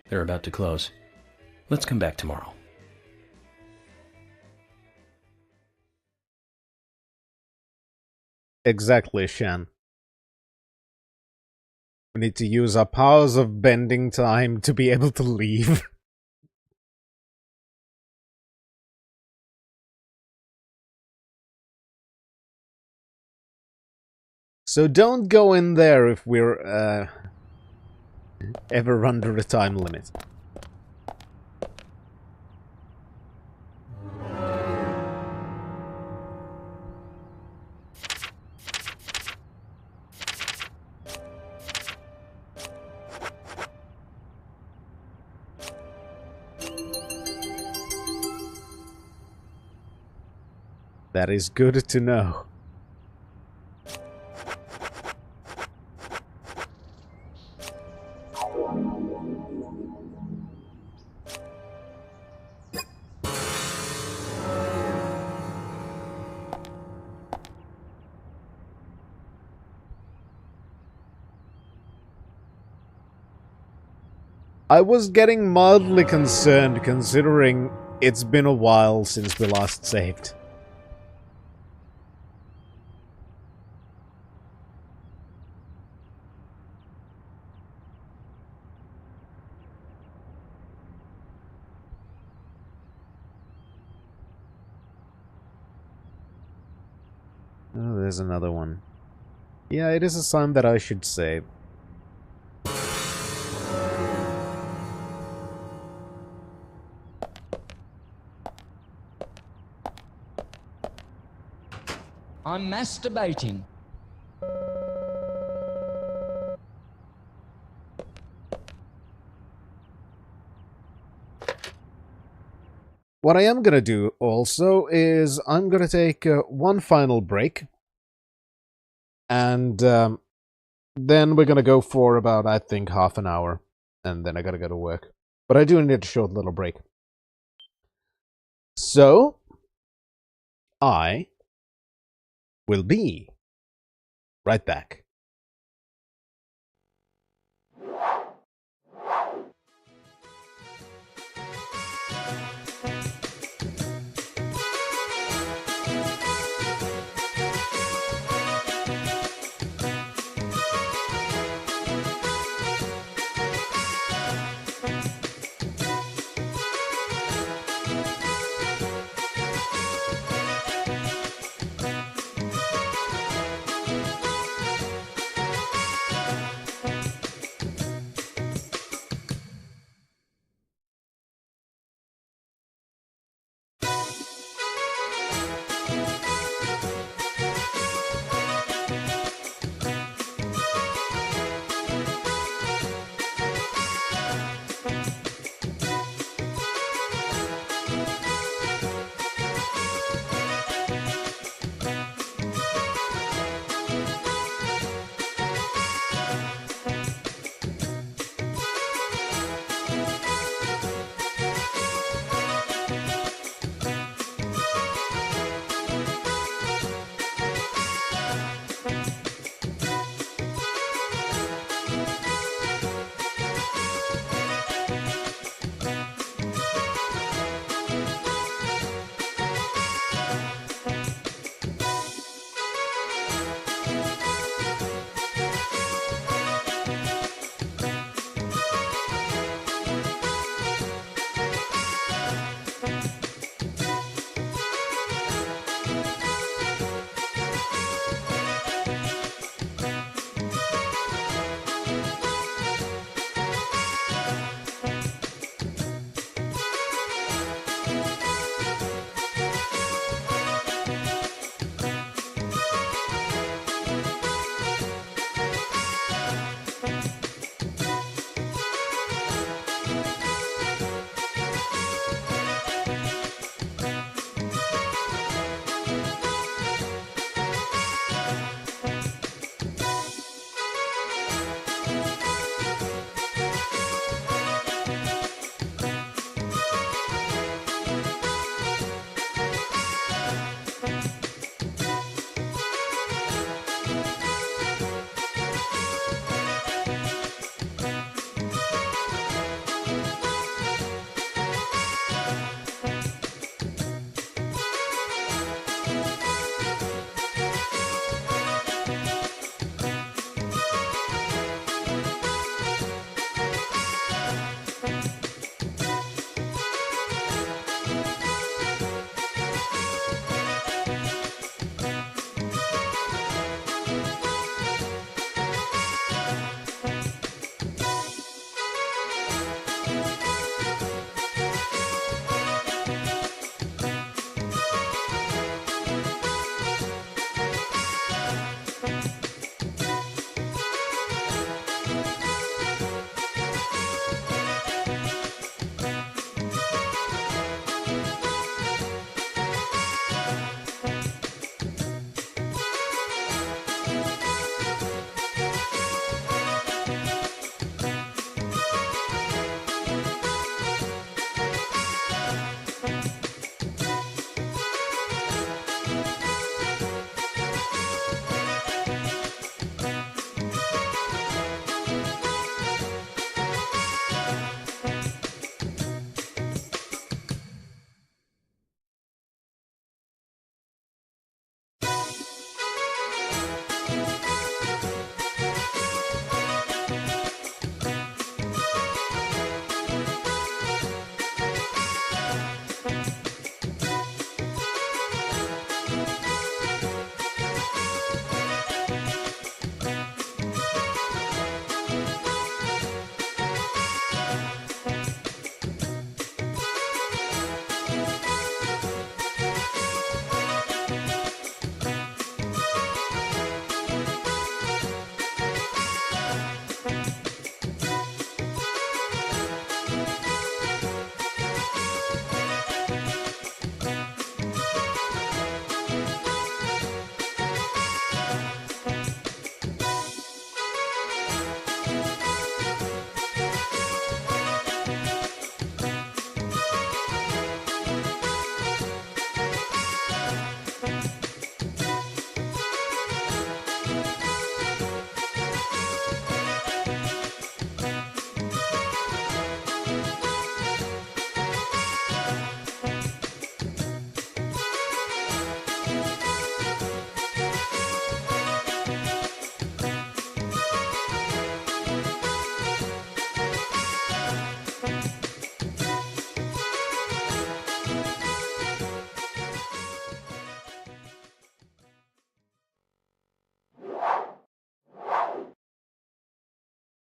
They're about to close. Let's come back tomorrow. Exactly, Shan. We need to use our powers of bending time to be able to leave. So don't go in there if we're ever under a time limit. That is good to know. I was getting mildly concerned considering it's been a while since we last saved. Oh, there's another one. Yeah, it is a sign that I should save. I'm masturbating. What I am gonna do also is I'm gonna take one final break. And then we're gonna go for about, I think, half an hour. And then I gotta go to work. But I do need a short little break. So, I will be right back.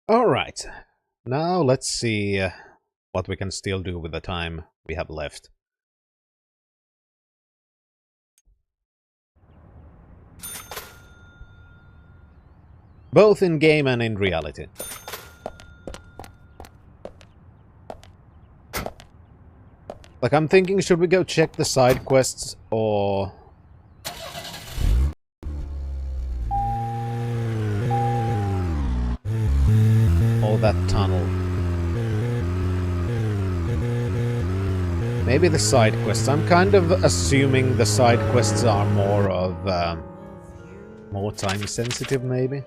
Alright, now let's see what we can still do with the time we have left. Both in game and in reality. Like, I'm thinking, should we go check the side quests or... that tunnel. Maybe the side quests. I'm kind of assuming the side quests are more of more time sensitive, maybe.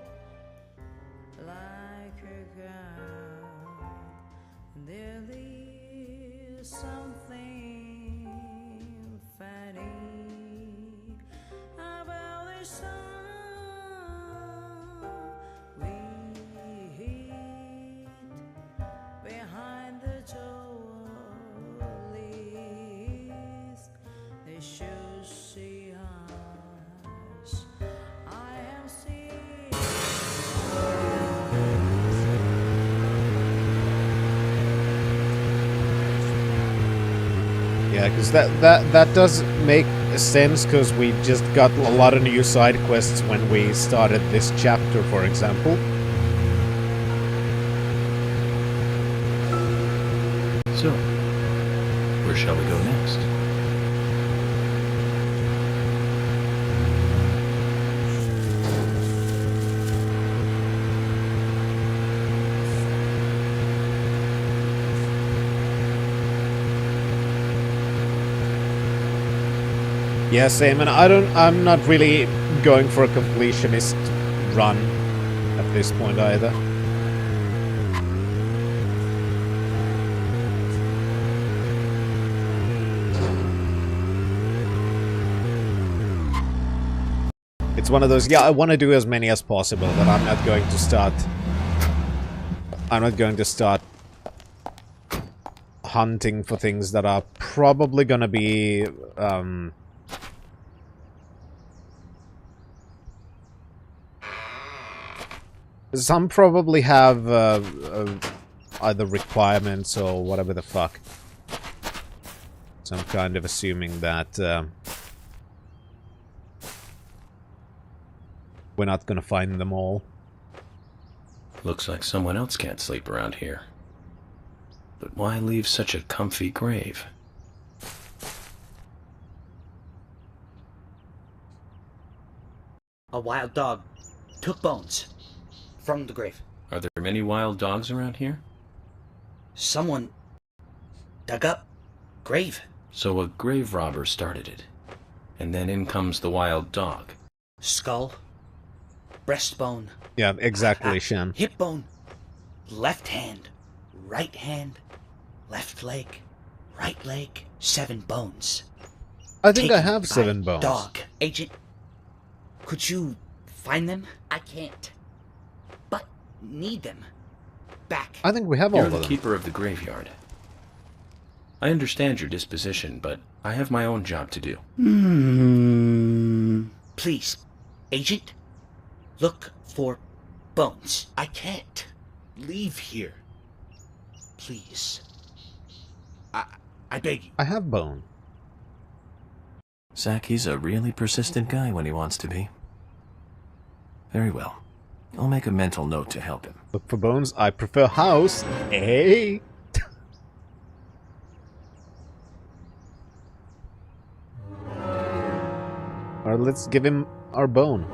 Yeah, because that does make sense, because we just got a lot of new side quests when we started this chapter, for example. So, where shall we go next? Yeah, same, and I'm not really going for a completionist run at this point either. It's one of those, yeah, I want to do as many as possible, but I'm not going to start hunting for things that are probably gonna be some probably have either requirements or whatever the fuck. So I'm kind of assuming that we're not gonna find them all. Looks like someone else can't sleep around here. But why leave such a comfy grave? A wild dog took bones from the grave. Are there many wild dogs around here? Someone dug up grave. So a grave robber started it. And then in comes the wild dog. Skull. Breastbone. Yeah, exactly, Shen. Hip bone. Left hand. Right hand. Left leg. Right leg. 7 bones. I think I have 7 bones. Dog. Agent, could you find them? I can't. But need them. Back. I think we have all of them. You're the keeper of the graveyard. I understand your disposition, but I have my own job to do. Please, Agent, look for bones. I can't leave here. Please. I beg you. I have bone. Zack, he's a really persistent guy when he wants to be. Very well. I'll make a mental note to help him. Look for bones. I prefer house. Hey! Alright, let's give him our bone.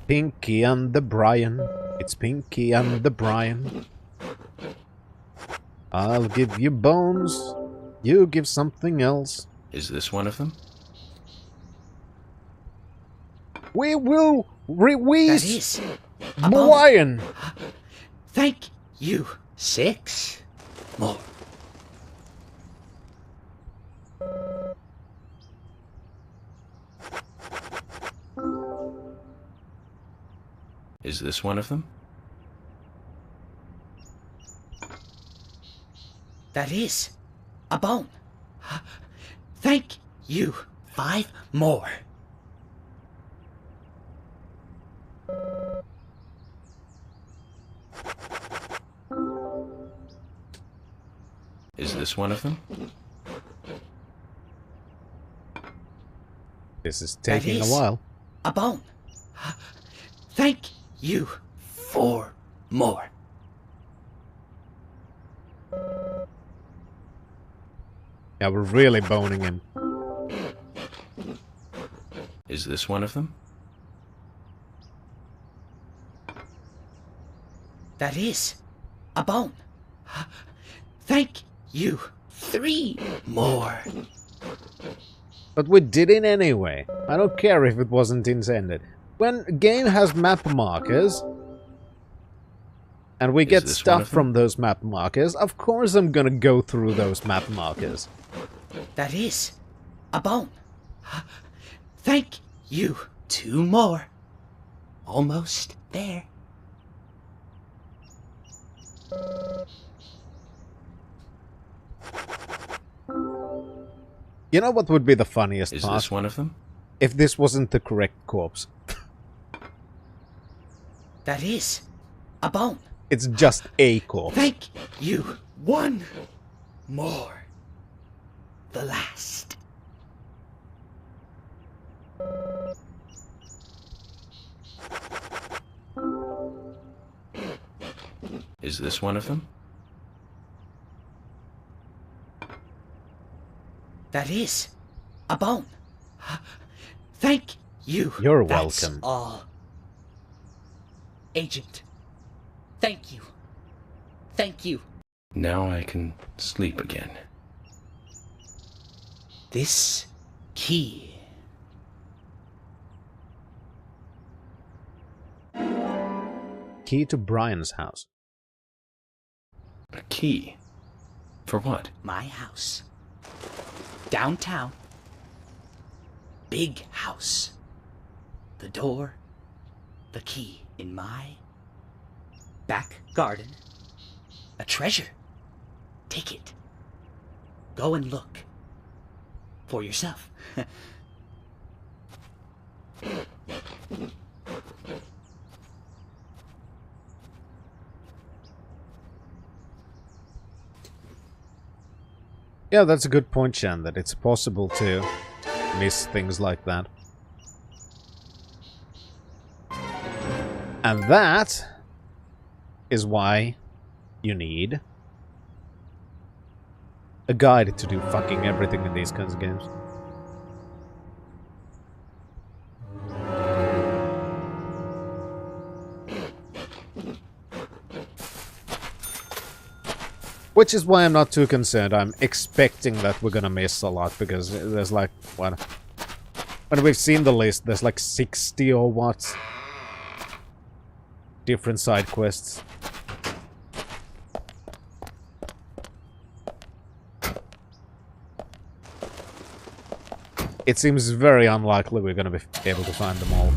Pinky and the Brian. It's Pinky and the Brian. I'll give you bones. You give something else. Is this one of them? We will release That is Brian. Thank you. 6 more. Is this one of them? That is a bone. Thank you. 5 more. Is this one of them? This is taking a while. A bone. Thank you. 4 more. Yeah, we're really boning him. Is this one of them? That is a bone. Thank you. 3 more. But we did it anyway. I don't care if it wasn't intended. When a game has map markers, and we get stuff from those map markers, of course I'm gonna go through those map markers. That is a bone. Thank you. 2 more. Almost there. You know what would be the funniest Is part? this one of them? If this wasn't the correct corpse. That is a bone. It's just a corpse. Thank you. 1 more. The last. Is this one of them? That is a bone. Thank you. You're That's welcome. all. Agent, thank you. Thank you. Now I can sleep again. This key. Key to Brian's house. A key? For what? My house. Downtown. Big house. The door. The key in my back garden. A treasure. Take it. Go and look. For yourself. Yeah, that's a good point, Shan, that it's possible to miss things like that. And that is why you need a guide to do fucking everything in these kinds of games. Which is why I'm not too concerned. I'm expecting that we're gonna miss a lot, because there's like, what? When we've seen the list, there's like 60 or what? Different side quests. It seems very unlikely we're gonna be able to find them all.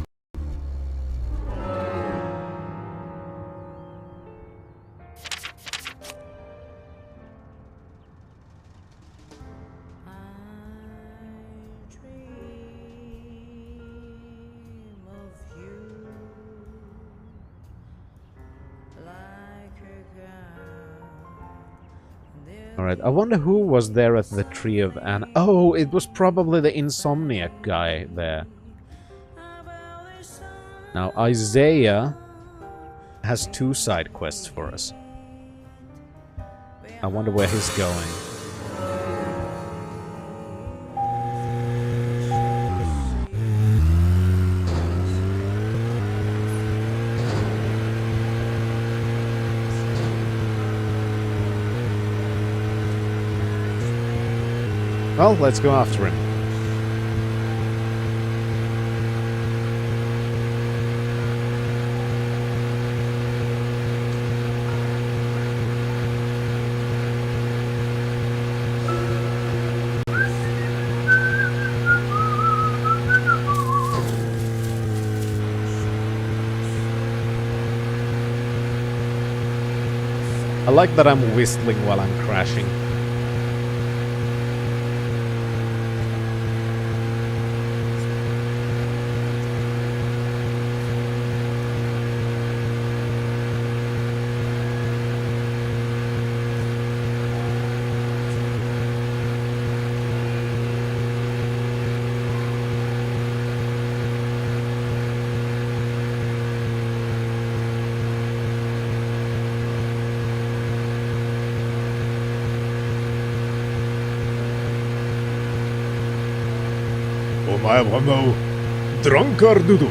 Alright, I wonder who was there at the Tree of Anna. Oh, it was probably the Insomniac guy there. Now, Isaiah has 2 side quests for us. I wonder where he's going. Well, let's go after him. I like that I'm whistling while I'm crashing. Omae wa mo drunkardudu.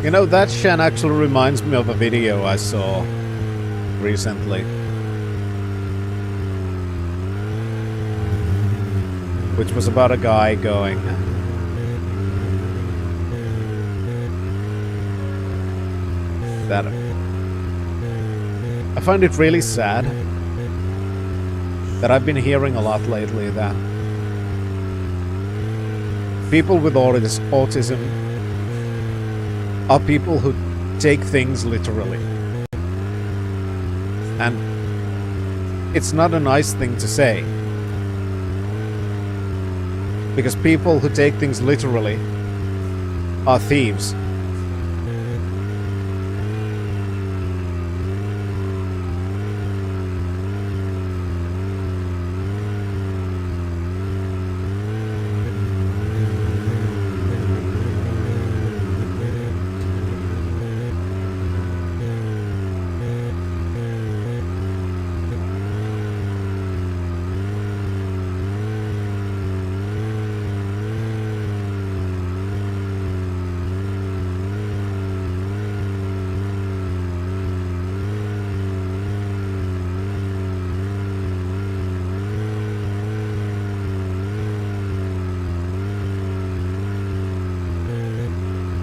You know, that Shen actually reminds me of a video I saw recently. Which was about a guy going... that... I find it really sad that I've been hearing a lot lately that people with autism are people who take things literally. And it's not a nice thing to say. Because people who take things literally are thieves.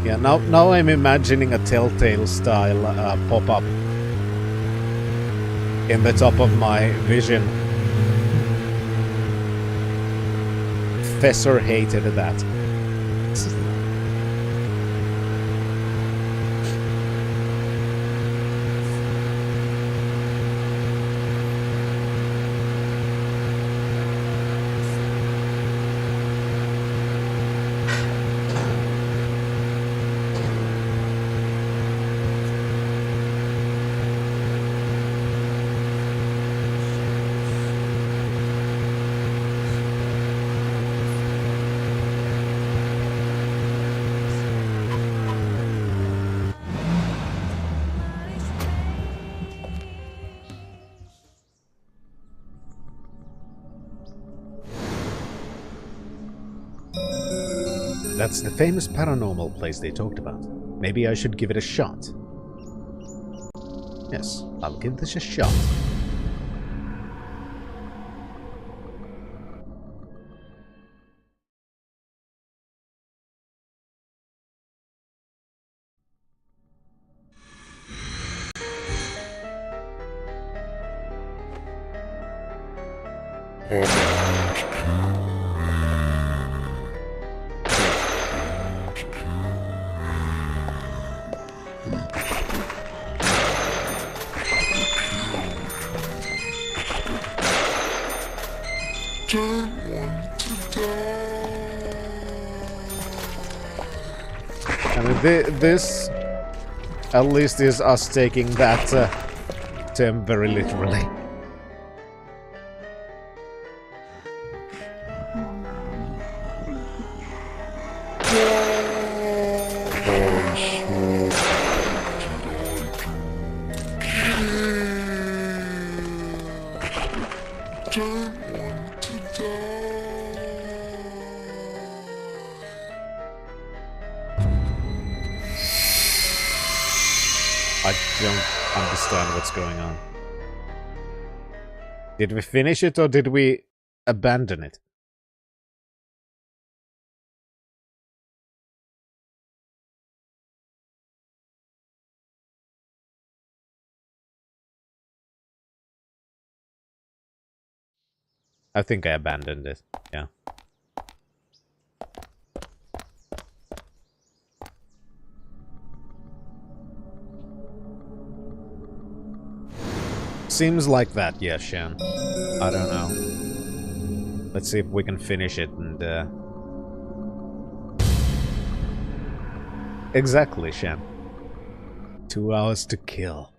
Yeah, now I'm imagining a Telltale style pop-up in the top of my vision. Fessor hated that. That's the famous paranormal place they talked about. Maybe I should give it a shot. Yes, I'll give this a shot. I mean, this at least is us taking that term very literally. I don't understand what's going on. Did we finish it or did we abandon it? I think I abandoned it, yeah. Seems like that, yeah, Shan. I don't know. Let's see if we can finish it and, Exactly, Shan. 2 hours to kill.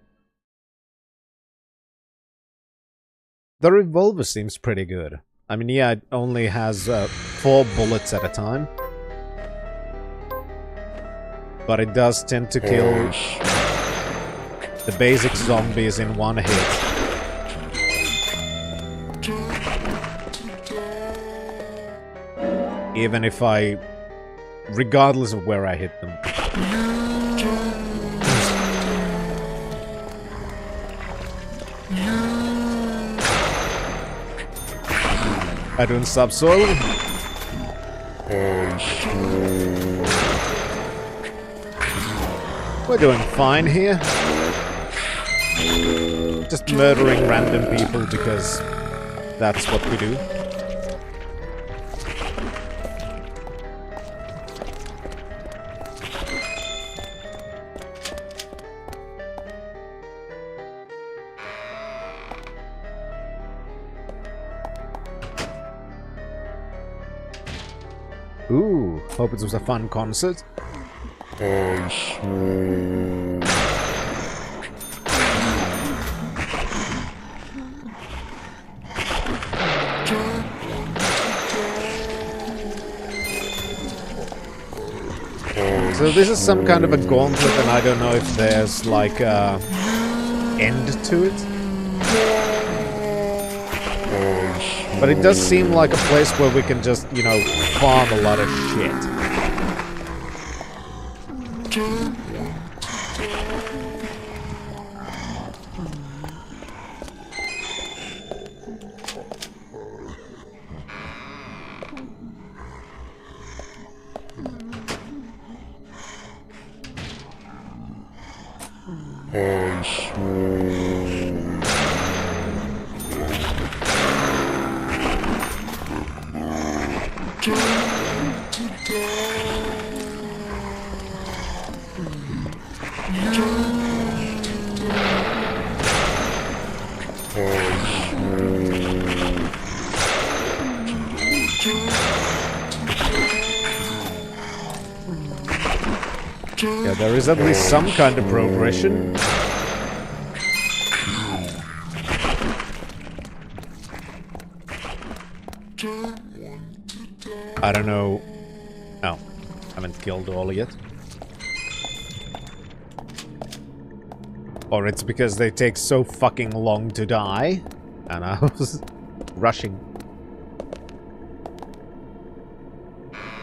The revolver seems pretty good. I mean, yeah, it only has 4 bullets at a time. But it does tend to kill the basic zombies in one hit. Even if regardless of where I hit them. I don't subsoil. We're doing fine here. Just murdering random people because that's what we do. Ooh, hope it was a fun concert. So this is some kind of a gauntlet and I don't know if there's like a end to it. But it does seem like a place where we can just, you know, farm a lot of shit. Yeah, there is at least some kind of progression. I don't know. No, haven't killed all yet. Or it's because they take so fucking long to die, and I was rushing.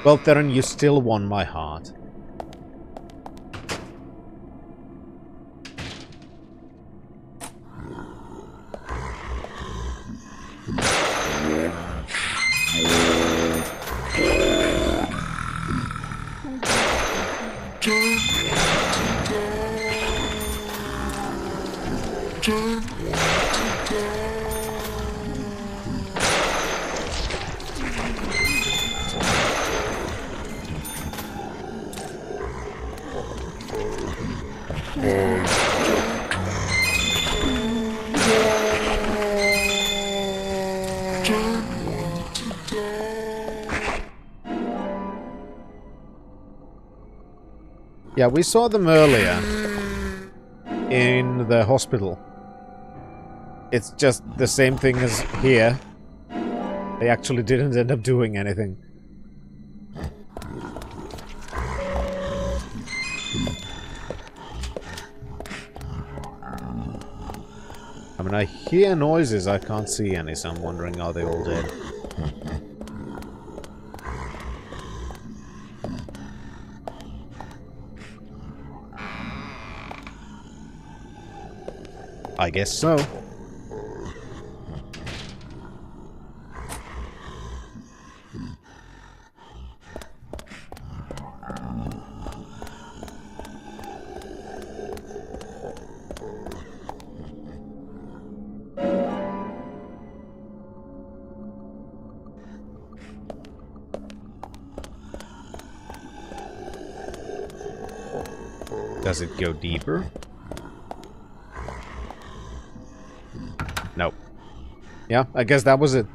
Well, Theron, you still won my heart. Yeah, we saw them earlier in the hospital. It's just the same thing as here. They actually didn't end up doing anything. I mean, I hear noises, I can't see any, so I'm wondering, are they all dead? I guess so. Does it go deeper? Nope. Yeah, I guess that was it.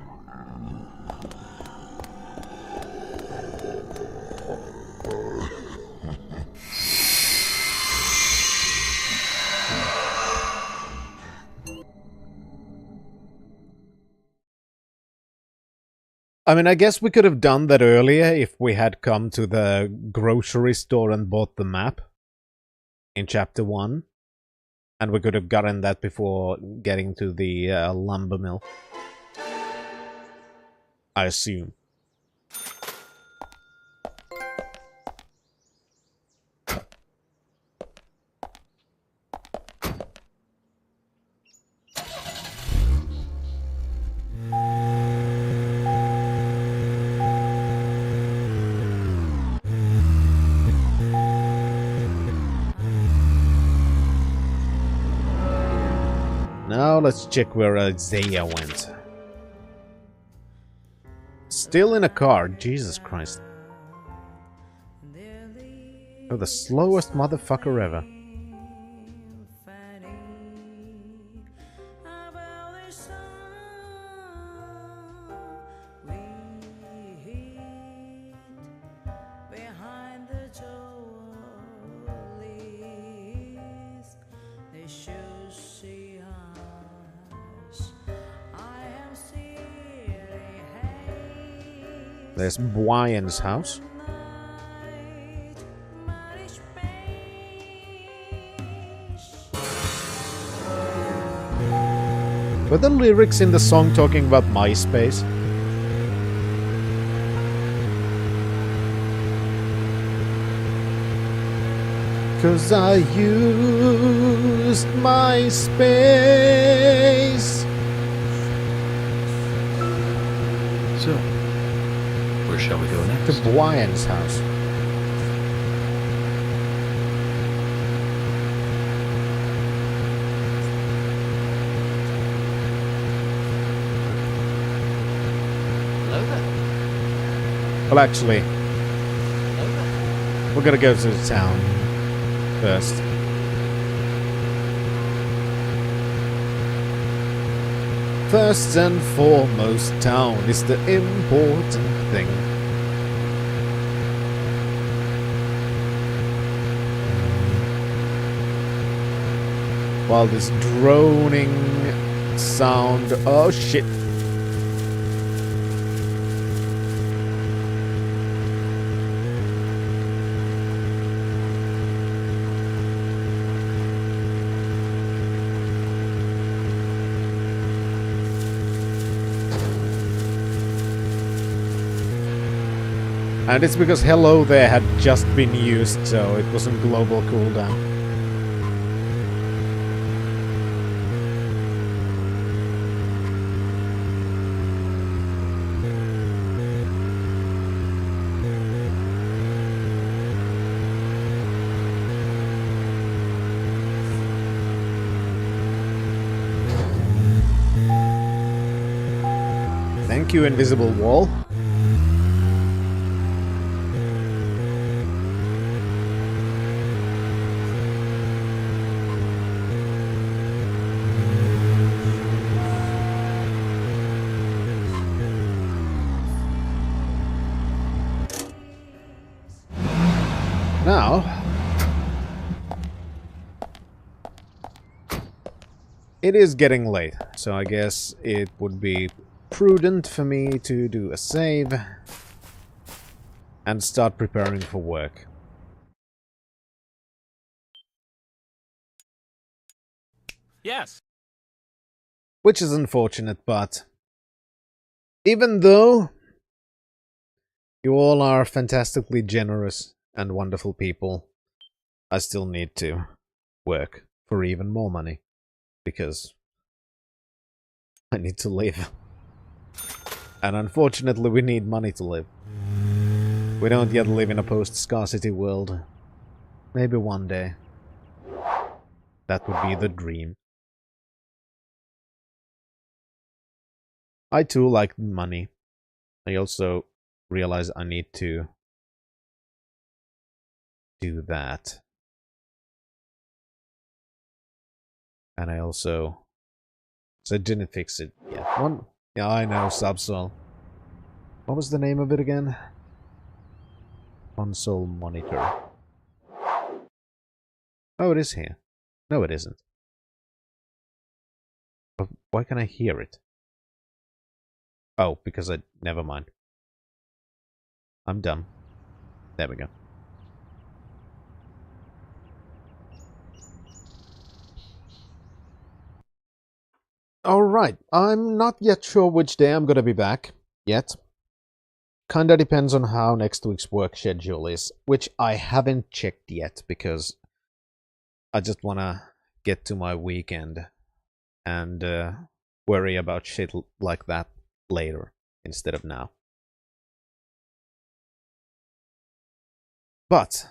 I mean, I guess we could have done that earlier if we had come to the grocery store and bought the map in chapter 1. And we could have gotten that before getting to the lumber mill. I assume. Now let's check where Isaiah went. Still in a car, Jesus Christ. Oh, the slowest motherfucker ever. There's Brian's house. Were the lyrics in the song talking about MySpace? Cause I used MySpace. So, where shall we go next? To Brian's house. Hello there. Well, actually, we're gonna go to the town first. First and foremost, town is the important thing. While this droning sound... Oh shit. And it's because Hello There had just been used, so it wasn't global cooldown. Thank you, invisible wall. it is getting late, so I guess it would be prudent for me to do a save and start preparing for work. Yes. Which is unfortunate, but even though you all are fantastically generous and wonderful people, I still need to work for even more money, because I need to live. And unfortunately, we need money to live. We don't yet live in a post-scarcity world. Maybe one day. That would be the dream. I too like money. I also realize I need to do that. And I also... So I didn't fix it yet. Yeah, I know, Subsol. What was the name of it again? Console monitor. Oh, it is here. No, it isn't. But why can I hear it? Oh, because I... Never mind. I'm dumb. There we go. Alright, I'm not yet sure which day I'm gonna be back. Yet. Kinda depends on how next week's work schedule is, which I haven't checked yet, because I just wanna get to my weekend and worry about shit like that later, instead of now. But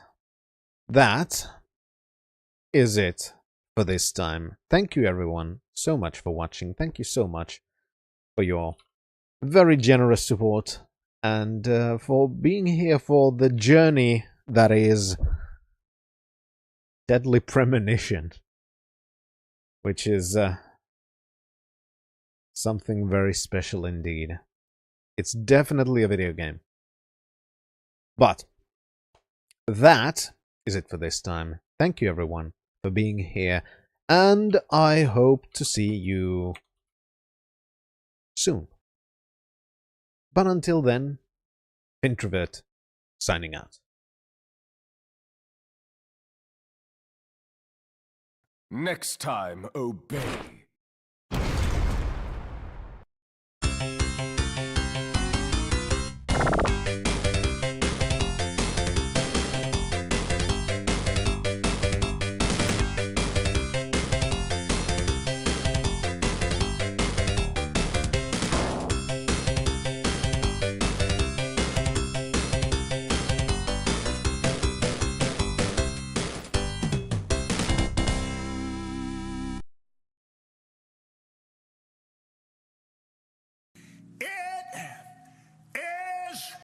that is it for this time. Thank you everyone so much for watching. Thank you so much for your very generous support and for being here for the journey that is Deadly Premonition, which is something very special indeed. It's definitely a video game. But that is it for this time. Thank you everyone for being here, and I hope to see you soon. But until then, Introvert signing out. Next time, obey.